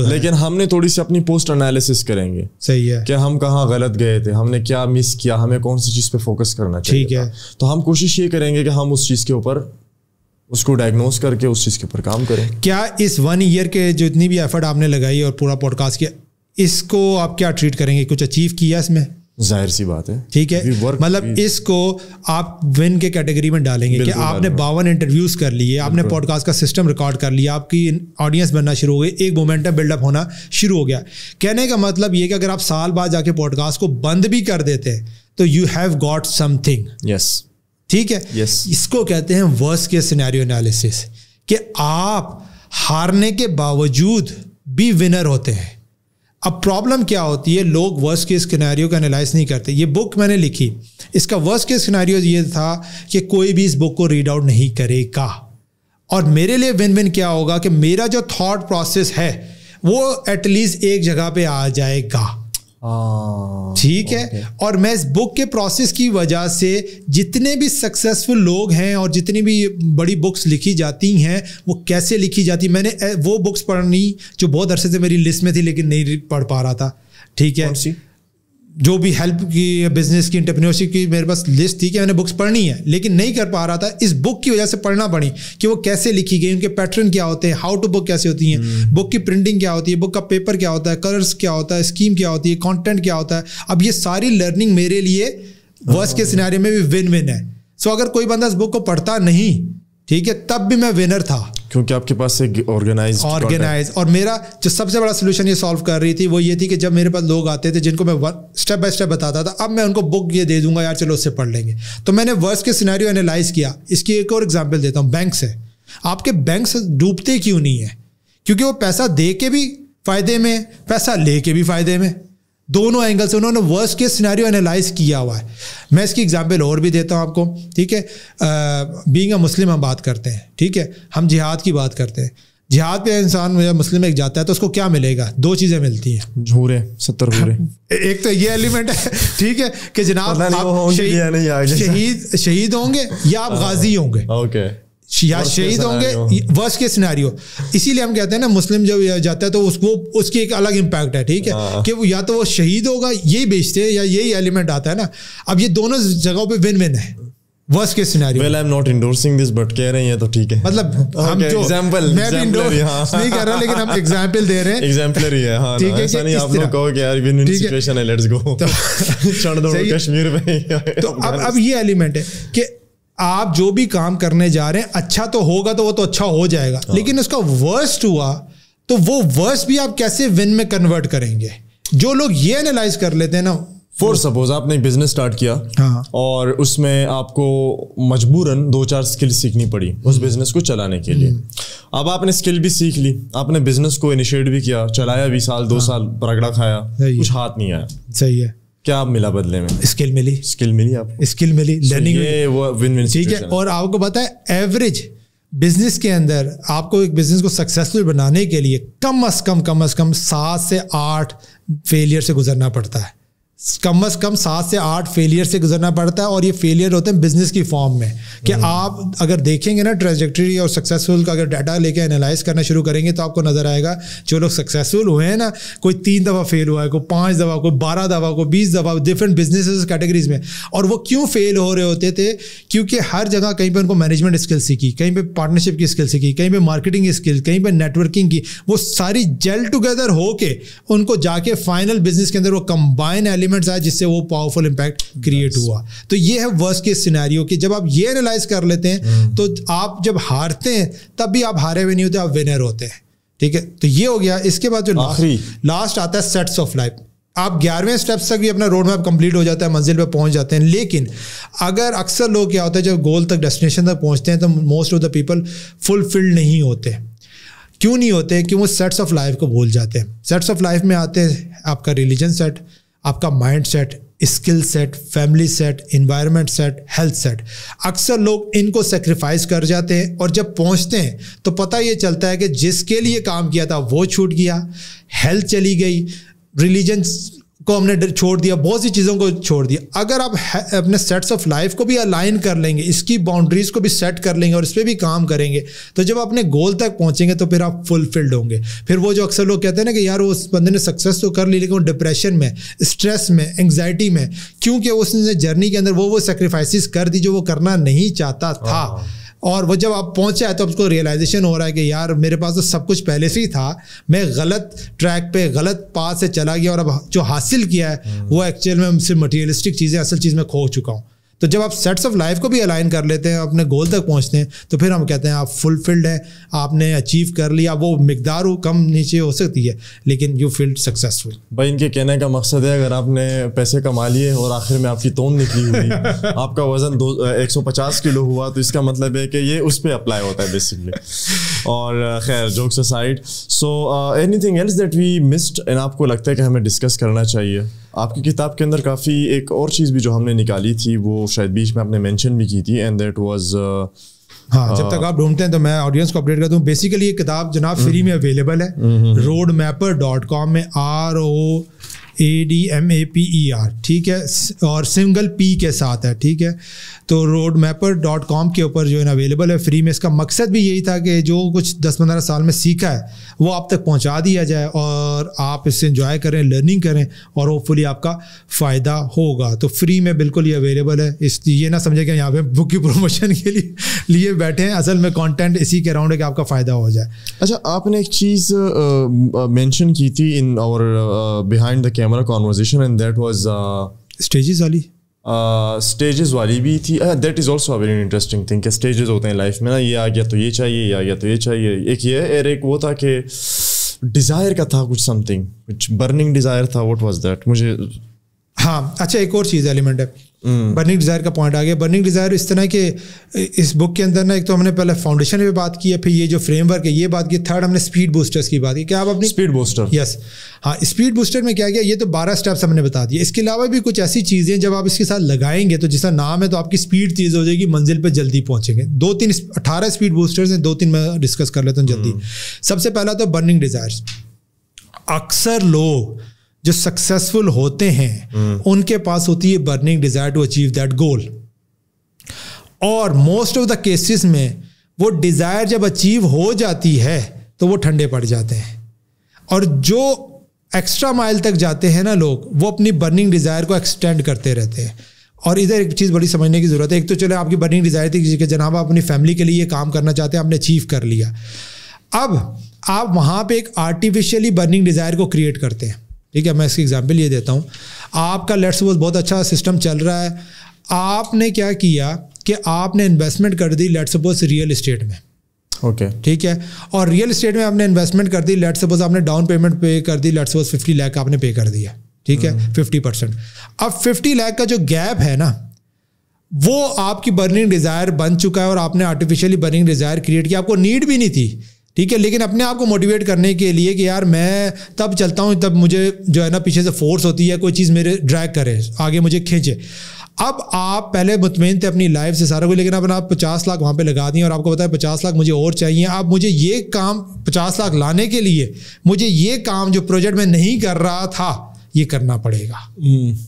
لیکن ہم نے تھوڑی سی اپنی پوسٹ انالیسس کریں گے. صحیح ہے, کہ ہم کہاں غلط گئے تھے, ہم نے کیا مس کیا, ہمیں کون سی چیز پہ فوکس کرنا چاہیے. ٹھیک ہے, تو ہم کوشش یہ کریں گے کہ ہم اس چیز کے اوپر اس کو ڈائگنوز کر کے اس چیز کے اوپر کام کریں. کیا اس 1 ایئر کے جو اتنی بھی ایفرٹ آپ نے لگائی اور پورا پوڈ کاسٹ کیا, اس کو آپ کیا ٹریٹ کریں گے؟ کچھ اچیو کیا اس میں؟ ظاہر سی بات ہے, ٹھیک ہے, مطلب اس کو آپ ون کے کیٹیگری میں ڈالیں گے کہ آپ نے 52 انٹرویوز کر لیے, آپ نے پوڈ کاسٹ کا سسٹم ریکارڈ کر لیا, آپ کی آڈینس بننا شروع ہو گئی, ایک مومنٹم بلڈ اپ ہونا شروع ہو گیا. کہنے کا مطلب یہ کہ اگر آپ سال بعد جا کے پوڈ کاسٹ کو بند بھی کر دیتے ہیں تو you have got something. Yes, ٹھیک ہے, اس کو کہتے ہیں ورسٹ کیس سینیریو انالیسس, کہ آپ ہارنے کے باوجود بھی ونر ہوتے ہیں. اب پرابلم کیا ہوتی ہے, لوگ ورسٹ کیس سینیریو کا انالائز نہیں کرتے. یہ بک میں نے لکھی, اس کا ورسٹ کیس سینیریو یہ تھا کہ کوئی بھی اس بک کو ریڈ آؤٹ نہیں کرے گا, اور میرے لیے ون ون کیا ہوگا کہ میرا جو تھاٹ پروسیس ہے وہ ایٹ لیسٹ ایک جگہ پہ آ جائے گا. ٹھیک ہے, اور میں اس بک کے پروسیس کی وجہ سے جتنے بھی سکسیسفل لوگ ہیں اور جتنی بھی بڑی بکس لکھی جاتی ہیں وہ کیسے لکھی جاتی, میں نے وہ بکس پڑھنی جو بہت عرصے سے میری لسٹ میں تھی لیکن نہیں پڑھ پا رہا تھا. ٹھیک ہے, جو بھی ہیلپ کی, بزنس کی, انٹرپرینیورشپ کی میرے پاس لسٹ تھی کہ میں نے بکس پڑھنی ہے لیکن نہیں کر پا رہا تھا. اس بک کی وجہ سے پڑھنا پڑی کہ وہ کیسے لکھی گئی, ان کے پیٹرن کیا ہوتے ہیں, ہاؤ ٹو بک کیسے ہوتی ہیں, بک کی پرنٹنگ کیا ہوتی ہے, بک کا پیپر کیا ہوتا ہے, کلرس کیا ہوتا ہے, اسکیم کیا ہوتی ہے, کانٹینٹ کیا ہوتا ہے. اب یہ ساری لرننگ میرے لیے ورسٹ کے سینیریو میں بھی ون ون ہے. سو اگر کوئی بندہ اس بک کو پڑھتا نہیں, ٹھیک ہے, تب بھی میں ونر تھا کیونکہ آپ کے پاس ایک آرگنائز. اور میرا جو سب سے بڑا سولوشن یہ سالو کر رہی تھی وہ یہ تھی کہ جب میرے پاس لوگ آتے تھے جن کو میں اسٹیپ بائی اسٹیپ بتاتا تھا, اب میں ان کو بک یہ دے دوں گا, یار چلو اس سے پڑھ لیں گے. تو میں نے ورسٹ کے سینیریو انالائز کیا. اس کی ایک اور ایگزامپل دیتا ہوں, بینکس ہے. آپ کے بینکس ڈوبتے کیوں نہیں ہیں؟ کیونکہ وہ پیسہ دے کے بھی فائدے میں, پیسہ لے کے بھی فائدے میں, دونوں اینگل سے انہوں نے ورسٹ کیس سینیریو انالائز کیا ہوا ہے. میں اس کی ایگزامپل اور بھی دیتا ہوں آپ کو. ٹھیک ہے, بینگ اے مسلم ہم بات کرتے ہیں, ٹھیک ہے, ہم جہاد کی بات کرتے ہیں. جہاد پہ انسان مسلم ایک جاتا ہے تو اس کو کیا ملے گا؟ 2 چیزیں ملتی ہیں, جھورے 70 گھورے. ایک تو یہ ایلیمنٹ ہے, ٹھیک ہے, کہ جناب آپ شہید ہوں گے یا آپ غازی ہوں گے, یا شہید ہوں گے. ورسٹ کے سینیریو, اسی لیے ہم کہتے ہیں نا مسلم جب جاتا ہے تو اس کی ایک الگ امپیکٹ ہے. ٹھیک ہے, کہ وہ یا تو وہ شہید ہوگا یہی بیچتے ہیں یا یہی ایلیمنٹ آتا ہے نا. اب یہ دونوں جگہوں پہ ون ون ہے ورسٹ کے scenario. well I'm not endorsing this but کہہ رہے ہیں تو ٹھیک ہے, مطلب ہم جو میں بھی انڈورس نہیں کر رہا لیکن ہم ایگزامپل دے رہے ہیں, ایگزامپلری ہے. ہاں, ایسا نہیں آپ لوگ کہو کہ یار ون ون سچویشن ہے, لیٹس گو چڑھ دو کشمیر میں. تو اب یہ ایلیمنٹ ہے کہ آپ جو بھی کام کرنے جا رہے ہیں اچھا تو ہوگا تو وہ تو اچھا ہو جائے گا, لیکن اس کا ورسٹ ہوا تو وہ ورسٹ بھی آپ کیسے ون میں کنورٹ کریں گے. جو لوگ یہ انالائز کر لیتے ہیں نا, فور سپوز آپ نے ایک بزنس اسٹارٹ کیا اور اس میں آپ کو مجبوراً 2-4 اسکل سیکھنی پڑی اس بزنس کو چلانے کے لیے. اب آپ نے اسکل بھی سیکھ لی, آپ نے بزنس کو انیشیٹ بھی کیا, چلایا بھی, 2 سال رگڑا کھایا, کچھ ہاتھ نہیں آیا. صحیح ہے, کیا ملا بدلے میں؟ اسکل ملی آپ, اسکل ملی, لرننگ. یہ وہ ون ون. ٹھیک ہے, اور آپ کو پتہ ہے ایوریج بزنس کے اندر آپ کو ایک بزنس کو سکسیسفل بنانے کے لیے کم از کم 7 سے 8 فیلئر سے گزرنا پڑتا ہے. کم از کم 7 سے 8 فیلئر سے گزرنا پڑتا ہے, اور یہ فیلئر ہوتے ہیں بزنس کی فارم میں. کہ آپ اگر دیکھیں گے نا ٹریجیکٹری اور سکسیسفل کا اگر ڈیٹا لے کے انالائز کرنا شروع کریں گے تو آپ کو نظر آئے گا جو لوگ سکسیسفل ہوئے ہیں نا, کوئی 3 دفعہ فیل ہوا ہے, کوئی 5 دفعہ, کوئی 12 دفعہ, کوئی 20 دفعہ, ڈفرینٹ بزنس کیٹیگریز میں. اور وہ کیوں فیل ہو رہے ہوتے تھے؟ کیونکہ ہر جگہ کہیں پہ ان کو مینجمنٹ اسکل سیکھی, کہیں پہ پارٹنرشپ کی اسکل سیکھی, کہیں پہ مارکیٹنگ اسکل, کہیں پہ نیٹورکنگ کی, وہ ساری جیل ٹوگیدر ہو کے ان کو جا کے فائنل بزنس کے اندر وہ کمبائن ایلیمنٹس آئے جس سے وہ پاورفل امپیکٹ کریٹ ہوا. تو یہ ہے ورسٹ کیس سینیریو کہ جب آپ یہ انالائز کر لیتے ہیں تو آپ جب ہارتے ہیں تب بھی آپ ہارے ہوئے نہیں ہوتے, آپ ونر ہوتے ہیں. ٹھیک ہے, تو یہ ہو گیا. اس کے بعد جو لاسٹ آتا ہے سیٹس آف لائف. آپ 11ویں اسٹیپس تک بھی اپنا روڈ میپ کمپلیٹ ہو جاتا ہے, منزل پہ پہنچ جاتے ہیں. لیکن اگر اکثر لوگ کیا ہوتا ہے جب گول تک ڈیسٹینیشن تک پہنچتے ہیں تو most of the people fulfilled نہیں ہوتے. کیوں نہیں ہوتے؟ کہ وہ سیٹس آف لائف کو بھول جاتے ہیں. سیٹس آف لائف میں آتے ہیں آپ کا ریلیجن سیٹ, آپ کا mind set, skill set, family set, environment set, health set. اکثر لوگ ان کو سیکریفائز کر جاتے ہیں اور جب پہنچتے ہیں تو پتہ یہ چلتا ہے کہ جس کے لیے کام کیا تھا وہ چھوٹ گیا, ہیلتھ چلی گئی, ریلیجن کو ہم نے چھوڑ دیا, بہت سی چیزوں کو چھوڑ دیا. اگر آپ اپنے سیٹس آف لائف کو بھی الائن کر لیں گے, اس کی باؤنڈریز کو بھی سیٹ کر لیں گے اور اس پہ بھی کام کریں گے, تو جب اپنے گول تک پہنچیں گے تو پھر آپ فلفلڈ ہوں گے. پھر وہ جو اکثر لوگ کہتے ہیں نا کہ یار اس بندے نے سکسیس تو کر لی لیکن وہ ڈپریشن میں, اسٹریس میں, انگزائٹی میں, کیونکہ اس نے جرنی کے اندر وہ سیکریفائسز کر دی جو وہ کرنا نہیں چاہتا تھا. اور وہ جب آپ پہنچے تو اس کو ریئلائزیشن ہو رہا ہے کہ یار میرے پاس تو سب کچھ پہلے سے ہی تھا, میں غلط ٹریک پہ غلط پاتھ سے چلا گیا, اور اب جو حاصل کیا ہے وہ ایکچوئل میں صرف مٹیریلسٹک چیزیں, اصل چیز میں کھو چکا ہوں. تو جب آپ سیٹس آف لائف کو بھی الائن کر لیتے ہیں, اپنے گول تک پہنچتے ہیں, تو پھر ہم کہتے ہیں آپ فلفلڈ ہیں, آپ نے اچیو کر لیا. وہ مقدار کم نیچے ہو سکتی ہے لیکن یو فیل سکسیزفل. بھائی ان کے کہنے کا مقصد ہے اگر آپ نے پیسے کما لیے اور آخر میں آپ کی توند نکلی ہوئی, آپ کا وزن 150 کلو ہوا, تو اس کا مطلب ہے کہ یہ اس پہ اپلائی ہوتا ہے بیسکلی. اور خیر jokes aside, so anything else that we missed and آپ کو لگتا ہے کہ ہمیں ڈسکس کرنا چاہیے؟ آپ کی کتاب کے اندر کافی ایک اور چیز بھی جو ہم نے نکالی تھی, وہ شاید بیچ میں آپ نے مینشن بھی کی تھی, اینڈ دیٹ واز ہاں جب تک آپ ڈھونڈتے ہیں تو میں آڈینس کو اپڈیٹ کرتا ہوں. بیسیکلی یہ کتاب جناب فری میں اویلیبل ہے roadmapper.com میں, ROADMAPER, ٹھیک ہے, اور سنگل پی کے ساتھ ہے, ٹھیک ہے. تو roadmapper.com کے اوپر جو ہے نا اویلیبل ہے فری میں. اس کا مقصد بھی یہی تھا کہ جو کچھ 10-15 سال میں سیکھا ہے وہ آپ تک پہنچا دیا جائے اور آپ اس سے انجوائے کریں, لرننگ کریں, اور ہوپ فلی آپ کا فائدہ ہوگا. تو فری میں بالکل یہ اویلیبل ہے. اس یہ نہ سمجھے کہ یہاں پہ بک کی پروموشن کے لیے بیٹھے ہیں, اصل میں کانٹینٹ اسی کے اراؤنڈ ہے کہ آپ کا فائدہ ہو جائے. اچھا, آپ نے ایک چیز مینشن کی تھی ان اور behind the camera conversation, and that was stages والی. اسٹیجز والی بھی تھی. That is also very interesting thing کہ اسٹیجز ہوتے ہیں لائف میں نا, یہ آ گیا تو یہ چاہیے, یہ آ گیا تو یہ چاہیے. ایک یہ اور ایک وہ تھا کہ ڈیزائر کا تھا, کچھ سم تھنگ کچھ برننگ ڈیزائر تھا. What was that? مجھے ہاں اچھا ایک اور چیز ایلیمنٹ ہے, برننگ ڈیزائر کا پوائنٹ آ گیا. برننگ ڈیزائر اس طرح کہ اس بک کے اندر نا ایک تو ہم نے پہلے فاؤنڈیشن پہ بات کی ہے, پھر یہ جو فریم ورک ہے یہ بات کی, تھرڈ ہم نے اسپیڈ بوسٹرس کی بات کی. کیا آپ اپنی اسپیڈ بوسٹر؟ یس ہاں, اسپیڈ بوسٹر میں کیا گیا, یہ تو 12 اسٹیپس ہم نے بتا دیا. اس کے علاوہ بھی کچھ ایسی چیزیں جب آپ اس کے ساتھ لگائیں گے تو جس کا نام ہے تو آپ کی اسپیڈ تیز ہو جائے گی, منزل پہ جلدی پہنچیں گے. 18 اسپیڈ بوسٹرز ہیں, 2-3 میں ڈسکس کر لیتا ہوں جلدی. سب سے پہلا تو برننگ ڈیزائرس. اکثر لوگ جو سکسیزفل ہوتے ہیں ان کے پاس ہوتی ہے burning desire to achieve that goal, اور موسٹ آف دا کیسز میں وہ ڈیزائر جب اچیو ہو جاتی ہے تو وہ ٹھنڈے پڑ جاتے ہیں. اور جو ایکسٹرا مائل تک جاتے ہیں نا لوگ, وہ اپنی برننگ ڈیزائر کو ایکسٹینڈ کرتے رہتے ہیں. اور ادھر ایک چیز بڑی سمجھنے کی ضرورت ہے. ایک تو چلے آپ کی برننگ ڈیزائر تھی کہ جناب آپ اپنی فیملی کے لیے یہ کام کرنا چاہتے ہیں, آپ نے اچیو کر لیا. اب آپ وہاں پہ ایک آرٹیفیشلی برننگ ڈیزائر کو کریٹ کرتے ہیں, ٹھیک ہے. میں اس کی ایگزامپل یہ دیتا ہوں. آپ کا لیٹس سپوز بہت اچھا سسٹم چل رہا ہے, آپ نے کیا کیا کہ آپ نے انویسٹمنٹ کر دی لیٹس سپوز ریئل اسٹیٹ میں, اوکے ٹھیک ہے. اور ریئل اسٹیٹ میں آپ نے انویسٹمنٹ کر دی, لیٹس سپوز آپ نے ڈاؤن پیمنٹ پے کر دی, لیٹس سپوز 50 لاکھ آپ نے پے کر دیا, ٹھیک ہے, 50%. اب 50 لاکھ کا جو گیپ ہے نا وہ آپ کی برننگ ڈیزائر بن چکا ہے, اور آپ نے آرٹیفیشلی برننگ ڈیزائر کریٹ کیا. آپ کو نیڈ بھی نہیں تھی, ٹھیک ہے, لیکن اپنے آپ کو موٹیویٹ کرنے کے لیے کہ یار میں تب چلتا ہوں تب مجھے جو ہے نا پیچھے سے فورس ہوتی ہے, کوئی چیز میرے ڈریگ کرے آگے, مجھے کھینچے. اب آپ پہلے مطمئن تھے اپنی لائف سے سارا کچھ, لیکن اب آپ 50 لاکھ وہاں پہ لگا دیں اور آپ کو پتا ہے 50 لاکھ مجھے اور چاہیے. اب مجھے یہ کام 50 لاکھ لانے کے لیے مجھے یہ کام جو پروجیکٹ میں نہیں کر رہا تھا یہ کرنا پڑے گا,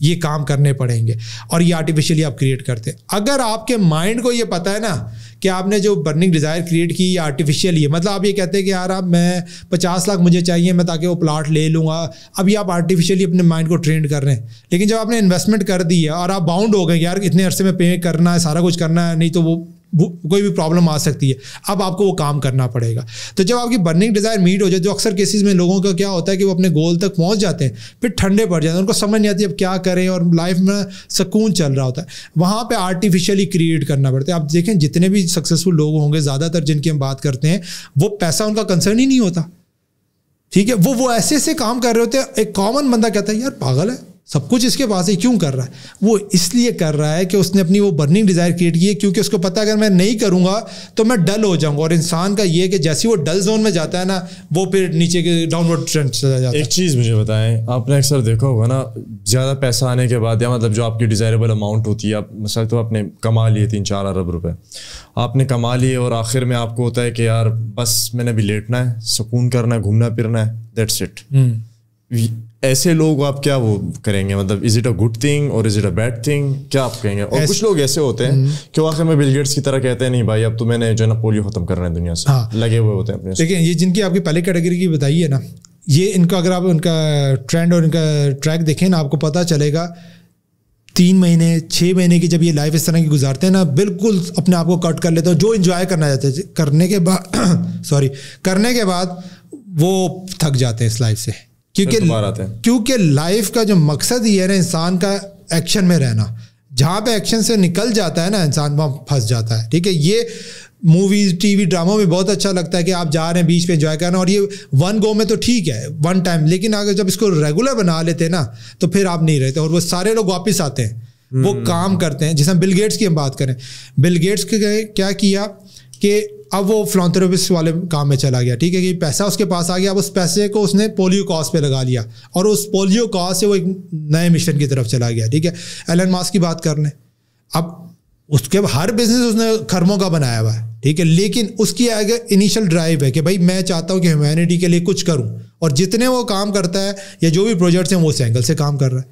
یہ کام کرنے پڑیں گے, اور یہ آرٹیفیشلی آپ کریٹ کرتے. اگر آپ کے مائنڈ کو یہ پتا ہے نا کہ آپ نے جو برننگ ڈیزائر کریٹ کی یہ آرٹیفیشیل ہے, مطلب آپ یہ کہتے ہیں کہ یار اب میں 50 لاکھ مجھے چاہیے میں تاکہ وہ پلاٹ لے لوں گا, اب یہ آپ آرٹیفیشیلی اپنے مائنڈ کو ٹرینڈ کر رہے ہیں. لیکن جب آپ نے انویسٹمنٹ کر دی ہے اور آپ باؤنڈ ہو گئے یار اتنے عرصے میں پے کرنا ہے, سارا کچھ کرنا ہے, نہیں تو وہ کوئی بھی پرابلم آ سکتی ہے, اب آپ کو وہ کام کرنا پڑے گا. تو جب آپ کی برننگ ڈیزائر میٹ ہو جائے, جو اکثر کیسز میں لوگوں کا کیا ہوتا ہے کہ وہ اپنے گول تک پہنچ جاتے ہیں پھر ٹھنڈے پڑ جاتے ہیں, ان کو سمجھ نہیں آتی اب کیا کریں, اور لائف میں سکون چل رہا ہوتا ہے. وہاں پہ آرٹیفیشلی کریٹ کرنا پڑتا ہے. آپ دیکھیں جتنے بھی سکسیزفل لوگ ہوں گے زیادہ تر جن کی ہم بات کرتے ہیں, وہ پیسہ ان کا کنسرن ہی نہیں ہوتا, ٹھیک ہے. وہ ایسے ایسے کام کر رہے ہوتے ہیں. ایک کامن بندہ کہتا ہے یار پاگل ہے, سب کچھ اس کے پاس ہے, کیوں کر رہا ہے؟ وہ اس لیے کر رہا ہے کہ اس نے اپنی وہ برننگ ڈیزائر کریٹ کی ہے, کیونکہ اس کو پتا ہے اگر میں نہیں کروں گا تو میں ڈل ہو جاؤں گا. اور انسان کا یہ کہ جیسے وہ ڈل زون میں جاتا ہے نا وہ پھر نیچے کے ڈاؤن ورڈ ٹرینڈ چلا جاتا ہے. ایک چیز مجھے بتائیں, آپ نے اکثر دیکھا ہوگا نا زیادہ پیسہ آنے کے بعد, یا مطلب جو آپ کی ڈیزائریبل اماؤنٹ ہوتی ہے, آپ مثلا تو آپ نے کما لیے 3-4 ارب روپے آپ نے کما لیے, اور آخر میں آپ کو ہوتا ہے کہ یار بس میں نے ابھی لیٹنا ہے, سکون کرنا ہے, گھومنا پھرنا ہے, دیٹس اٹ. ایسے لوگ آپ کیا وہ کریں گے, مطلب is it a good thing اور is it a bad thing, کیا آپ کہیں گے؟ اور کچھ لوگ ایسے ہوتے ہیں کہ وہ آخر میں بل گیٹس کی طرح کہتے ہیں نہیں بھائی اب تو میں نے جو ہے نا پولیو ختم کرنا ہے دنیا سے, لگے ہوئے ہوتے ہیں اپنے. لیکن یہ جن کی آپ کی پہلے کیٹیگری کی بتائی ہے نا, یہ ان کا اگر آپ ان کا ٹرینڈ اور ان کا ٹریک دیکھیں نا آپ کو پتہ چلے گا 3 مہینے 6 مہینے کی جب یہ لائف اس طرح کی گزارتے ہیں نا, بالکل اپنے آپ کو کٹ کر لیتے ہیں. جو انجوائے کرنا چاہتے ہیں کرنے کے بعد وہ تھک جاتے ہیں اس لائف سے, کیونکہ لائف کا جو مقصد ہی ہے نا انسان کا ایکشن میں رہنا. جہاں پہ ایکشن سے نکل جاتا ہے نا انسان وہاں پھنس جاتا ہے. ٹھیک ہے, یہ موویز ٹی وی ڈراموں میں بہت اچھا لگتا ہے کہ آپ جا رہے ہیں بیچ پہ انجوائے کرنا, اور یہ ون گو میں تو ٹھیک ہے ون ٹائم, لیکن اگر جب اس کو ریگولر بنا لیتے نا تو پھر آپ نہیں رہتے. اور وہ سارے لوگ واپس آتے ہیں, وہ کام کرتے ہیں. جیسے بل گیٹس کی ہم بات کریں, بل گیٹس کے کیا کیا کہ اب وہ فلانتھروپسٹ والے کام میں چلا گیا. ٹھیک ہے, کہ پیسہ اس کے پاس آ گیا, اب اس پیسے کو اس نے پولیو کاز پہ لگا لیا, اور اس پولیو کاز سے وہ ایک نئے مشن کی طرف چلا گیا. ٹھیک ہے, ایلن ماسک کی بات کر لیں, اب اس کے ہر بزنس اس نے کھرموں کا بنایا ہوا ہے. ٹھیک ہے, لیکن اس کی آگے انیشل ڈرائیو ہے کہ بھائی میں چاہتا ہوں کہ ہیومینٹی کے لیے کچھ کروں, اور جتنے وہ کام کرتا ہے یا جو بھی پروجیکٹس ہیں وہ اس اینگل سے کام کر رہا ہے.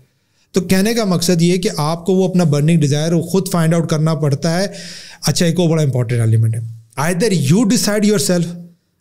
تو کہنے کا مقصد یہ ہے کہ آپ کو وہ اپنا برننگ ڈیزائر وہ خود فائنڈ آؤٹ کرنا پڑتا ہے. اچھا, ایک اور بڑا امپورٹنٹ ایلیمنٹ ہے, either you decide yourself,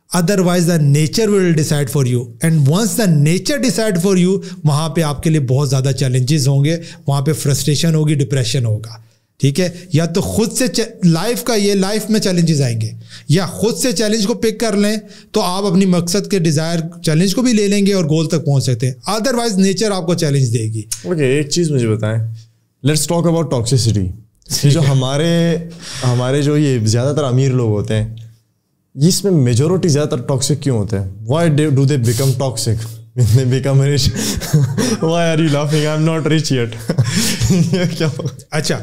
otherwise the nature will decide for you, and once the nature decide for you, وہاں پہ آپ کے لیے بہت زیادہ چیلنجز ہوں گے, وہاں پہ فرسٹریشن ہوگی, ڈپریشن ہوگا. ٹھیک ہے, یا تو خود سے لائف کا یہ لائف میں چیلنجز آئیں گے, یا خود سے چیلنج کو پک کر لیں تو آپ اپنی مقصد کے ڈیزائر چیلنج کو بھی لے لیں گے اور گول تک پہنچ سکتے ہیں. ادروائز نیچر آپ کو چیلنج دے گی. اوکے, ایک چیز مجھے بتائیں, لیٹس ٹاک اباؤٹ ٹاکسیسٹی. یہ جو ہمارے جو یہ زیادہ تر امیر لوگ ہوتے ہیں, اس میں میجورٹی زیادہ تر ٹاکسک کیوں ہوتے ہیں؟ Why do they become toxic when they become rich? Why are you laughing? I'm not rich yet. اچھا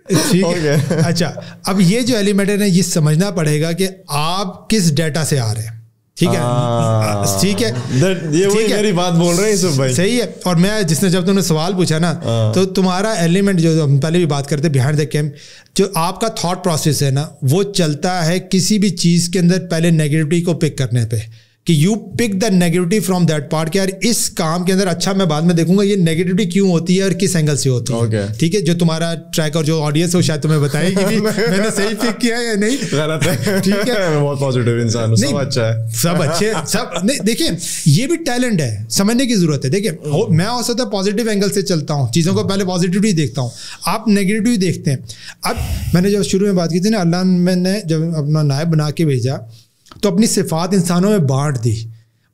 ٹھیک ہے, اچھا اب یہ جو ایلیمنٹ ہے نا یہ سمجھنا پڑے گا کہ آپ کس ڈیٹا سے آ رہے ہیں. ٹھیک ہے, ٹھیک ہے, یہ میری بات بول رہے ہیں سب بھائی, صحیح ہے. اور میں جس نے جب تم نے سوال پوچھا نا تو تمہارا ایلیمنٹ جو ہم پہلے بھی بات کرتے بیہائنڈ دا کیمپ, جو آپ کا تھاٹ پروسیس ہے نا وہ چلتا ہے کسی بھی چیز کے اندر پہلے نیگیٹیوٹی کو پک کرنے پہ, کہ you pick the negativity from that part, کہ یار اس کام کے اندر اچھا میں بعد میں دیکھوں گا یہ نیگیٹیوٹی کیوں ہوتی ہے اور کس اینگل سے ہوتی ہے. ٹھیک ہے, جو تمہارا ٹریک اور جو آڈینس ہے وہ شاید تمہیں بتائے گی میں نے صحیح پک کیا ہے یا نہیں. غلط ہے. ٹھیک ہے, میں بہت پازیٹیو انسان ہوں, سب اچھا ہے, سب اچھے, سب نہیں. دیکھیں یہ بھی ٹیلنٹ ہے, سمجھنے کی ضرورت ہے. دیکھیں میں ہو سکتا ہے پازیٹیو اینگل سے چلتا ہوں, چیزوں کو پہلے پازیٹیولی دیکھتا ہوں, آپ نیگیٹیو دیکھتے ہیں. اب میں نے جب شروع میں بات کی تھی نا, اللہ میں نے جب اپنا نائب بنا کے بھیجا تو اپنی صفات انسانوں میں بانٹ دی,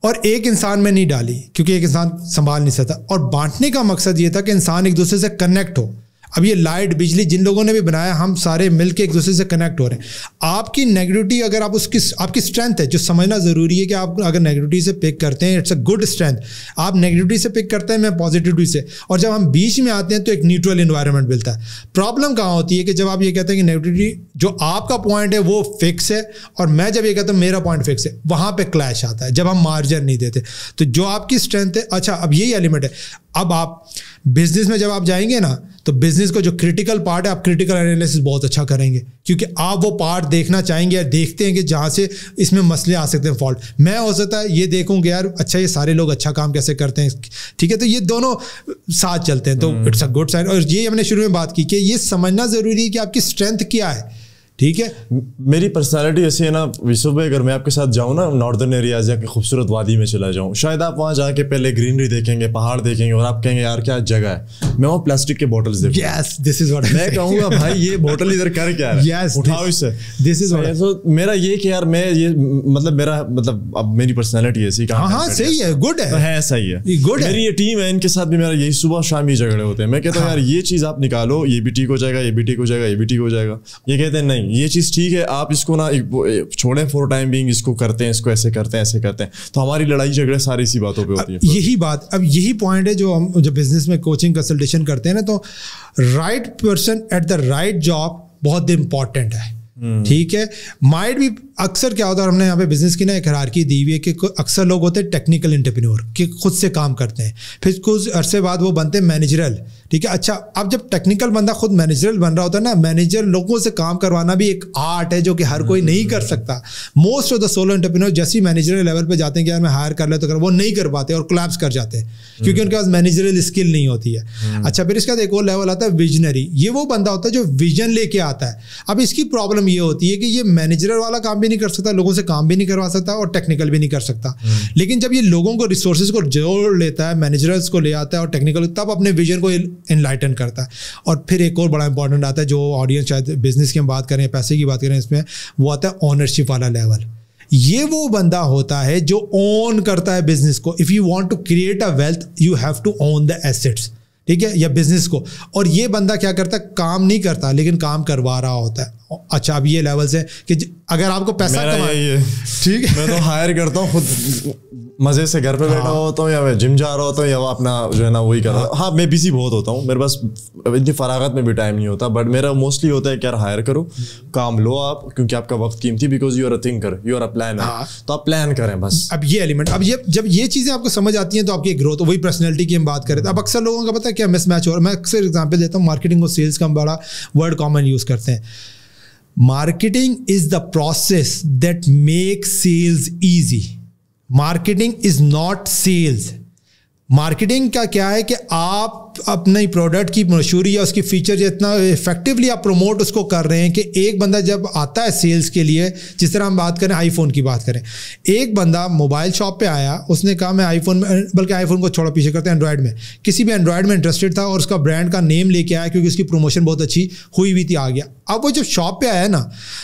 اور ایک انسان میں نہیں ڈالی کیونکہ ایک انسان سنبھال نہیں سکتا. اور بانٹنے کا مقصد یہ تھا کہ انسان ایک دوسرے سے کنیکٹ ہو. اب یہ لائٹ بجلی جن لوگوں نے بھی بنایا, ہم سارے مل کے ایک دوسرے سے کنیکٹ ہو رہے ہیں. آپ کی نیگیٹیوٹی اگر آپ اس کی آپ کی اسٹرینتھ ہے, جو سمجھنا ضروری ہے کہ آپ اگر نیگیٹیوٹی سے پک کرتے ہیں اٹس اے گڈ اسٹرینتھ. آپ نیگیٹیوٹی سے پک کرتے ہیں, میں پازیٹیوٹی سے, اور جب ہم بیچ میں آتے ہیں تو ایک نیوٹرل انوائرمنٹ ملتا ہے. پرابلم کہاں ہوتی ہے کہ جب آپ یہ کہتے ہیں کہ نیگیٹیوٹی جو آپ کا پوائنٹ ہے وہ فکس ہے, اور میں جب یہ کہتا ہوں میرا پوائنٹ فکس ہے, وہاں پہ کلیش آتا ہے جب ہم مارجن نہیں دیتے. تو جو آپ کی اسٹرینتھ ہے, اچھا اب یہی ایلیمنٹ ہے. اب آپ بزنس میں جب آپ جائیں گے نا تو بزنس کو جو کریٹیکل پارٹ ہے آپ کریٹیکل انالیسس بہت اچھا کریں گے, کیونکہ آپ وہ پارٹ دیکھنا چاہیں گے یا دیکھتے ہیں کہ جہاں سے اس میں مسئلے آ سکتے ہیں, فالٹ. میں ہو سکتا ہے یہ دیکھوں کہ یار اچھا یہ سارے لوگ اچھا کام کیسے کرتے ہیں. ٹھیک ہے, تو یہ دونوں ساتھ چلتے ہیں, تو اٹس اے گڈ سائن. اور یہ ہم نے شروع میں بات کی کہ یہ سمجھنا ضروری ہے کہ آپ کی اسٹرینتھ کیا ہے. ٹھیک ہے, میری پرسنالٹی ایسی ہے نا یوسف بھائی, اگر میں آپ کے ساتھ جاؤں نا ناردرن ایریاز یا کہ خوبصورت وادی میں چلا جاؤں, شاید آپ وہاں جا کے پہلے گرینری دیکھیں گے, پہاڑ دیکھیں گے, اور آپ کہیں گے یار کیا جگہ ہے. میں وہاں پلاسٹک کے بوٹلز دیکھوں, yes this is what میں کہوں گا بھائی یہ بوٹل ادھر کر کیا ہے, اٹھاؤ اس سے. this is what میرا یہ کہ یار میں یہ میرا اب میری پرسنالٹی ایسی, ہاں صحیح ہے, گڈ ہے, صحیح ہے, گڈ ہے. میری یہ ٹیم ہے, ان کے ساتھ بھی میرا یہی صبح شام ہی جھگڑے ہوتے ہیں. میں کہتا ہوں یار یہ چیز آپ نکالو, یہ بھی ٹھیک ہو جائے گا, یہ بھی ٹھیک ہو جائے گا, یہ بھی ٹھیک ہو جائے گا. یہ کہتے ہیں نہیں یہ چیز ٹھیک ہے, آپ اس کو نا چھوڑیں فور ٹائم بینگ, اس کو کرتے ہیں, اس کو ایسے کرتے ہیں, ایسے کرتے ہیں. تو ہماری لڑائی جھگڑے ساری اسی باتوں پہ ہوتی ہے. یہی بات, اب یہی پوائنٹ ہے جو ہم جب بزنس میں کوچنگ کنسلٹیشن کرتے ہیں نا, تو right person at the right job بہت امپورٹنٹ ہے. ٹھیک ہے, مائٹ بھی اکثر کیا ہوتا ہے, ہم نے یہاں پہ بزنس کی نا ایک ہیرارکی دی ہوئی ہے کہ اکثر لوگ ہوتے ہیں ٹیکنیکل انٹرپرینور کہ خود سے کام کرتے ہیں, پھر کچھ عرصے بعد وہ بنتے ہیں مینیجرل. ٹھیک ہے, اچھا اب جب ٹیکنیکل بندہ خود مینیجرل بن رہا ہوتا ہے نا, مینیجر لوگوں سے کام کروانا بھی ایک آرٹ ہے جو کہ ہر کوئی نہیں کر سکتا. Most of the solo entrepreneur جیسے مینیجرل لیول پہ جاتے ہیں کہ یار میں ہائر کر لیتا ہوں, وہ نہیں کر پاتے اور کولیپس کر جاتے ہیں کیونکہ ان کے پاس مینیجرل اسکل نہیں ہوتی ہے. اچھا پھر اس کا ایک اور لیول آتا ہے ویژنری. یہ وہ بندہ ہوتا ہے جو ویژن لے کے آتا ہے. اب اس کی پرابلم یہ ہوتی ہے کہ یہ مینیجرل والا کام بھی بھی نہیں کر سکتا, لوگوں سے کام بھی نہیں کروا سکتا اور ٹیکنیکل بھی نہیں کر سکتا. لیکن جب یہ لوگوں کو ریسورسز کو جوڑ لیتا ہے, مینیجرز کو لے آتا ہے اور ٹیکنیکل, تب اپنے ویژن کو انلائٹن کرتا ہے. اور پھر ایک اور بڑا امپورٹنٹ آتا ہے جو آڈینس شاید بزنس کی ہم بات کریں, پیسے کی بات کریں, اس میں وہ آتا ہے اونرشپ والا لیول. یہ وہ بندہ ہوتا ہے جو اون کرتا ہے بزنس کو. If you want to create a wealth you have to own the assets, ٹھیک ہے, یا بزنس کو. اور یہ بندہ کیا کرتا ہے, کام نہیں کرتا لیکن کام کروا رہا ہوتا ہے. اچھا, اب یہ لیولس ہے کہ اگر آپ کو پیسہ ٹھیک ہے, میں تو ہائر کرتا ہوں خود, مزے سے گھر پہ بیٹھا ہوتا ہوں, یا میں جم جا رہا ہوتا ہوں, یا اپنا جو ہے نا وہی کر رہا ہوں. ہاں میں بزی بہت ہوتا ہوں, میرے پاس اتنی فراغت میں بھی ٹائم نہیں ہوتا, بٹ میرا موسٹلی ہوتا ہے کہ یار ہائر کرو, کام لو آپ, کیونکہ آپ کا وقت قیمتی, because you are a thinker, you are a planner, تو آپ پلان کریں بس. اب یہ ایلیمنٹ, اب جب یہ چیزیں آپ کو سمجھ آتی ہیں تو آپ کی گروتھ, وہی پرسنالٹی کی ہم بات کریں. اب اکثر لوگوں کا پتہ ہے کیا مس میچ ہو رہا ہے. میں اکثر ایگزامپل دیتا ہوں, مارکیٹنگ اور سیلس کا ہم بڑا ورڈ کامن یوز کرتے ہیں. Marketing is the process that make sales easy. Marketing is not sales. Marketing کا کیا ہے کہ آپ اپنی پروڈکٹ کی مشہوری یا اس کی فیچر اتنا افیکٹولی آپ پروموٹ اس کو کر رہے ہیں کہ ایک بندہ جب آتا ہے سیلز کے لیے, جس طرح ہم بات کریں آئی فون کی بات کریں, ایک بندہ موبائل شاپ پہ آیا, اس نے کہا میں آئی فون میں, بلکہ آئی فون کو چھوڑا پیچھے کرتے ہیں, اینڈرائڈ میں, کسی بھی اینڈرائڈ میں انٹرسٹڈ تھا اور اس کا برانڈ کا نیم لے کے آیا کیونکہ اس کی پروموشن بہت اچھی ہوئی ہوئی تھی, آ گیا. اب وہ جب شاپ پہ آیا نا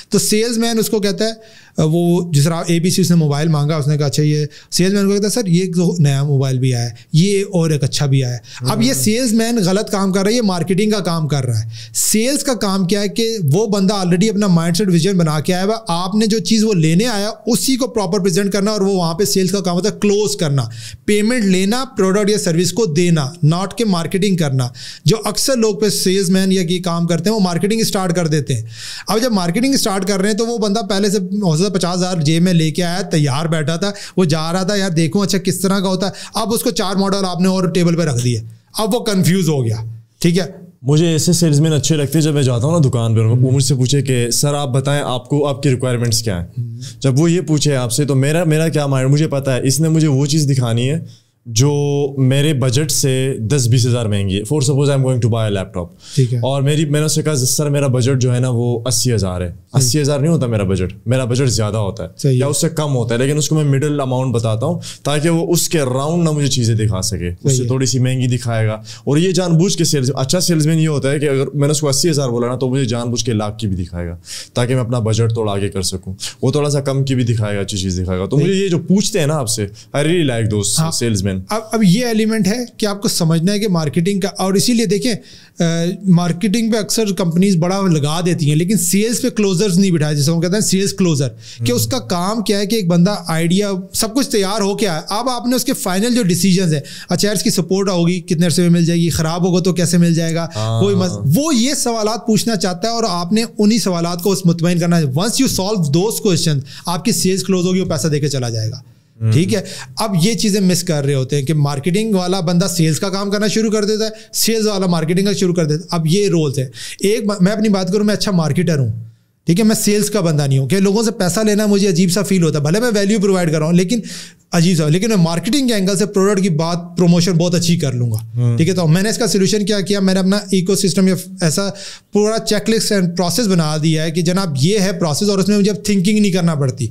تو سیلز مین اس کو کہتا ہے, وہ جس طرح اے بی سی اس نے موبائل مانگا, اس نے کہا اچھا یہ, سیلز مین کو کہتا ہے سر یہ نیا موبائل بھی آیا ہے, یہ اور ایک اچھا بھی آیا ہے. اب یہ سیلز مین غلط کام کر رہا ہے, یہ مارکیٹنگ کا کام کر رہا ہے. سیلز کا کام کیا ہے کہ وہ بندہ آلریڈی اپنا مائنڈ سیٹ ویژن بنا کے آیا ہوا, آپ نے جو چیز وہ لینے آیا اسی کو پراپر پریزنٹ کرنا, اور وہ وہاں پہ سیلز کا کام ہوتا ہے کلوز کرنا, پیمنٹ لینا, پروڈکٹ یا سروس کو دینا, ناٹ کہ مارکیٹنگ کرنا. جو اکثر لوگ پہ سیلز مین یا یہ کام کرتے ہیں وہ مارکیٹنگ اسٹارٹ کر دیتے ہیں. اب جب مارکیٹنگ اسٹارٹ کر رہے ہیں تو وہ بندہ پہلے سے 50,000 جیب میں لے کے آیا, تیار بیٹھا تھا, وہ جا رہا تھا یار دیکھوں اچھا کس طرح کا ہوتا ہے. اب اس کو 4 ماڈل آپ نے اور ٹیبل پہ رکھ دیے, اب وہ کنفیوز ہو گیا. ٹھیک ہے, مجھے ایسے سیلز مین اچھے لگتے ہیں جب میں جاتا ہوں نا دکان پہ, وہ مجھ سے پوچھے کہ سر آپ بتائیں آپ کو آپ کی ریکوائرمنٹس کیا ہیں. جب وہ یہ پوچھے آپ سے تو میرا کیا مائنڈ, مجھے پتا ہے اس نے مجھے وہ چیز دکھانی ہے جو میرے بجٹ سے 10-20 ہزار مہنگی ہے. For suppose I am going to buy laptop, اور میں نے اس سے کہا سر میرا بجٹ جو ہے نا وہ 80,000 ہے. 80,000 نہیں ہوتا میرا بجٹ زیادہ ہوتا ہے یا اس سے کم ہوتا ہے, لیکن اس کو میں مڈل اماؤنٹ بتاتا ہوں تاکہ وہ اس کے راؤنڈ نہ مجھے چیزیں دکھا سکے, اس سے تھوڑی سی مہنگی دکھائے گا. اور یہ جان بوجھ کے اچھا سیلز مین یہ ہوتا ہے کہ اگر میں نے اس کو 80,000 بولا نا تو مجھے جان بوجھ کے 1,00,000 کی بھی دکھائے گا تاکہ میں اپنا بجٹ تھوڑا آگے کر سکوں. وہ تھوڑا سا کم کی بھی دکھائے گا, اچھی چیز دکھائے گا. تو مجھے یہ جو پوچھتے ہیں نا آپ سے, I really like those salesman. اب یہ ایلیمنٹ ہے کہ آپ کو سمجھنا ہے کہ مارکیٹنگ کا, اور اسی لیے دیکھیں مارکیٹنگ پہ اکثر کمپنیز بڑا لگا دیتی ہیں لیکن سیلز پہ کلوزرز نہیں بٹھائے, جیسے ہم کہتے ہیں سیلز کلوزر, کہ اس کا کام کیا ہے کہ ایک بندہ آئیڈیا سب کچھ تیار ہو کے آیا, اب آپ نے اس کے فائنل جو ڈیسیجنز ہیں, اچھا اس کی سپورٹ ہوگی کتنے عرصے میں مل جائے گی, خراب ہوگا تو کیسے مل جائے گا, وہ یہ سوالات پوچھنا چاہتا ہے اور آپ نے انہی سوالات کو مطمئن کرنا ہے. Once you solve those question آپ کی سیلز کلوز ہوگی, وہ پیسہ دے کے چلا جائے گا. ٹھیک ہے, اب یہ چیزیں مس کر رہے ہوتے ہیں کہ مارکیٹنگ والا بندہ سیلز کا کام کرنا شروع کر دیتا ہے, سیلز والا مارکیٹنگ کا شروع کر دیتا ہے. اب یہ رولز ہیں. ایک میں اپنی بات کروں, میں اچھا مارکیٹر ہوں, ٹھیک ہے, میں سیلز کا بندہ نہیں ہوں کہ لوگوں سے پیسہ لینا مجھے عجیب سا فیل ہوتا ہے, بھلے میں ویلیو پرووائڈ کر رہا ہوں لیکن عجیب سا, لیکن میں مارکیٹنگ کے اینگل سے پروڈکٹ کی بات پروموشن بہت اچھی کر لوں گا. ٹھیک ہے, تو میں نے اس کا سولوشن کیا کیا, میں نے اپنا ایکو سسٹم یا ایسا پورا چیک لسٹ اینڈ پروسیس بنا دیا ہے کہ جناب یہ ہے پروسیس, اور اس میں مجھے اب تھنکنگ نہیں کرنا پڑتی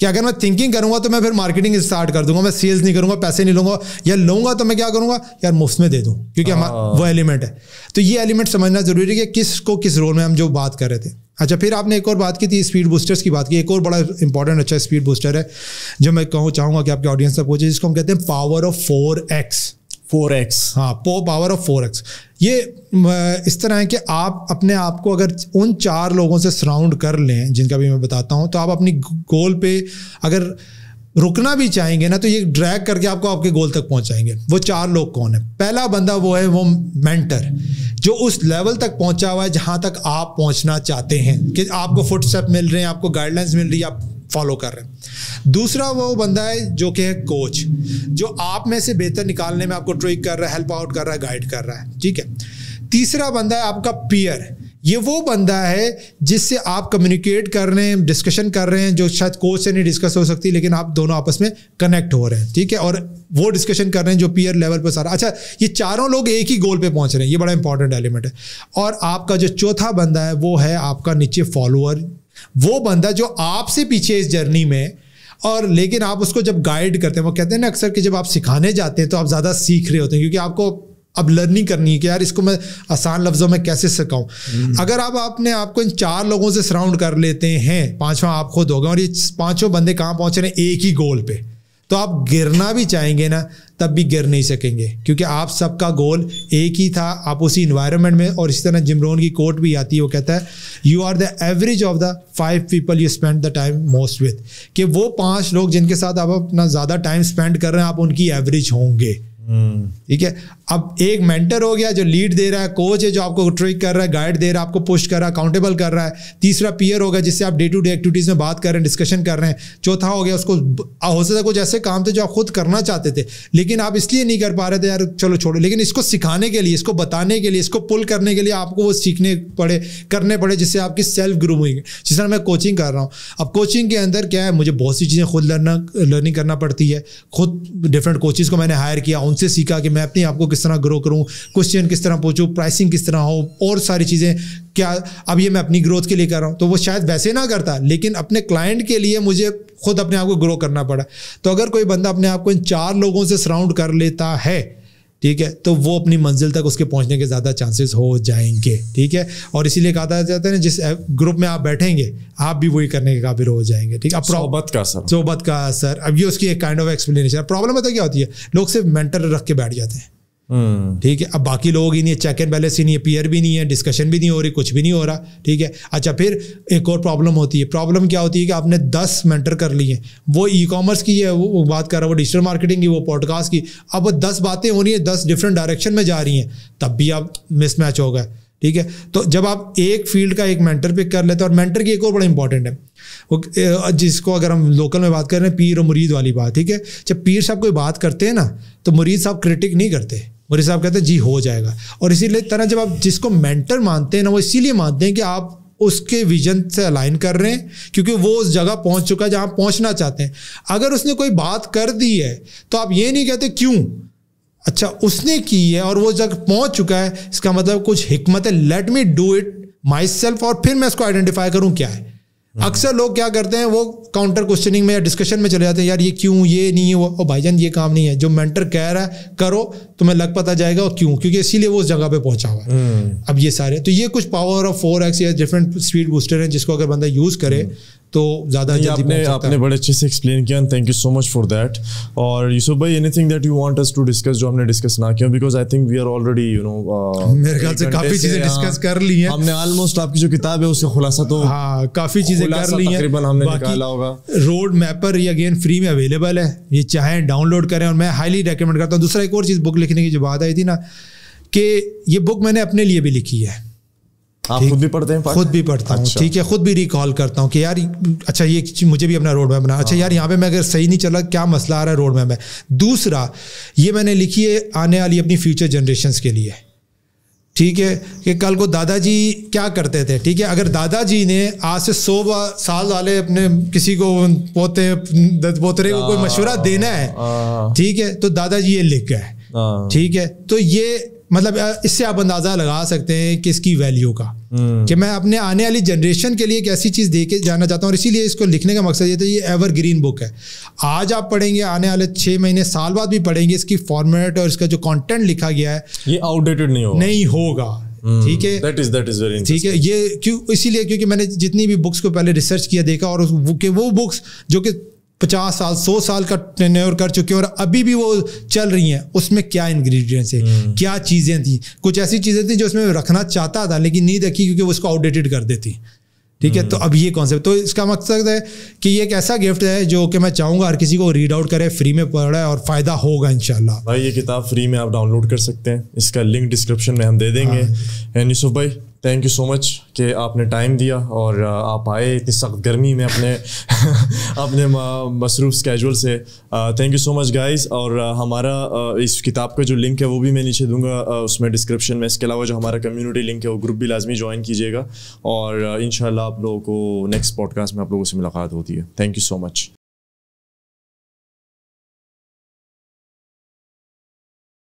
کہ اگر میں تھنکنگ کروں گا تو میں پھر مارکیٹنگ اسٹارٹ کر دوں گا, میں سیلز نہیں کروں گا, پیسے نہیں لوں گا, یا لوں گا تو میں کیا کروں گا یار مفت میں دے دوں, کیونکہ وہ ایلیمنٹ ہے. تو یہ ایلیمنٹ سمجھنا ضروری ہے کہ کس کو کس رول میں ہم جو بات کر رہے تھے. اچھا, پھر آپ نے ایک اور بات کی تھی اسپیڈ بوسٹرز کی بات کی. ایک اور بڑا امپورٹنٹ اچھا اسپیڈ بوسٹر ہے جو میں چاہوں گا کہ آپ کے آڈینس تک پہنچے, جس کو ہم کہتے ہیں پاور آف 4x. ہاں, پاور آف 4x. یہ اس طرح ہے کہ آپ اپنے آپ کو اگر ان 4 لوگوں سے سراؤنڈ کر لیں جن کا بھی میں بتاتا ہوں, تو آپ اپنی گول پہ اگر رکنا بھی چاہیں گے نا تو یہ ڈریگ کر کے آپ کو آپ کے گول تک پہنچائیں گے. وہ 4 لوگ کون ہیں؟ پہلا بندہ وہ ہے وہ مینٹر, جو اس لیول تک پہنچا ہوا ہے جہاں تک آپ پہنچنا چاہتے ہیں, کہ آپ کو فٹ اسٹیپ مل رہے ہیں, آپ کو گائیڈ لائنس مل رہی ہے, آپ فالو کر رہے ہیں. دوسرا وہ بندہ ہے جو کہ ہے کوچ, جو آپ میں سے بہتر نکالنے میں آپ کو ٹریک کر رہا ہے, ہیلپ آؤٹ کر رہا ہے, گائیڈ کر رہا ہے. ٹھیک ہے. تیسرا بندہ ہے آپ کا پیئر. یہ وہ بندہ ہے جس سے آپ کمیونیکیٹ کر رہے ہیں, ڈسکشن کر رہے ہیں, جو شاید کوچ سے نہیں ڈسکس ہو سکتی لیکن آپ دونوں آپس میں کنیکٹ ہو رہے ہیں. ٹھیک ہے, اور وہ ڈسکشن کر رہے ہیں جو پیئر لیول پہ سارا. اچھا, یہ 4 لوگ ایک ہی گول پہ پہنچ رہے ہیں, یہ بڑا امپورٹنٹ ایلیمنٹ ہے. اور آپ کا جو چوتھا بندہ ہے وہ ہے آپ کا نیچے فالوور, وہ بندہ جو آپ سے پیچھے اس جرنی میں, اور لیکن آپ اس کو جب گائیڈ کرتے ہیں, وہ کہتے ہیں نا اکثر کہ جب آپ سکھانے جاتے ہیں تو آپ زیادہ سیکھ رہے ہوتے ہیں, کیونکہ آپ کو اب لرننگ کرنی ہے کہ یار اس کو میں آسان لفظوں میں کیسے سکھاؤں. اگر آپ اپنے آپ کو ان 4 لوگوں سے سراؤنڈ کر لیتے ہیں, 5واں آپ خود ہو گئے, اور یہ 5 بندے کہاں پہنچ رہے ہیں, ایک ہی گول پہ, تو آپ گرنا بھی چاہیں گے نا تب بھی گر نہیں سکیں گے, کیونکہ آپ سب کا گول ایک ہی تھا, آپ اسی انوائرمنٹ میں. اور اسی طرح جم رون کی کوٹ بھی آتی ہے, وہ کہتا ہے you are the average of the 5 people you spend the time most with, کہ وہ 5 لوگ جن کے ساتھ آپ اپنا زیادہ ٹائم اسپینڈ کر رہے ہیں آپ ان کی ایوریج ہوں گے. ٹھیک ہے. اب ایک مینٹر ہو گیا جو لیڈ دے رہا ہے, کوچ ہے جو آپ کو ٹریک کر رہا ہے, گائیڈ دے رہا ہے, آپ کو پش کر رہا ہے, اکاؤنٹیبل کر رہا ہے. تیسرا پیئر ہوگا جس سے آپ ڈے ٹو ڈے ایکٹیویٹیز میں بات کر رہے ہیں, ڈسکشن کر رہے ہیں. چوتھا ہو گیا اس کو ہو سکتا ہے کچھ ایسے کام تھے جو آپ خود کرنا چاہتے تھے لیکن آپ اس لیے نہیں کر پا رہے تھے, یار چلو چھوڑو, لیکن اس کو سکھانے کے لیے, اس کو بتانے کے لیے, اس کو پل کرنے کے لیے آپ کو وہ سیکھنے پڑے, کرنے پڑے, جس سے آپ کی سیلف گرو ہوئی. جس طرح میں کوچنگ کر رہا ہوں, اب کوچنگ کے اندر کیا ہے, مجھے بہت سی چیزیں خود لرننگ کرنا پڑتی ہے. خود ڈفرینٹ کوچز کو میں نے ہائر کیا, ان سے سیکھا کہ میں اپنے آپ کو کس طرح گرو کروں, کوشچن کس طرح پوچھوں, پرائسنگ کس طرح ہو, اور ساری چیزیں. کیا اب یہ میں اپنی گروتھ کے لیے کر رہا ہوں, تو وہ شاید ویسے نہ کرتا لیکن اپنے کلائنٹ کے لیے مجھے خود اپنے آپ کو گرو کرنا پڑا. تو اگر کوئی بندہ اپنے آپ کو ان 4 لوگوں سے سراؤنڈ کر لیتا ہے, ٹھیک ہے, تو وہ اپنی منزل تک اس کے پہنچنے کے زیادہ چانسز ہو جائیں گے. ٹھیک ہے. اور اسی لیے کہا جاتا ہے نا, جس گروپ میں آپ بیٹھیں گے آپ بھی وہی کرنے کے قابل ہو جائیں گے. ٹھیک ہے. صحبت کا اثر, اب یہ اس کی ایک کائنڈ آف ایکسپلینیشن. پرابلم پتہ کیا ہوتی ہے, لوگ صرف مینٹر رکھ کے بیٹھ جاتے ہیں. ٹھیک ہے. اب باقی لوگ ہی نہیں ہے, چیک اینڈ بیلنس ہی نہیں ہے, پیئر بھی نہیں ہے, ڈسکشن بھی نہیں ہو رہی, کچھ بھی نہیں ہو رہا. ٹھیک ہے. اچھا, پھر ایک اور پرابلم ہوتی ہے. پرابلم کیا ہوتی ہے کہ آپ نے 10 مینٹر کر لی ہیں, وہ ای کامرس کی ہے, وہ بات کر رہا ہے, وہ ڈیجیٹل مارکیٹنگ کی, وہ پوڈ کاسٹ کی. اب وہ 10 باتیں ہو رہی ہیں, 10 ڈفرینٹ ڈائریکشن میں جا رہی ہیں, تب بھی آپ مس میچ ہو گئے. ٹھیک ہے. تو جب آپ ایک فیلڈ کا ایک مینٹر پک کر لیتے ہیں, اور مینٹر کی ایک اور بڑا امپورٹنٹ ہے, وہ جس کو اگر ہم لوکل میں بات کر رہے ہیں, پیر اور مرید والی بات. ٹھیک ہے. جب پیر صاحب کوئی بات کرتے ہیں نا, تو مرید صاحب کرٹک نہیں کرتے, مرید صاحب کہتے ہیں جی ہو جائے گا. اور اسی لیے طرح جب آپ جس کو مینٹر مانتے ہیں نا, وہ اسی لیے مانتے ہیں کہ آپ اس کے ویژن سے الائن کر رہے ہیں, کیونکہ وہ اس جگہ پہنچ چکا ہے جہاں پہنچنا چاہتے ہیں. اگر اس نے کوئی بات کر دی ہے تو آپ یہ نہیں کہتے کیوں, اچھا اس نے کی ہے اور وہ جگہ پہنچ چکا ہے, اس کا مطلب کچھ حکمت ہے, let me do it my self, اور پھر میں اس کو آئیڈینٹیفائی کروں کیا ہے. اکثر لوگ کیا کرتے ہیں, وہ کاؤنٹر کوشچننگ میں یا ڈسکشن میں چلے جاتے ہیں, یار یہ کیوں, یہ نہیں ہے, وہ بھائی جان یہ کام نہیں ہے. جو مینٹر کہہ رہا ہے کرو, تمہیں لگ پتہ جائے گا کیوں, کیونکہ اسی لیے وہ اس جگہ پہ پہنچا ہوا ہے. اب یہ سارے تو یہ کچھ پاور آف 4x یا ڈفرینٹ اسپیڈ بوسٹر ہیں, جس کو اگر بندہ یوز کرے تو زیادہ جلدی. آپ نے بڑے اچھے سے ایکسپلین کیا, thank you so much for that. اور یوسف بھائی, anything that you want us to discuss جو ہم نے ڈسکس نہ کیا, because I think we are already you know, میرے خیال سے کافی چیزیں ڈسکس کر لی ہیں ہم نے. آلموسٹ آپ کی جو کتاب ہے اس کا خلاصہ تو ہاں کافی چیزیں کر لی ہیں تقریباً ہم نے نکالا ہوگا. روڈ میپر یہ اگین فری میں اویلیبل ہے, یہ چاہیں ڈاؤن لوڈ کریں, اور میں ہائیلی ریکمینڈ کرتا ہوں. دوسرا ایک اور چیز, بک لکھنے کی جو بات آئی تھی نا, کہ یہ بک میں نے اپنے لیے بھی لکھی ہے. آپ خود بھی پڑھتے ہیں؟ خود بھی پڑھتا ہوں. ٹھیک ہے. خود بھی ریکال کرتا ہوں کہ یار اچھا یہ مجھے بھی اپنا روڈ میپ بنا, اچھا یار یہاں پہ میں اگر صحیح نہیں چل رہا, کیا مسئلہ آ رہا ہے روڈ میپ میں. دوسرا یہ میں نے لکھی ہے آنے والی اپنی فیوچر جنریشنس کے لیے. ٹھیک ہے. کہ کل کو دادا جی کیا کرتے تھے. ٹھیک ہے. اگر دادا جی نے آج سے 100 سال والے اپنے کسی کو پوتے پوترے کو کوئی مشورہ دینا ہے, ٹھیک ہے, تو دادا جی یہ لکھ گئے. ٹھیک ہے. تو یہ مطلب اس سے آپ اندازہ لگا سکتے ہیں کہ اس کی ویلیو کا, کہ میں اپنے آنے والی جنریشن کے لیے ایک ایسی چیز دے کے جانا چاہتا ہوں. اور اسی لیے اس کو لکھنے کا مقصد یہ تھا, یہ ایور گرین بک ہے. آج آپ پڑھیں گے, آنے والے 6 مہینے سال بعد بھی پڑھیں گے, اس کی فارمیٹ اور اس کا جو کانٹینٹ لکھا گیا ہے یہ آؤٹ ڈیٹڈ نہیں ہوگا. ٹھیک ہے. ٹھیک ہے. یہ کیوں, اسی لیے کیونکہ میں نے جتنی بھی بکس کو پہلے ریسرچ کیا, دیکھا, اور وہ بکس جو کہ 50 سال 100 سال کا ٹینیور کر چکے ہیں اور ابھی بھی وہ چل رہی ہیں, اس میں کیا انگریڈینٹس ہیں, کیا چیزیں تھیں. کچھ ایسی چیزیں تھیں جو اس میں رکھنا چاہتا تھا لیکن نہیں رکھی کیونکہ وہ اس کو آؤٹ ڈیٹڈ کر دیتی. ٹھیک ہے. تو اب یہ کانسیپٹ, تو اس کا مقصد ہے کہ یہ ایک ایسا گفٹ ہے جو کہ میں چاہوں گا ہر کسی کو ریڈ آؤٹ کرے, فری میں پڑھے, اور فائدہ ہوگا انشاءاللہ. بھائی یہ کتاب فری میں آپ ڈاؤن لوڈ کر سکتے ہیں, اس کا لنک ڈسکرپشن میں ہم دے دیں گے. اینڈ یوسف بھائی تھینک یو سو مچ کہ آپ نے ٹائم دیا اور آپ آئے اتنی سخت گرمی میں اپنے مصروف اسکیجول سے. Thank you so much guys. اور ہمارا اس کتاب کا جو لنک ہے وہ بھی میں نیچے دوں گا اس میں ڈسکرپشن میں. اس کے علاوہ جو ہمارا کمیونٹی لنک ہے وہ گروپ بھی لازمی جوائن کیجیے گا, اور انشاءاللہ آپ لوگوں کو نیکسٹ پوڈ کاسٹ میں آپ لوگوں سے ملاقات ہوتی ہے. Thank you so much.